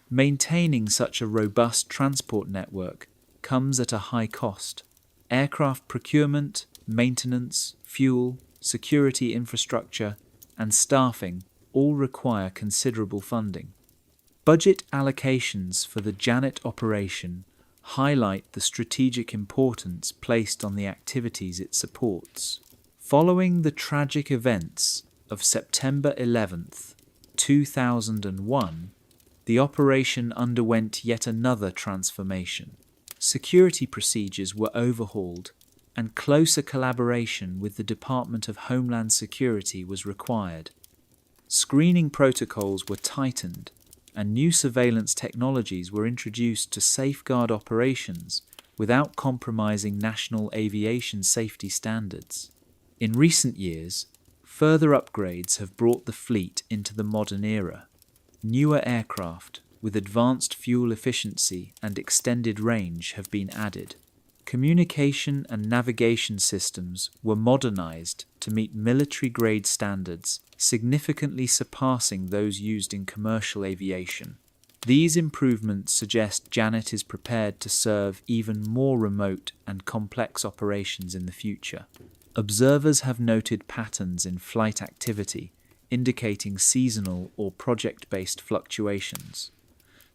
Maintaining such a robust transport network comes at a high cost. Aircraft procurement, maintenance, fuel, security infrastructure, and staffing all require considerable funding. Budget allocations for the Janet operation highlight the strategic importance placed on the activities it supports. Following the tragic events of September 11th, 2001, the operation underwent yet another transformation. Security procedures were overhauled, and closer collaboration with the Department of Homeland Security was required. Screening protocols were tightened, and new surveillance technologies were introduced to safeguard operations without compromising national aviation safety standards. In recent years, further upgrades have brought the fleet into the modern era. Newer aircraft with advanced fuel efficiency and extended range have been added. Communication and navigation systems were modernized to meet military-grade standards, significantly surpassing those used in commercial aviation. These improvements suggest Janet is prepared to serve even more remote and complex operations in the future. Observers have noted patterns in flight activity, indicating seasonal or project-based fluctuations.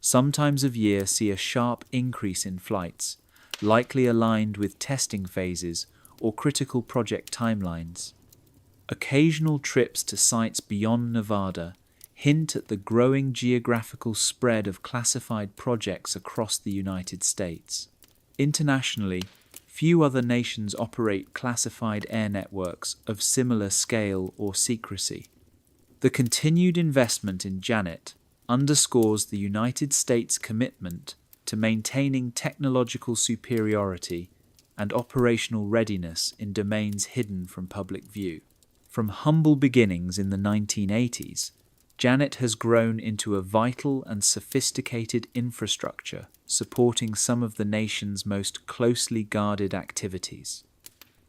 Some times of year see a sharp increase in flights, likely aligned with testing phases or critical project timelines. Occasional trips to sites beyond Nevada hint at the growing geographical spread of classified projects across the United States. Internationally, few other nations operate classified air networks of similar scale or secrecy. The continued investment in Janet underscores the United States' commitment to maintaining technological superiority and operational readiness in domains hidden from public view. From humble beginnings in the 1980s, Janet has grown into a vital and sophisticated infrastructure supporting some of the nation's most closely guarded activities.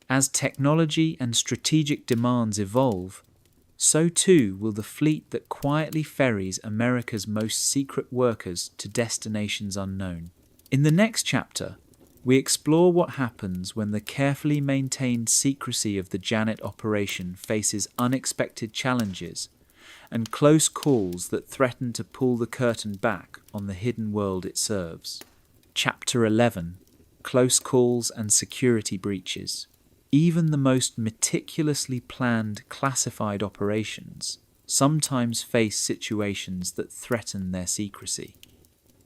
As technology and strategic demands evolve, so too will the fleet that quietly ferries America's most secret workers to destinations unknown. In the next chapter, we explore what happens when the carefully maintained secrecy of the Janet operation faces unexpected challenges and close calls that threaten to pull the curtain back on the hidden world it serves. Chapter 11: Close Calls and Security Breaches. Even the most meticulously planned classified operations sometimes face situations that threaten their secrecy.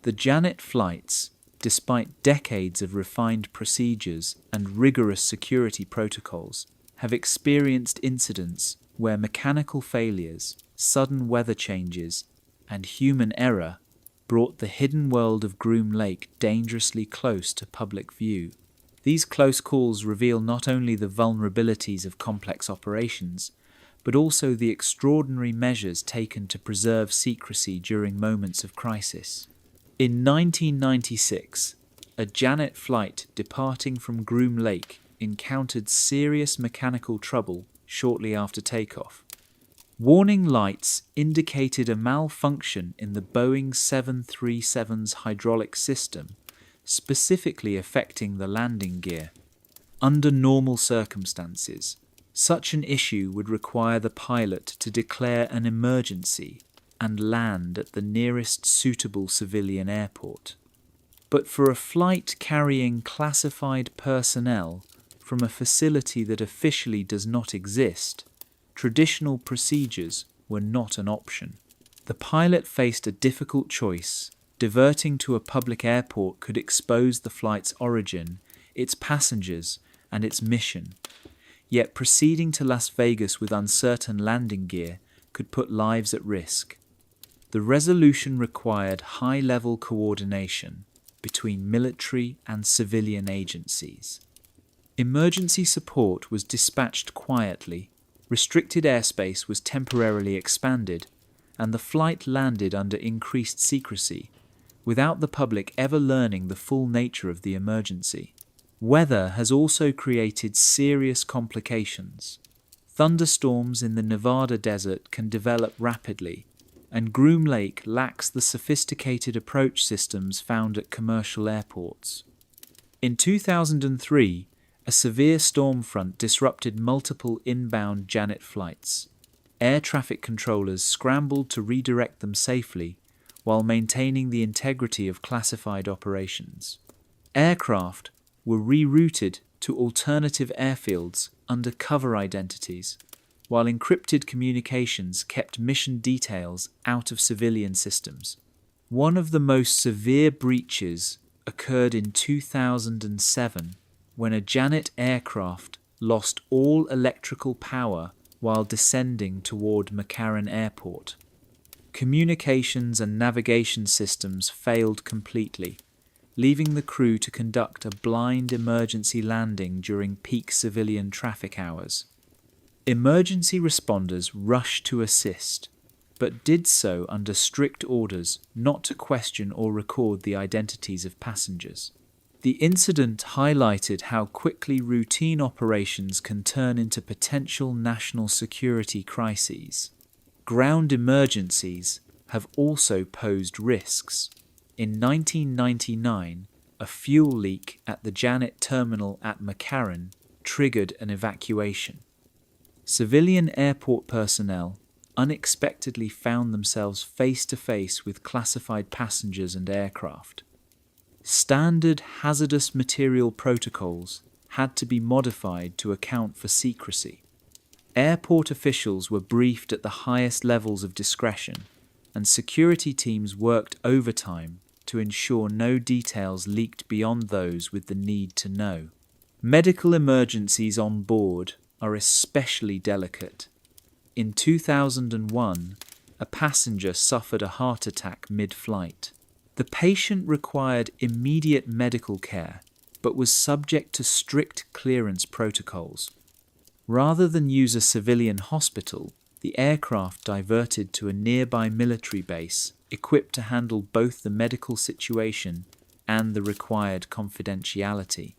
The Janet flights, despite decades of refined procedures and rigorous security protocols, have experienced incidents where mechanical failures, sudden weather changes, and human error brought the hidden world of Groom Lake dangerously close to public view. These close calls reveal not only the vulnerabilities of complex operations, but also the extraordinary measures taken to preserve secrecy during moments of crisis. In 1996, a Janet flight departing from Groom Lake encountered serious mechanical trouble shortly after takeoff. Warning lights indicated a malfunction in the Boeing 737's hydraulic system, specifically affecting the landing gear. Under normal circumstances, such an issue would require the pilot to declare an emergency and land at the nearest suitable civilian airport. But for a flight carrying classified personnel from a facility that officially does not exist, traditional procedures were not an option. The pilot faced a difficult choice. Diverting to a public airport could expose the flight's origin, its passengers, and its mission. Yet proceeding to Las Vegas with uncertain landing gear could put lives at risk. The resolution required high-level coordination between military and civilian agencies. Emergency support was dispatched quietly, restricted airspace was temporarily expanded, and the flight landed under increased secrecy, without the public ever learning the full nature of the emergency. Weather has also created serious complications. Thunderstorms in the Nevada desert can develop rapidly, and Groom Lake lacks the sophisticated approach systems found at commercial airports. In 2003, a severe storm front disrupted multiple inbound Janet flights. Air traffic controllers scrambled to redirect them safely, while maintaining the integrity of classified operations. Aircraft were rerouted to alternative airfields under cover identities, while encrypted communications kept mission details out of civilian systems. One of the most severe breaches occurred in 2007 when a Janet aircraft lost all electrical power while descending toward McCarran Airport. Communications and navigation systems failed completely, leaving the crew to conduct a blind emergency landing during peak civilian traffic hours. Emergency responders rushed to assist, but did so under strict orders not to question or record the identities of passengers. The incident highlighted how quickly routine operations can turn into potential national security crises. Ground emergencies have also posed risks. In 1999, a fuel leak at the Janet terminal at McCarran triggered an evacuation. Civilian airport personnel unexpectedly found themselves face-to-face with classified passengers and aircraft. Standard hazardous material protocols had to be modified to account for secrecy. Airport officials were briefed at the highest levels of discretion, and security teams worked overtime to ensure no details leaked beyond those with the need to know. Medical emergencies on board are especially delicate. In 2001, a passenger suffered a heart attack mid-flight. The patient required immediate medical care, but was subject to strict clearance protocols. Rather than use a civilian hospital, the aircraft diverted to a nearby military base equipped to handle both the medical situation and the required confidentiality.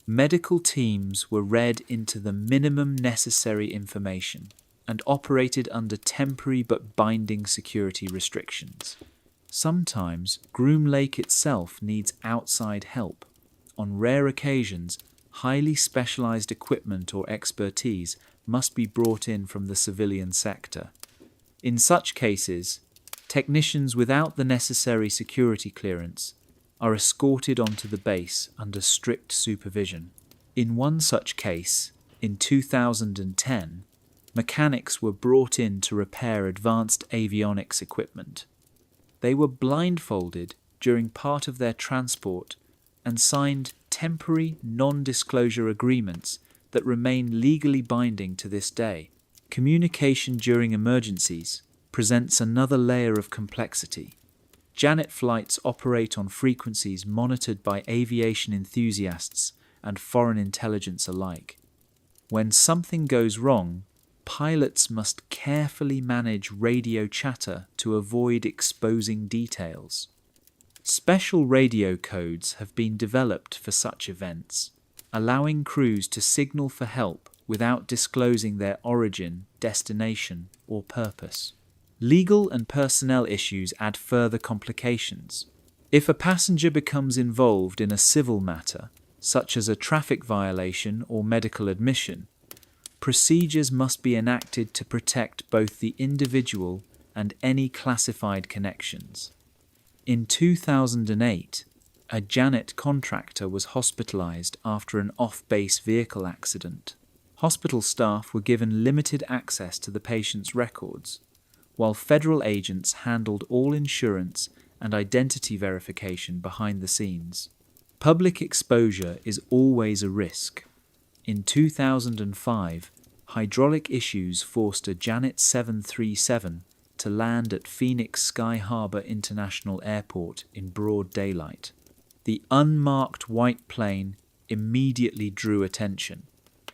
Medical teams were read into the minimum necessary information and operated under temporary but binding security restrictions. Sometimes Groom Lake itself needs outside help. On rare occasions, highly specialized equipment or expertise must be brought in from the civilian sector. In such cases, technicians without the necessary security clearance are escorted onto the base under strict supervision. In one such case, in 2010, mechanics were brought in to repair advanced avionics equipment. They were blindfolded during part of their transport and signed temporary non-disclosure agreements that remain legally binding to this day. Communication during emergencies presents another layer of complexity. Janet flights operate on frequencies monitored by aviation enthusiasts and foreign intelligence alike. When something goes wrong, pilots must carefully manage radio chatter to avoid exposing details. Special radio codes have been developed for such events, allowing crews to signal for help without disclosing their origin, destination, or purpose. Legal and personnel issues add further complications. If a passenger becomes involved in a civil matter, such as a traffic violation or medical admission, procedures must be enacted to protect both the individual and any classified connections. In 2008, a Janet contractor was hospitalized after an off-base vehicle accident. Hospital staff were given limited access to the patient's records, while federal agents handled all insurance and identity verification behind the scenes. Public exposure is always a risk. In 2005, hydraulic issues forced a Janet 737 to land at Phoenix Sky Harbor International Airport in broad daylight. The unmarked white plane immediately drew attention.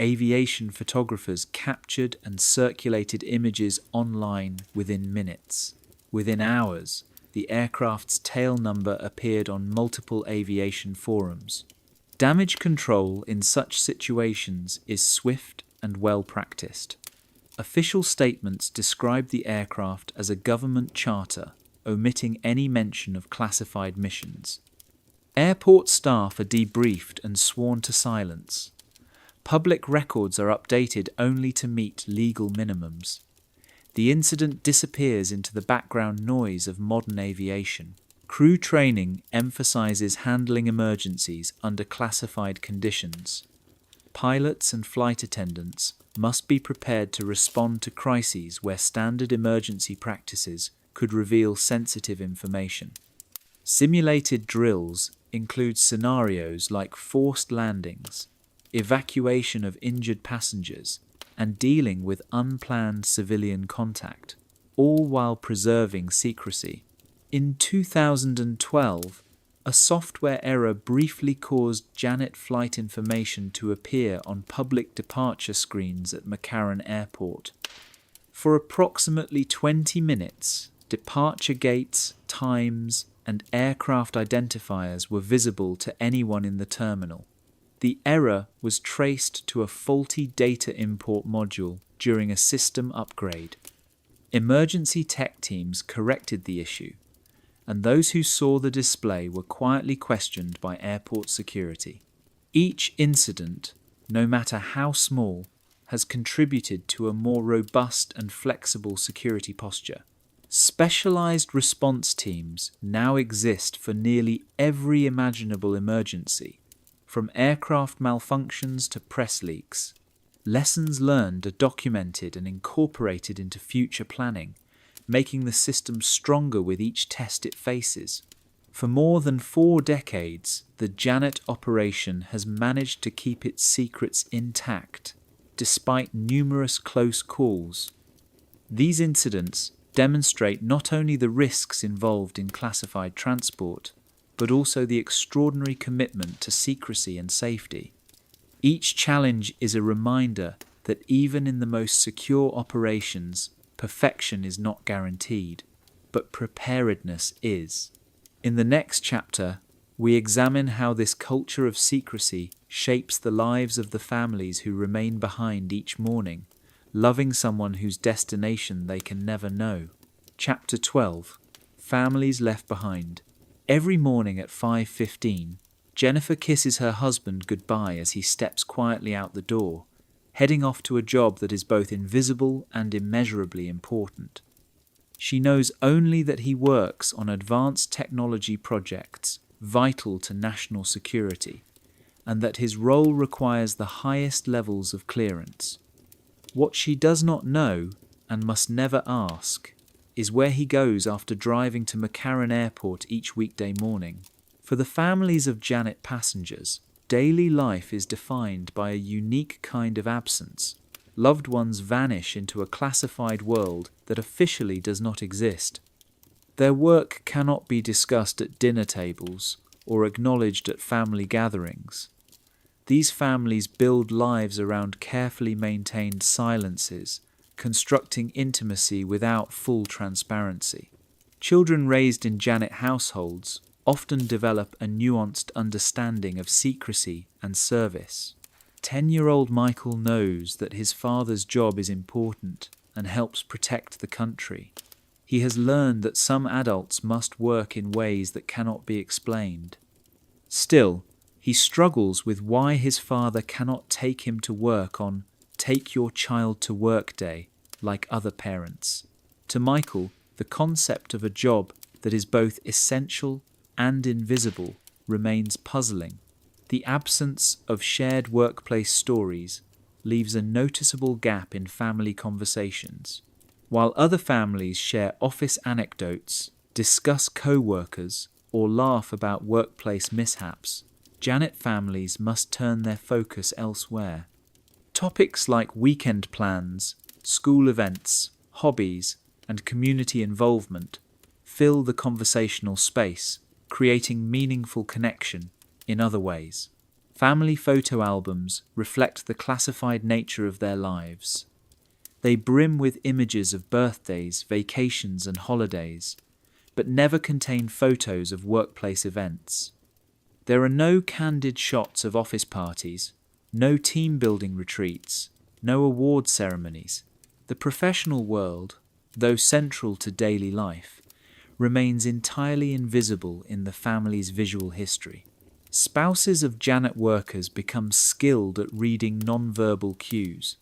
Aviation photographers captured and circulated images online within minutes. Within hours, the aircraft's tail number appeared on multiple aviation forums. Damage control in such situations is swift and well practiced. Official statements describe the aircraft as a government charter, omitting any mention of classified missions. Airport staff are debriefed and sworn to silence. Public records are updated only to meet legal minimums. The incident disappears into the background noise of modern aviation. Crew training emphasizes handling emergencies under classified conditions. Pilots and flight attendants must be prepared to respond to crises where standard emergency practices could reveal sensitive information. Simulated drills include scenarios like forced landings, evacuation of injured passengers, and dealing with unplanned civilian contact, all while preserving secrecy. In 2012, a software error briefly caused Janet flight information to appear on public departure screens at McCarran Airport. For approximately 20 minutes, departure gates, times, and aircraft identifiers were visible to anyone in the terminal. The error was traced to a faulty data import module during a system upgrade. Emergency tech teams corrected the issue, and those who saw the display were quietly questioned by airport security. Each incident, no matter how small, has contributed to a more robust and flexible security posture. Specialized response teams now exist for nearly every imaginable emergency, from aircraft malfunctions to press leaks. Lessons learned are documented and incorporated into future planning, making the system stronger with each test it faces. For more than 4 decades, the Janet operation has managed to keep its secrets intact, despite numerous close calls. These incidents demonstrate not only the risks involved in classified transport, but also the extraordinary commitment to secrecy and safety. Each challenge is a reminder that even in the most secure operations, perfection is not guaranteed, but preparedness is. In the next chapter, we examine how this culture of secrecy shapes the lives of the families who remain behind each morning, loving someone whose destination they can never know. Chapter 12. Families Left Behind. Every morning at 5:15, Jennifer kisses her husband goodbye as he steps quietly out the door, heading off to a job that is both invisible and immeasurably important. She knows only that he works on advanced technology projects vital to national security, and that his role requires the highest levels of clearance. What she does not know, and must never ask, is where he goes after driving to McCarran Airport each weekday morning. For the families of Janet passengers, daily life is defined by a unique kind of absence. Loved ones vanish into a classified world that officially does not exist. Their work cannot be discussed at dinner tables or acknowledged at family gatherings. These families build lives around carefully maintained silences, constructing intimacy without full transparency. Children raised in Janet households often develop a nuanced understanding of secrecy and service. 10-year-old Michael knows that his father's job is important and helps protect the country. He has learned that some adults must work in ways that cannot be explained. Still, he struggles with why his father cannot take him to work on Take Your Child to Work Day like other parents. To Michael, the concept of a job that is both essential and invisible remains puzzling. The absence of shared workplace stories leaves a noticeable gap in family conversations. While other families share office anecdotes, discuss co-workers, or laugh about workplace mishaps, Janet families must turn their focus elsewhere. Topics like weekend plans, school events, hobbies, and community involvement fill the conversational space, creating meaningful connection in other ways. Family photo albums reflect the classified nature of their lives. They brim with images of birthdays, vacations, and holidays, but never contain photos of workplace events. There are no candid shots of office parties, no team-building retreats, no award ceremonies. The professional world, though central to daily life, remains entirely invisible in the family's visual history. Spouses of Janet workers become skilled at reading non-verbal cues.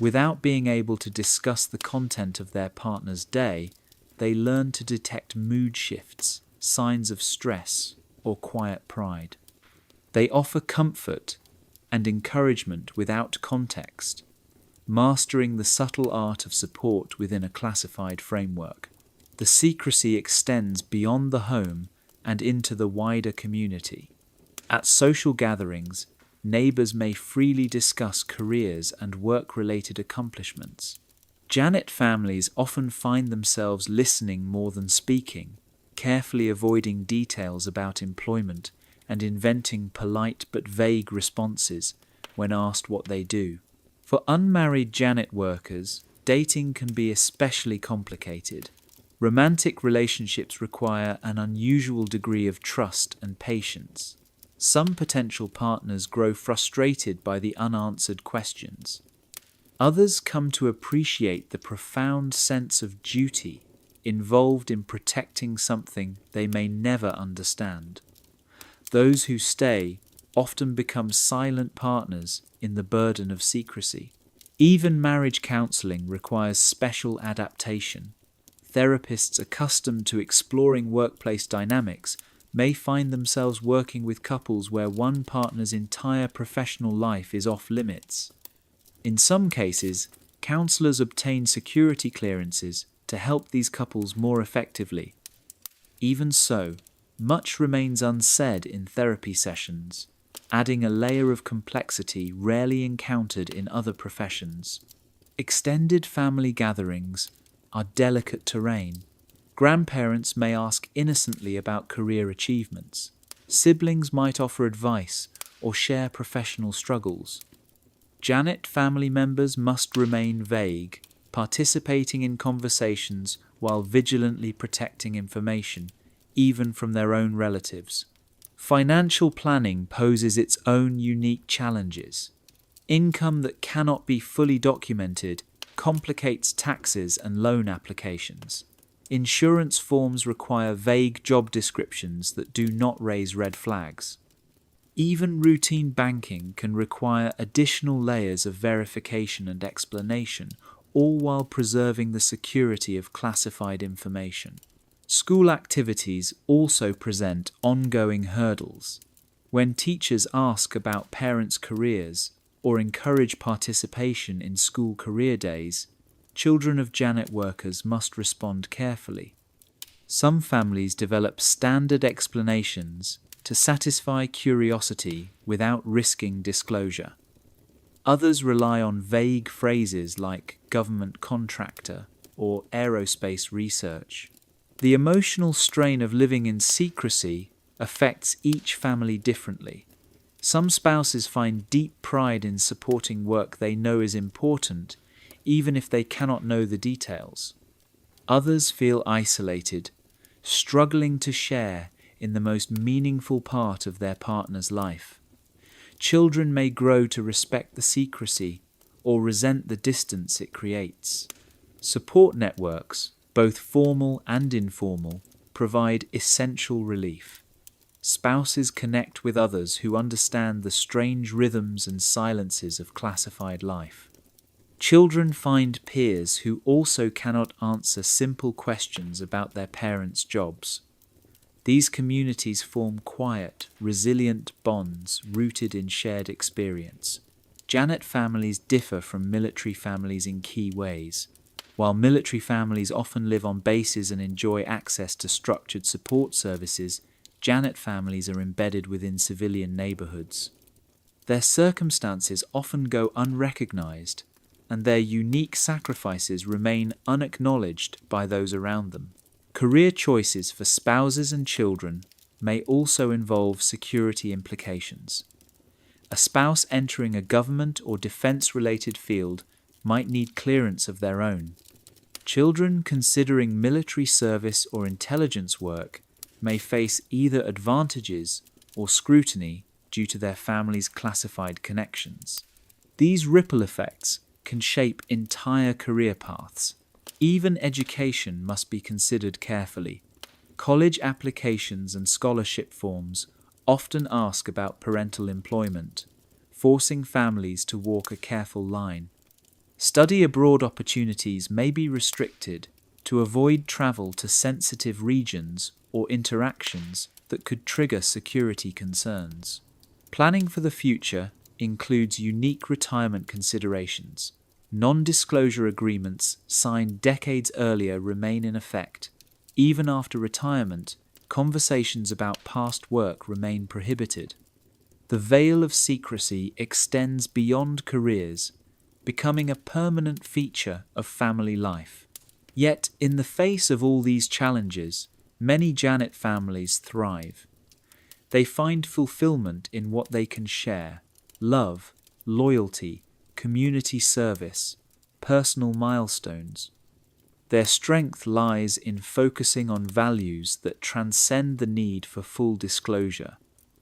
Without being able to discuss the content of their partner's day, they learn to detect mood shifts, signs of stress, or quiet pride. They offer comfort and encouragement without context, mastering the subtle art of support within a classified framework. The secrecy extends beyond the home and into the wider community. At social gatherings, neighbours may freely discuss careers and work-related accomplishments. Janet families often find themselves listening more than speaking, carefully avoiding details about employment and inventing polite but vague responses when asked what they do. For unmarried Janet workers, dating can be especially complicated. Romantic relationships require an unusual degree of trust and patience. Some potential partners grow frustrated by the unanswered questions. Others come to appreciate the profound sense of duty involved in protecting something they may never understand. Those who stay often become silent partners in the burden of secrecy. Even marriage counselling requires special adaptation. Therapists accustomed to exploring workplace dynamics may find themselves working with couples where one partner's entire professional life is off limits. In some cases, counsellors obtain security clearances to help these couples more effectively. Even so, much remains unsaid in therapy sessions, adding a layer of complexity rarely encountered in other professions. Extended family gatherings are delicate terrain. Grandparents may ask innocently about career achievements. Siblings might offer advice or share professional struggles. Janet family members must remain vague, participating in conversations while vigilantly protecting information, even from their own relatives. Financial planning poses its own unique challenges. Income that cannot be fully documented complicates taxes and loan applications. Insurance forms require vague job descriptions that do not raise red flags. Even routine banking can require additional layers of verification and explanation, all while preserving the security of classified information. School activities also present ongoing hurdles. When teachers ask about parents' careers or encourage participation in school career days, children of Janet workers must respond carefully. Some families develop standard explanations to satisfy curiosity without risking disclosure. Others rely on vague phrases like government contractor or aerospace research. The emotional strain of living in secrecy affects each family differently. Some spouses find deep pride in supporting work they know is important, even if they cannot know the details. Others feel isolated, struggling to share in the most meaningful part of their partner's life. Children may grow to respect the secrecy or resent the distance it creates. Support networks, both formal and informal, provide essential relief. Spouses connect with others who understand the strange rhythms and silences of classified life. Children find peers who also cannot answer simple questions about their parents' jobs. These communities form quiet, resilient bonds rooted in shared experience. Janet families differ from military families in key ways. While military families often live on bases and enjoy access to structured support services, Janet families are embedded within civilian neighborhoods. Their circumstances often go unrecognized, and their unique sacrifices remain unacknowledged by those around them. Career choices for spouses and children may also involve security implications. A spouse entering a government or defense-related field might need clearance of their own. Children considering military service or intelligence work may face either advantages or scrutiny due to their family's classified connections. These ripple effects can shape entire career paths. Even education must be considered carefully. College applications and scholarship forms often ask about parental employment, forcing families to walk a careful line. Study abroad opportunities may be restricted to avoid travel to sensitive regions or interactions that could trigger security concerns. Planning for the future includes unique retirement considerations. Non-disclosure agreements signed decades earlier remain in effect. Even after retirement, conversations about past work remain prohibited. The veil of secrecy extends beyond careers, becoming a permanent feature of family life. Yet, in the face of all these challenges, many Janet families thrive. They find fulfillment in what they can share: love, loyalty, community service, personal milestones. Their strength lies in focusing on values that transcend the need for full disclosure.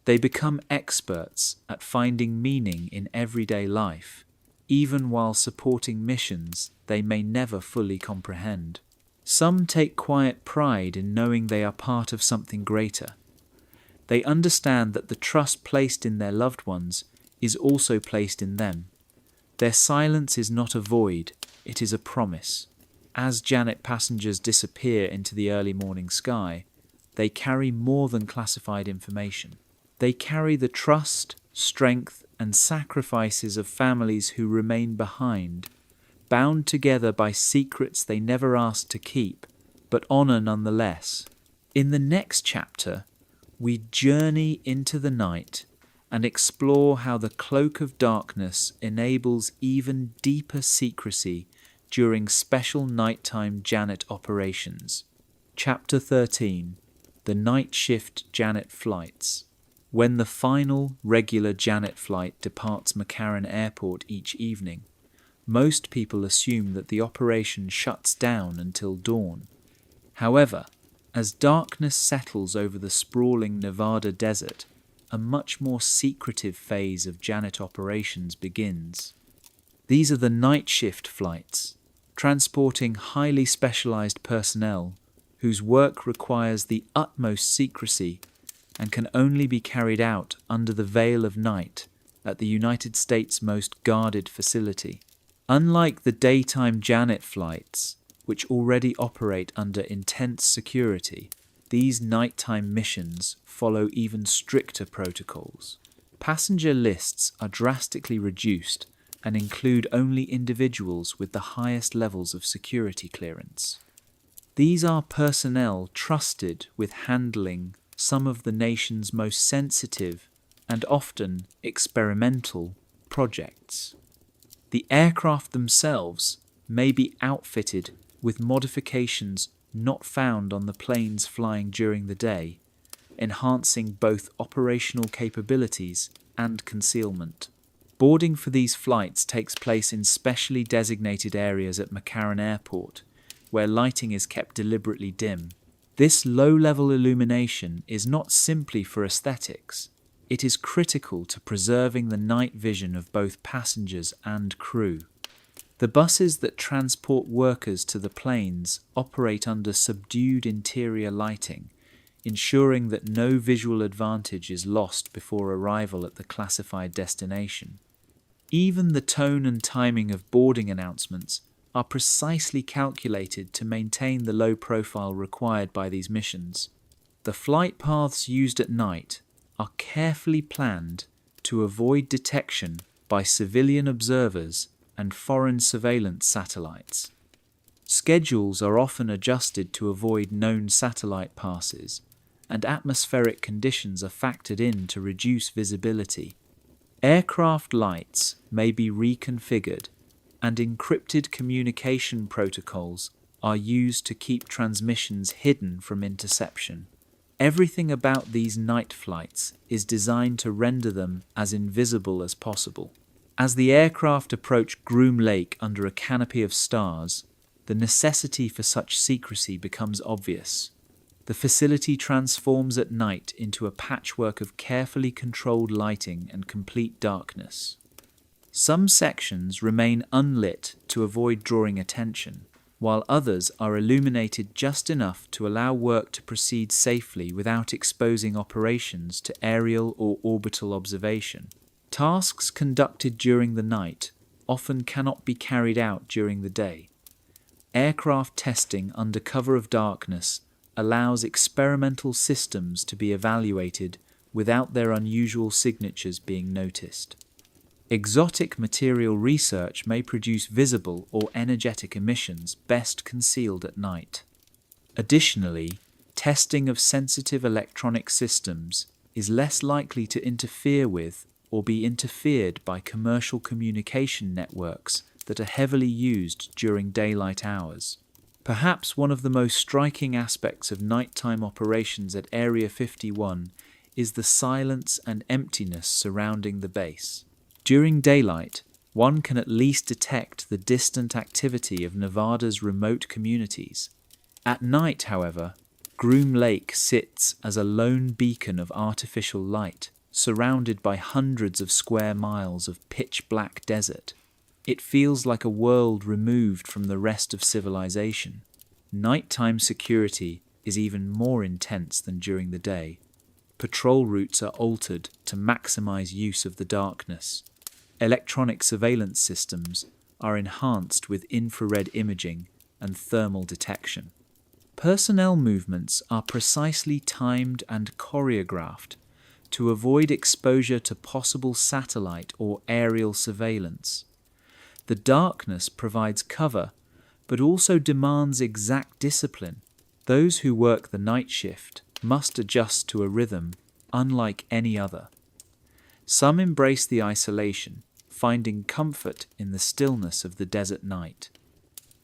They become experts at finding meaning in everyday life, even while supporting missions they may never fully comprehend. Some take quiet pride in knowing they are part of something greater. They understand that the trust placed in their loved ones is also placed in them. Their silence is not a void, it is a promise. As Janet passengers disappear into the early morning sky, they carry more than classified information. They carry the trust, strength, and sacrifices of families who remain behind, bound together by secrets they never asked to keep, but honor nonetheless. In the next chapter, we journey into the night and explore how the cloak of darkness enables even deeper secrecy during special nighttime Janet operations. Chapter 13: The Night Shift Janet Flights. When the final regular Janet flight departs McCarran Airport each evening, most people assume that the operation shuts down until dawn. However, as darkness settles over the sprawling Nevada desert, a much more secretive phase of Janet operations begins. These are the night shift flights, transporting highly specialized personnel whose work requires the utmost secrecy and can only be carried out under the veil of night at the United States' most guarded facility. Unlike the daytime Janet flights, which already operate under intense security, these nighttime missions follow even stricter protocols. Passenger lists are drastically reduced and include only individuals with the highest levels of security clearance. These are personnel trusted with handling some of the nation's most sensitive and often experimental projects. The aircraft themselves may be outfitted with modifications not found on the planes flying during the day, enhancing both operational capabilities and concealment. Boarding for these flights takes place in specially designated areas at McCarran Airport, where lighting is kept deliberately dim. This low-level illumination is not simply for aesthetics. It is critical to preserving the night vision of both passengers and crew. The buses that transport workers to the planes operate under subdued interior lighting, ensuring that no visual advantage is lost before arrival at the classified destination. Even the tone and timing of boarding announcements are precisely calculated to maintain the low profile required by these missions. The flight paths used at night are carefully planned to avoid detection by civilian observers and foreign surveillance satellites. Schedules are often adjusted to avoid known satellite passes, and atmospheric conditions are factored in to reduce visibility. Aircraft lights may be reconfigured, and encrypted communication protocols are used to keep transmissions hidden from interception. Everything about these night flights is designed to render them as invisible as possible. As the aircraft approach Groom Lake under a canopy of stars, the necessity for such secrecy becomes obvious. The facility transforms at night into a patchwork of carefully controlled lighting and complete darkness. Some sections remain unlit to avoid drawing attention, while others are illuminated just enough to allow work to proceed safely without exposing operations to aerial or orbital observation. Tasks conducted during the night often cannot be carried out during the day. Aircraft testing under cover of darkness allows experimental systems to be evaluated without their unusual signatures being noticed. Exotic material research may produce visible or energetic emissions best concealed at night. Additionally, testing of sensitive electronic systems is less likely to interfere with or be interfered by commercial communication networks that are heavily used during daylight hours. Perhaps one of the most striking aspects of nighttime operations at Area 51 is the silence and emptiness surrounding the base. During daylight, one can at least detect the distant activity of Nevada's remote communities. At night, however, Groom Lake sits as a lone beacon of artificial light, surrounded by hundreds of square miles of pitch-black desert. It feels like a world removed from the rest of civilization. Nighttime security is even more intense than during the day. Patrol routes are altered to maximize use of the darkness. Electronic surveillance systems are enhanced with infrared imaging and thermal detection. Personnel movements are precisely timed and choreographed to avoid exposure to possible satellite or aerial surveillance. The darkness provides cover, but also demands exact discipline. Those who work the night shift must adjust to a rhythm unlike any other. Some embrace the isolation, finding comfort in the stillness of the desert night.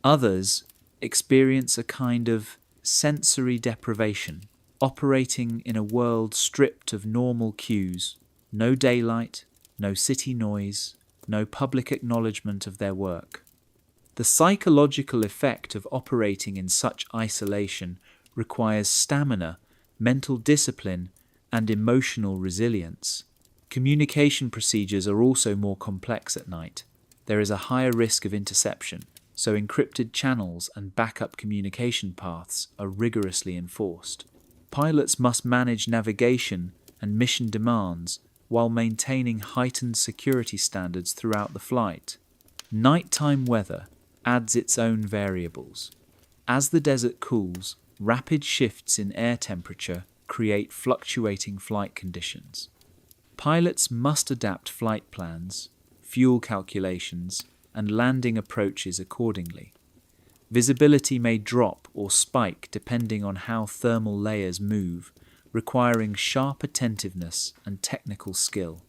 Others experience a kind of sensory deprivation, operating in a world stripped of normal cues, no daylight, no city noise, no public acknowledgement of their work. The psychological effect of operating in such isolation requires stamina, mental discipline, and emotional resilience. Communication procedures are also more complex at night. There is a higher risk of interception, so encrypted channels and backup communication paths are rigorously enforced. Pilots must manage navigation and mission demands while maintaining heightened security standards throughout the flight. Nighttime weather adds its own variables. As the desert cools, rapid shifts in air temperature create fluctuating flight conditions. Pilots must adapt flight plans, fuel calculations, and landing approaches accordingly. Visibility may drop or spike depending on how thermal layers move, requiring sharp attentiveness and technical skill.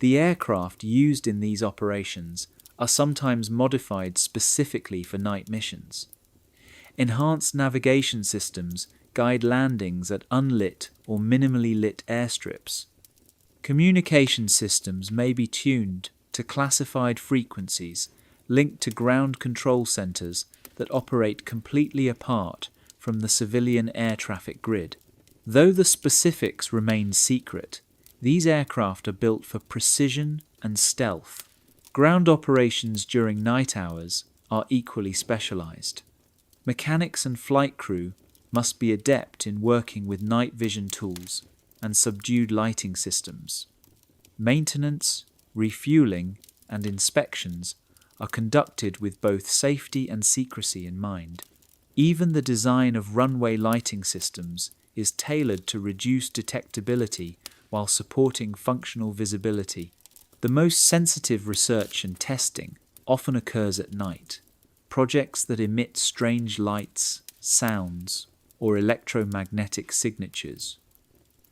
The aircraft used in these operations are sometimes modified specifically for night missions. Enhanced navigation systems guide landings at unlit or minimally lit airstrips. Communication systems may be tuned to classified frequencies linked to ground control centers that operate completely apart from the civilian air traffic grid. Though the specifics remain secret, these aircraft are built for precision and stealth. Ground operations during night hours are equally specialized. Mechanics and flight crew must be adept in working with night vision tools and subdued lighting systems. Maintenance, refueling, and inspections are conducted with both safety and secrecy in mind. Even the design of runway lighting systems is tailored to reduce detectability while supporting functional visibility. The most sensitive research and testing often occurs at night. Projects that emit strange lights, sounds, or electromagnetic signatures.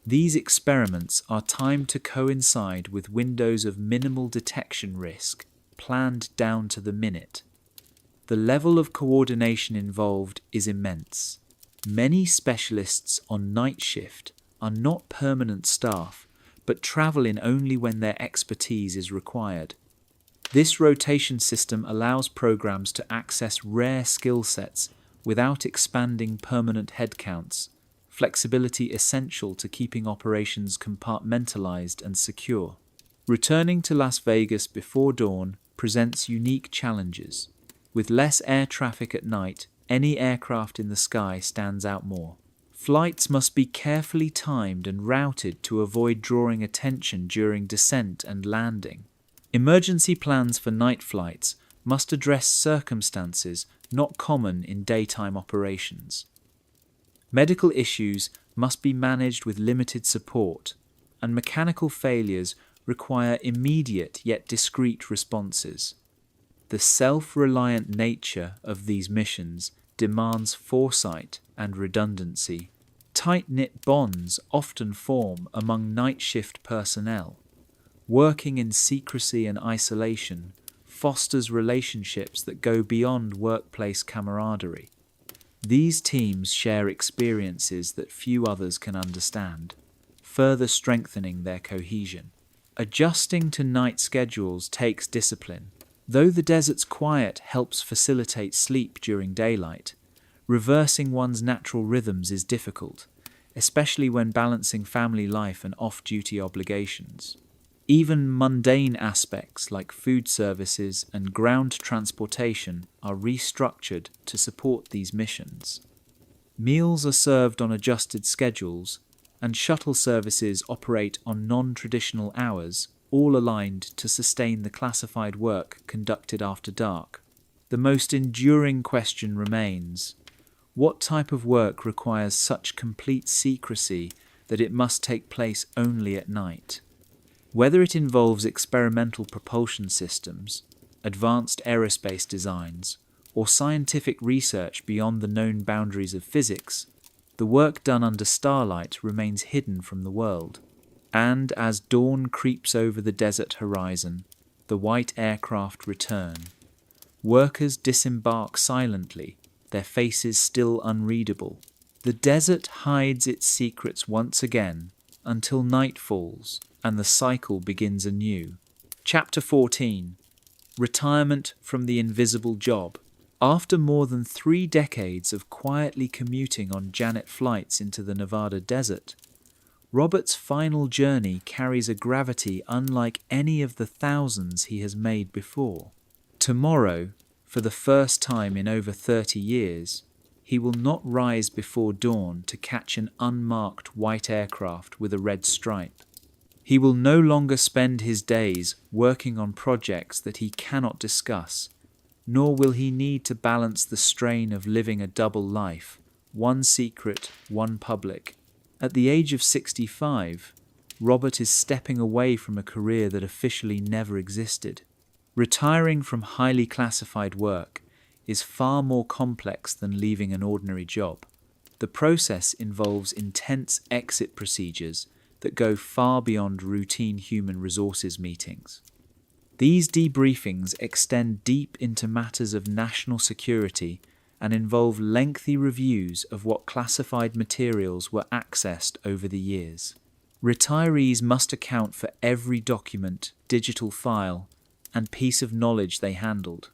These experiments are timed to coincide with windows of minimal detection risk, planned down to the minute. The level of coordination involved is immense. Many specialists on night shift are not permanent staff, but travel in only when their expertise is required. This rotation system allows programs to access rare skill sets without expanding permanent headcounts, flexibility essential to keeping operations compartmentalized and secure. Returning to Las Vegas before dawn presents unique challenges. With less air traffic at night, any aircraft in the sky stands out more. Flights must be carefully timed and routed to avoid drawing attention during descent and landing. Emergency plans for night flights must address circumstances not common in daytime operations. Medical issues must be managed with limited support, and mechanical failures require immediate yet discreet responses. The self-reliant nature of these missions demands foresight and redundancy. Tight-knit bonds often form among night shift personnel. Working in secrecy and isolation fosters relationships that go beyond workplace camaraderie. These teams share experiences that few others can understand, further strengthening their cohesion. Adjusting to night schedules takes discipline. Though the desert's quiet helps facilitate sleep during daylight, reversing one's natural rhythms is difficult, especially when balancing family life and off-duty obligations. Even mundane aspects like food services and ground transportation are restructured to support these missions. Meals are served on adjusted schedules, and shuttle services operate on non-traditional hours, all aligned to sustain the classified work conducted after dark. The most enduring question remains: what type of work requires such complete secrecy that it must take place only at night? Whether it involves experimental propulsion systems, advanced aerospace designs, or scientific research beyond the known boundaries of physics, the work done under starlight remains hidden from the world. And as dawn creeps over the desert horizon, the white aircraft return. Workers disembark silently, their faces still unreadable. The desert hides its secrets once again until night falls and the cycle begins anew. Chapter 14. Retirement from the invisible job. After more than 3 decades of quietly commuting on Janet flights into the Nevada desert, Robert's final journey carries a gravity unlike any of the thousands he has made before. Tomorrow, for the first time in over 30 years, he will not rise before dawn to catch an unmarked white aircraft with a red stripe. He will no longer spend his days working on projects that he cannot discuss, nor will he need to balance the strain of living a double life, one secret, one public. At the age of 65, Robert is stepping away from a career that officially never existed. Retiring from highly classified work is far more complex than leaving an ordinary job. The process involves intense exit procedures that go far beyond routine human resources meetings. These debriefings extend deep into matters of national security and involve lengthy reviews of what classified materials were accessed over the years. Retirees must account for every document, digital file, and piece of knowledge they handled.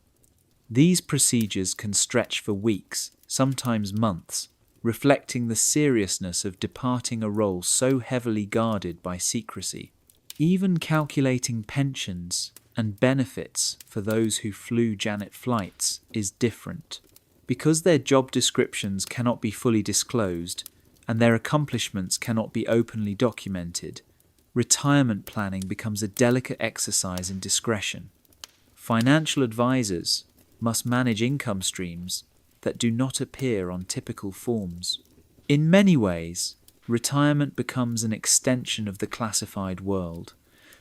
These procedures can stretch for weeks, sometimes months, reflecting the seriousness of departing a role so heavily guarded by secrecy. Even calculating pensions and benefits for those who flew Janet flights is different. Because their job descriptions cannot be fully disclosed and their accomplishments cannot be openly documented, retirement planning becomes a delicate exercise in discretion. Financial advisors must manage income streams that do not appear on typical forms. In many ways, retirement becomes an extension of the classified world,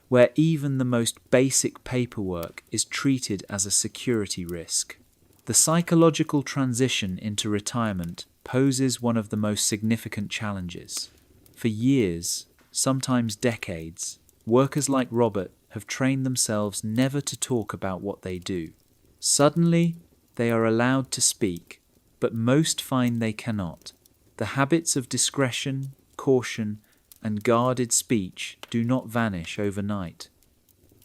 where even the most basic paperwork is treated as a security risk. The psychological transition into retirement poses one of the most significant challenges. For years, sometimes decades, workers like Robert have trained themselves never to talk about what they do. Suddenly, they are allowed to speak, but most find they cannot. The habits of discretion, caution, and guarded speech do not vanish overnight.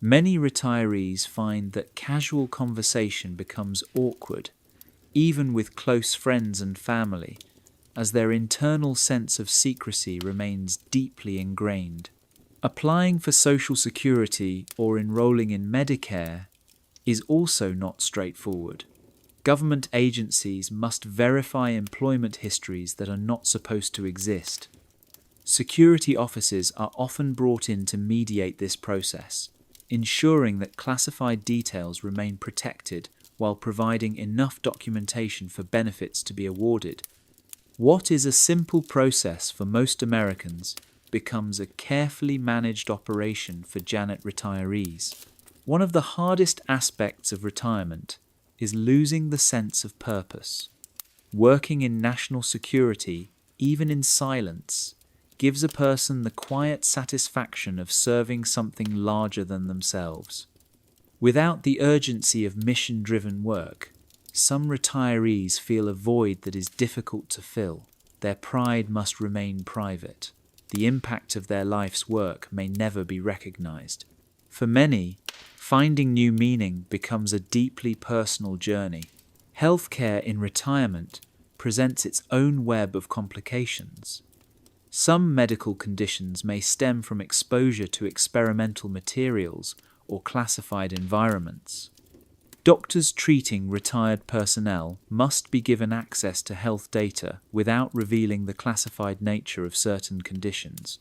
Many retirees find that casual conversation becomes awkward, even with close friends and family, as their internal sense of secrecy remains deeply ingrained. Applying for Social Security or enrolling in Medicare is also not straightforward. Government agencies must verify employment histories that are not supposed to exist. Security officers are often brought in to mediate this process, ensuring that classified details remain protected while providing enough documentation for benefits to be awarded. What is a simple process for most Americans becomes a carefully managed operation for Janet retirees. One of the hardest aspects of retirement is losing the sense of purpose. Working in national security, even in silence, gives a person the quiet satisfaction of serving something larger than themselves. Without the urgency of mission-driven work, some retirees feel a void that is difficult to fill. Their pride must remain private. The impact of their life's work may never be recognized. For many, finding new meaning becomes a deeply personal journey. Healthcare in retirement presents its own web of complications. Some medical conditions may stem from exposure to experimental materials or classified environments. Doctors treating retired personnel must be given access to health data without revealing the classified nature of certain conditions.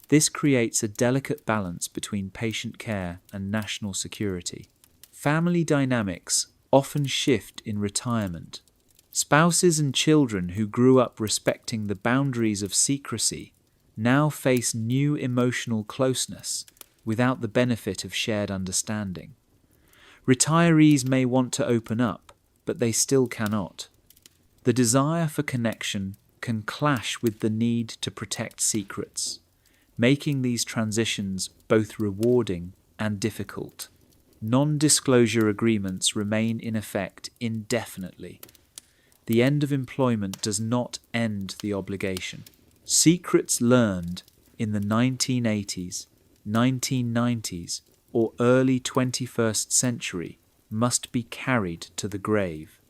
This creates a delicate balance between patient care and national security. Family dynamics often shift in retirement. Spouses and children who grew up respecting the boundaries of secrecy now face new emotional closeness without the benefit of shared understanding. Retirees may want to open up, but they still cannot. The desire for connection can clash with the need to protect secrets, making these transitions both rewarding and difficult. Non-disclosure agreements remain in effect indefinitely. the end of employment does not end the obligation. Secrets learned in the 1980s, 1990s, or early 21st century must be carried to the grave.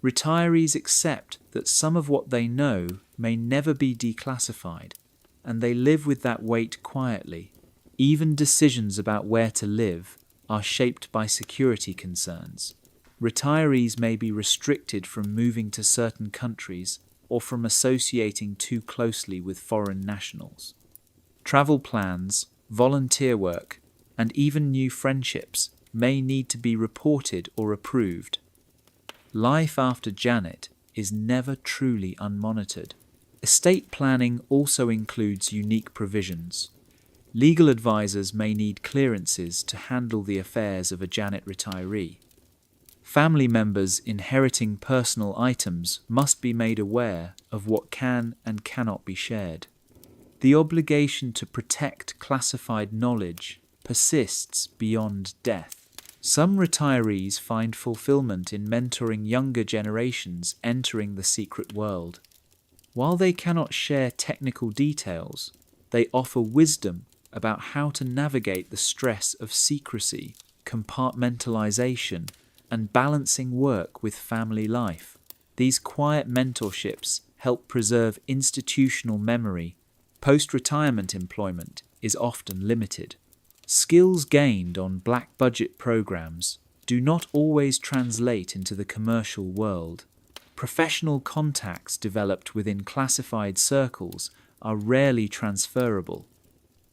Retirees accept that some of what they know may never be declassified, and they live with that weight quietly. Even decisions about where to live are shaped by security concerns. Retirees may be restricted from moving to certain countries or from associating too closely with foreign nationals. Travel plans, volunteer work, and even new friendships may need to be reported or approved. Life after Janet is never truly unmonitored. Estate planning also includes unique provisions. Legal advisors may need clearances to handle the affairs of a Janet retiree. Family members inheriting personal items must be made aware of what can and cannot be shared. The obligation to protect classified knowledge persists beyond death. Some retirees find fulfillment in mentoring younger generations entering the secret world. While they cannot share technical details, they offer wisdom about how to navigate the stress of secrecy, compartmentalization, and balancing work with family life. These quiet mentorships help preserve institutional memory. Post-retirement employment is often limited. Skills gained on black budget programs do not always translate into the commercial world. Professional contacts developed within classified circles are rarely transferable.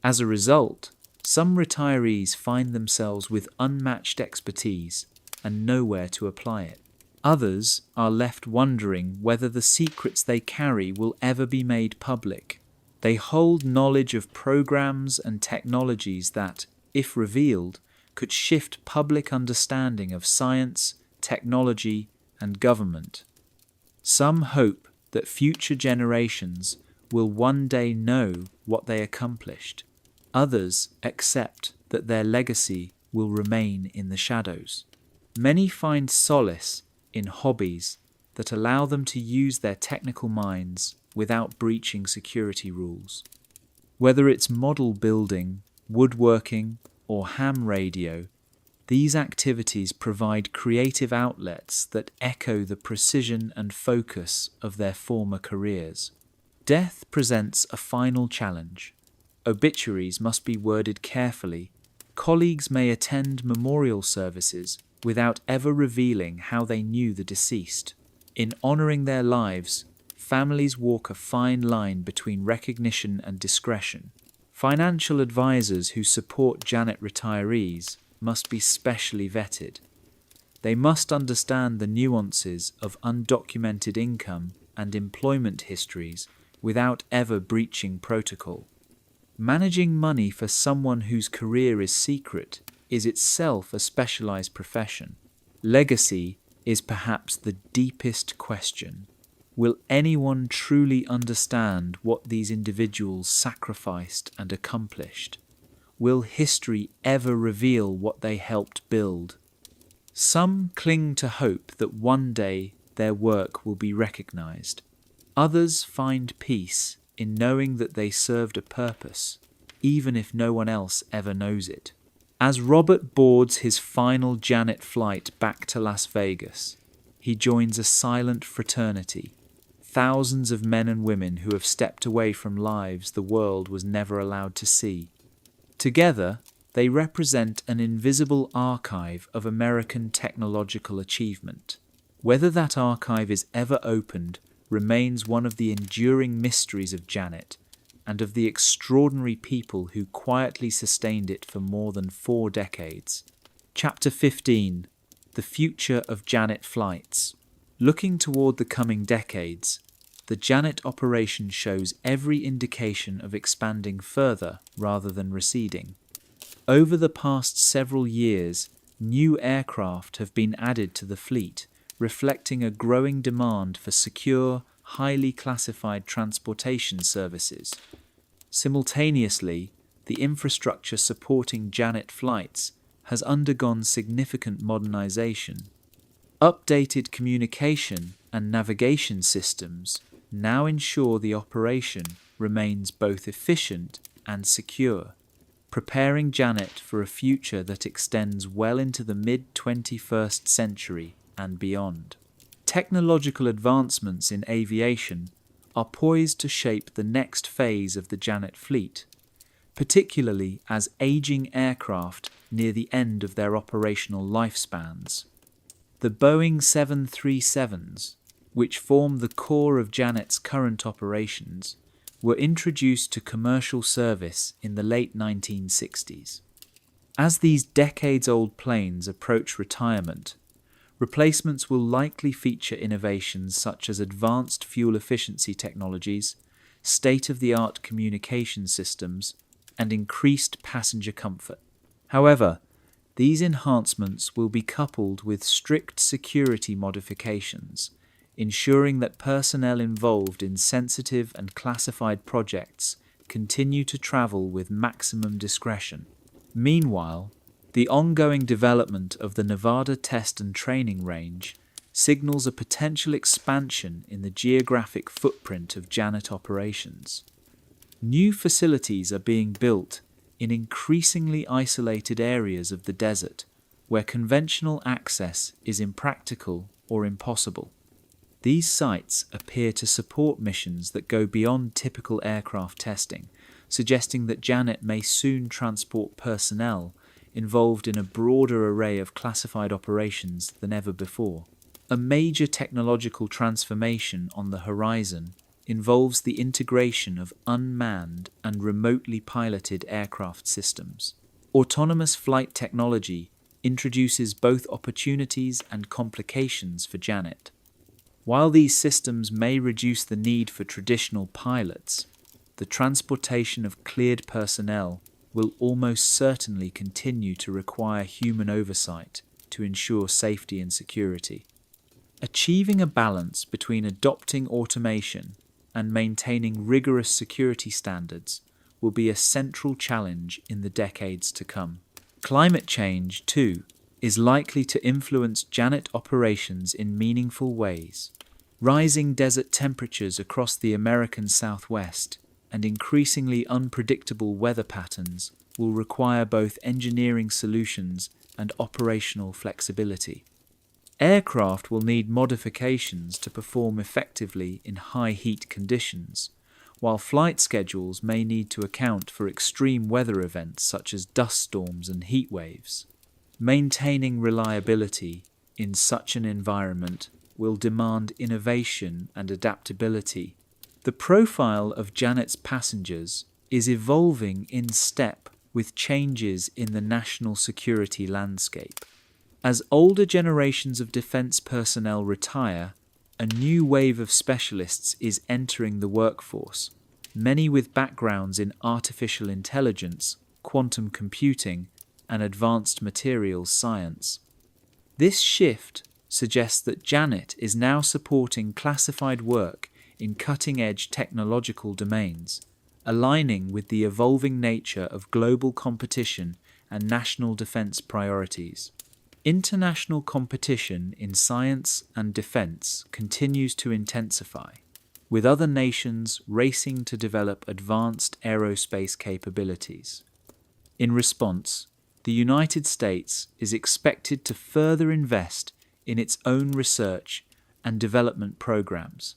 As a result, some retirees find themselves with unmatched expertise and nowhere to apply it. Others are left wondering whether the secrets they carry will ever be made public. They hold knowledge of programs and technologies that, if revealed, could shift public understanding of science, technology, and government. Some hope that future generations will one day know what they accomplished. Others accept that their legacy will remain in the shadows. Many find solace in hobbies that allow them to use their technical minds without breaching security rules. Whether it's model building, woodworking, or ham radio, these activities provide creative outlets that echo the precision and focus of their former careers. Death presents a final challenge. Obituaries must be worded carefully. Colleagues may attend memorial services without ever revealing how they knew the deceased. In honouring their lives, families walk a fine line between recognition and discretion. Financial advisors who support Janet retirees must be specially vetted. They must understand the nuances of undocumented income and employment histories without ever breaching protocol. Managing money for someone whose career is secret is itself a specialized profession. Legacy is perhaps the deepest question. Will anyone truly understand what these individuals sacrificed and accomplished? Will history ever reveal what they helped build? Some cling to hope that one day their work will be recognized. Others find peace in knowing that they served a purpose, even if no one else ever knows it. As Robert boards his final Janet flight back to Las Vegas, he joins a silent fraternity, thousands of men and women who have stepped away from lives the world was never allowed to see. Together, they represent an invisible archive of American technological achievement. Whether that archive is ever opened remains one of the enduring mysteries of Janet and of the extraordinary people who quietly sustained it for more than 4 decades. Chapter 15: The Future of Janet Flights. Looking toward the coming decades, the Janet operation shows every indication of expanding further rather than receding. Over the past several years, new aircraft have been added to the fleet, reflecting a growing demand for secure, highly classified transportation services. Simultaneously, the infrastructure supporting Janet flights has undergone significant modernization. Updated communication and navigation systems now ensure the operation remains both efficient and secure, preparing Janet for a future that extends well into the mid-21st century and beyond. Technological advancements in aviation are poised to shape the next phase of the Janet fleet, particularly as aging aircraft near the end of their operational lifespans. The Boeing 737s, which form the core of Janet's current operations, were introduced to commercial service in the late 1960s. As these decades-old planes approach retirement, replacements will likely feature innovations such as advanced fuel efficiency technologies, state-of-the-art communication systems, and increased passenger comfort. However, these enhancements will be coupled with strict security modifications, ensuring that personnel involved in sensitive and classified projects continue to travel with maximum discretion. Meanwhile, the ongoing development of the Nevada Test and Training Range signals a potential expansion in the geographic footprint of Janet operations. New facilities are being built in increasingly isolated areas of the desert where conventional access is impractical or impossible. These sites appear to support missions that go beyond typical aircraft testing, suggesting that Janet may soon transport personnel involved in a broader array of classified operations than ever before. A major technological transformation on the horizon involves the integration of unmanned and remotely piloted aircraft systems. Autonomous flight technology introduces both opportunities and complications for Janet. While these systems may reduce the need for traditional pilots, the transportation of cleared personnel will almost certainly continue to require human oversight to ensure safety and security. Achieving a balance between adopting automation and maintaining rigorous security standards will be a central challenge in the decades to come. Climate change, too, is likely to influence Janet operations in meaningful ways. Rising desert temperatures across the American Southwest and increasingly unpredictable weather patterns will require both engineering solutions and operational flexibility. Aircraft will need modifications to perform effectively in high heat conditions, while flight schedules may need to account for extreme weather events such as dust storms and heat waves. Maintaining reliability in such an environment will demand innovation and adaptability. The profile of Janet's passengers is evolving in step with changes in the national security landscape. As older generations of defense personnel retire, a new wave of specialists is entering the workforce, many with backgrounds in artificial intelligence, quantum computing, and advanced materials science. This shift suggests that Janet is now supporting classified work in cutting-edge technological domains, aligning with the evolving nature of global competition and national defense priorities. International competition in science and defense continues to intensify, with other nations racing to develop advanced aerospace capabilities. In response, the United States is expected to further invest in its own research and development programs.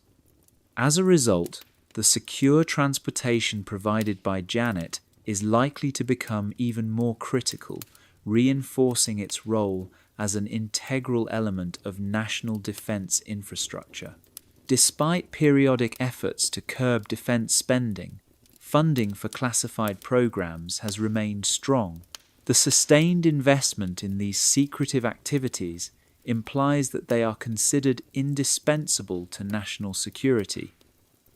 As a result, the secure transportation provided by Janet is likely to become even more critical, reinforcing its role as an integral element of national defense infrastructure. Despite periodic efforts to curb defense spending, funding for classified programs has remained strong. The sustained investment in these secretive activities implies that they are considered indispensable to national security.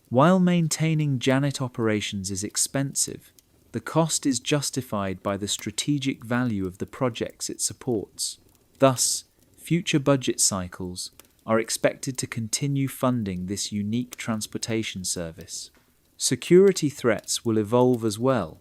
While maintaining Janet operations is expensive, the cost is justified by the strategic value of the projects it supports. Thus, future budget cycles are expected to continue funding this unique transportation service. Security threats will evolve as well.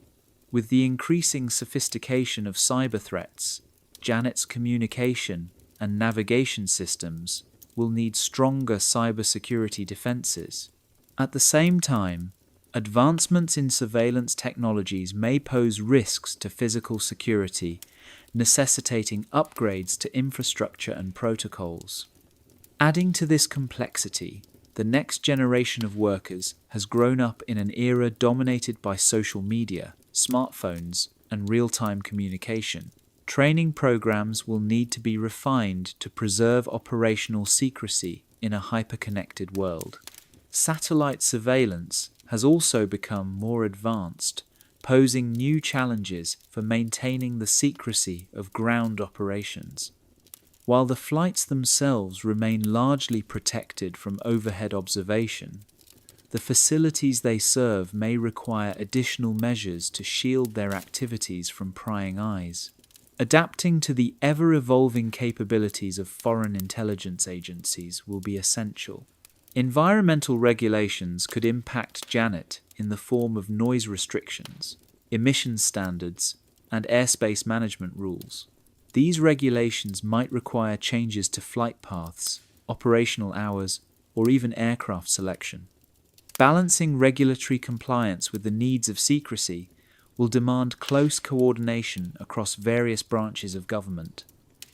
With the increasing sophistication of cyber threats, Janet's communication and navigation systems will need stronger cybersecurity defenses. At the same time, advancements in surveillance technologies may pose risks to physical security, necessitating upgrades to infrastructure and protocols. Adding to this complexity, the next generation of workers has grown up in an era dominated by social media, smartphones, and real-time communication. Training programs will need to be refined to preserve operational secrecy in a hyper-connected world. Satellite surveillance has also become more advanced, posing new challenges for maintaining the secrecy of ground operations. While the flights themselves remain largely protected from overhead observation, the facilities they serve may require additional measures to shield their activities from prying eyes. Adapting to the ever-evolving capabilities of foreign intelligence agencies will be essential. Environmental regulations could impact Janet in the form of noise restrictions, emissions standards, and airspace management rules. These regulations might require changes to flight paths, operational hours, or even aircraft selection. Balancing regulatory compliance with the needs of secrecy will demand close coordination across various branches of government.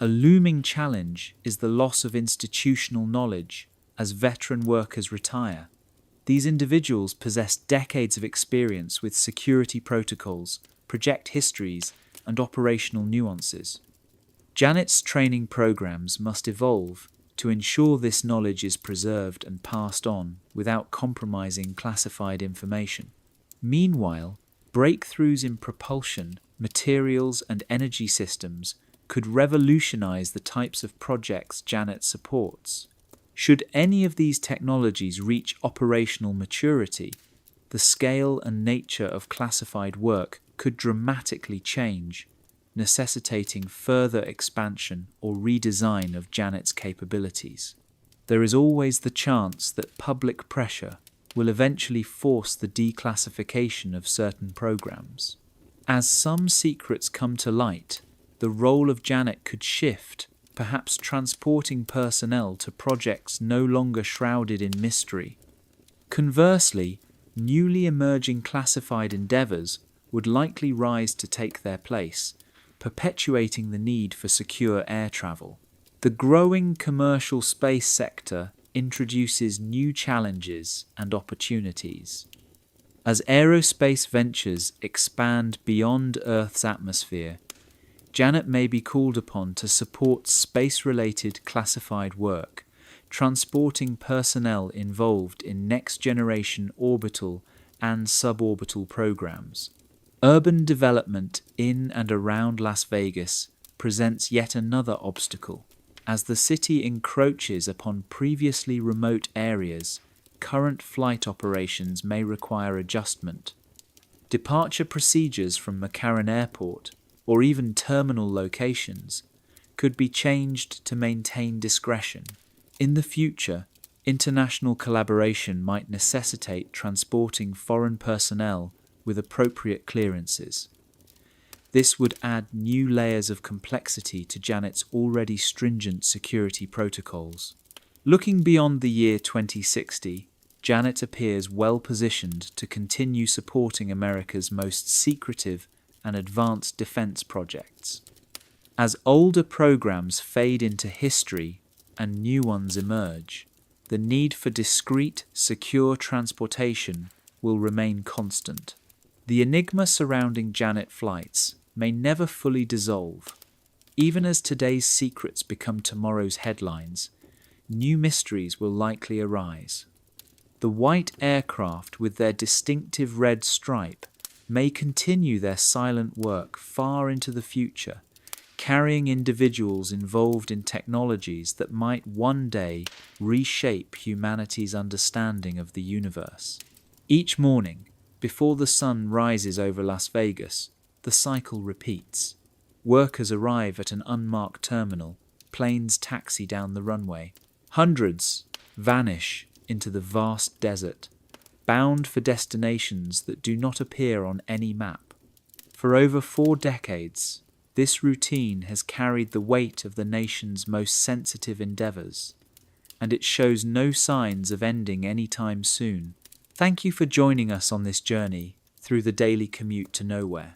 A looming challenge is the loss of institutional knowledge as veteran workers retire. These individuals possess decades of experience with security protocols, project histories, and operational nuances. Janet's training programs must evolve to ensure this knowledge is preserved and passed on without compromising classified information. Meanwhile, breakthroughs in propulsion, materials, and energy systems could revolutionize the types of projects Janet supports. Should any of these technologies reach operational maturity, the scale and nature of classified work could dramatically change, necessitating further expansion or redesign of Janet's capabilities. There is always the chance that public pressure will eventually force the declassification of certain programs. As some secrets come to light, the role of Janet could shift, perhaps transporting personnel to projects no longer shrouded in mystery. Conversely, newly emerging classified endeavors would likely rise to take their place, perpetuating the need for secure air travel. The growing commercial space sector introduces new challenges and opportunities. As aerospace ventures expand beyond Earth's atmosphere, Janet may be called upon to support space-related classified work, transporting personnel involved in next-generation orbital and suborbital programs. Urban development in and around Las Vegas presents yet another obstacle. As the city encroaches upon previously remote areas, current flight operations may require adjustment. Departure procedures from McCarran Airport, or even terminal locations, could be changed to maintain discretion. In the future, international collaboration might necessitate transporting foreign personnel with appropriate clearances. This would add new layers of complexity to Janet's already stringent security protocols. Looking beyond the year 2060, Janet appears well positioned to continue supporting America's most secretive and advanced defense projects. As older programs fade into history and new ones emerge, the need for discreet, secure transportation will remain constant. The enigma surrounding Janet flights may never fully dissolve. Even as today's secrets become tomorrow's headlines, new mysteries will likely arise. The white aircraft with their distinctive red stripe may continue their silent work far into the future, carrying individuals involved in technologies that might one day reshape humanity's understanding of the universe. Each morning, before the sun rises over Las Vegas, the cycle repeats. Workers arrive at an unmarked terminal, planes taxi down the runway. Hundreds vanish into the vast desert, bound for destinations that do not appear on any map. For over 4 decades, this routine has carried the weight of the nation's most sensitive endeavors. and it shows no signs of ending anytime soon. Thank you for joining us on this journey through the daily commute to nowhere.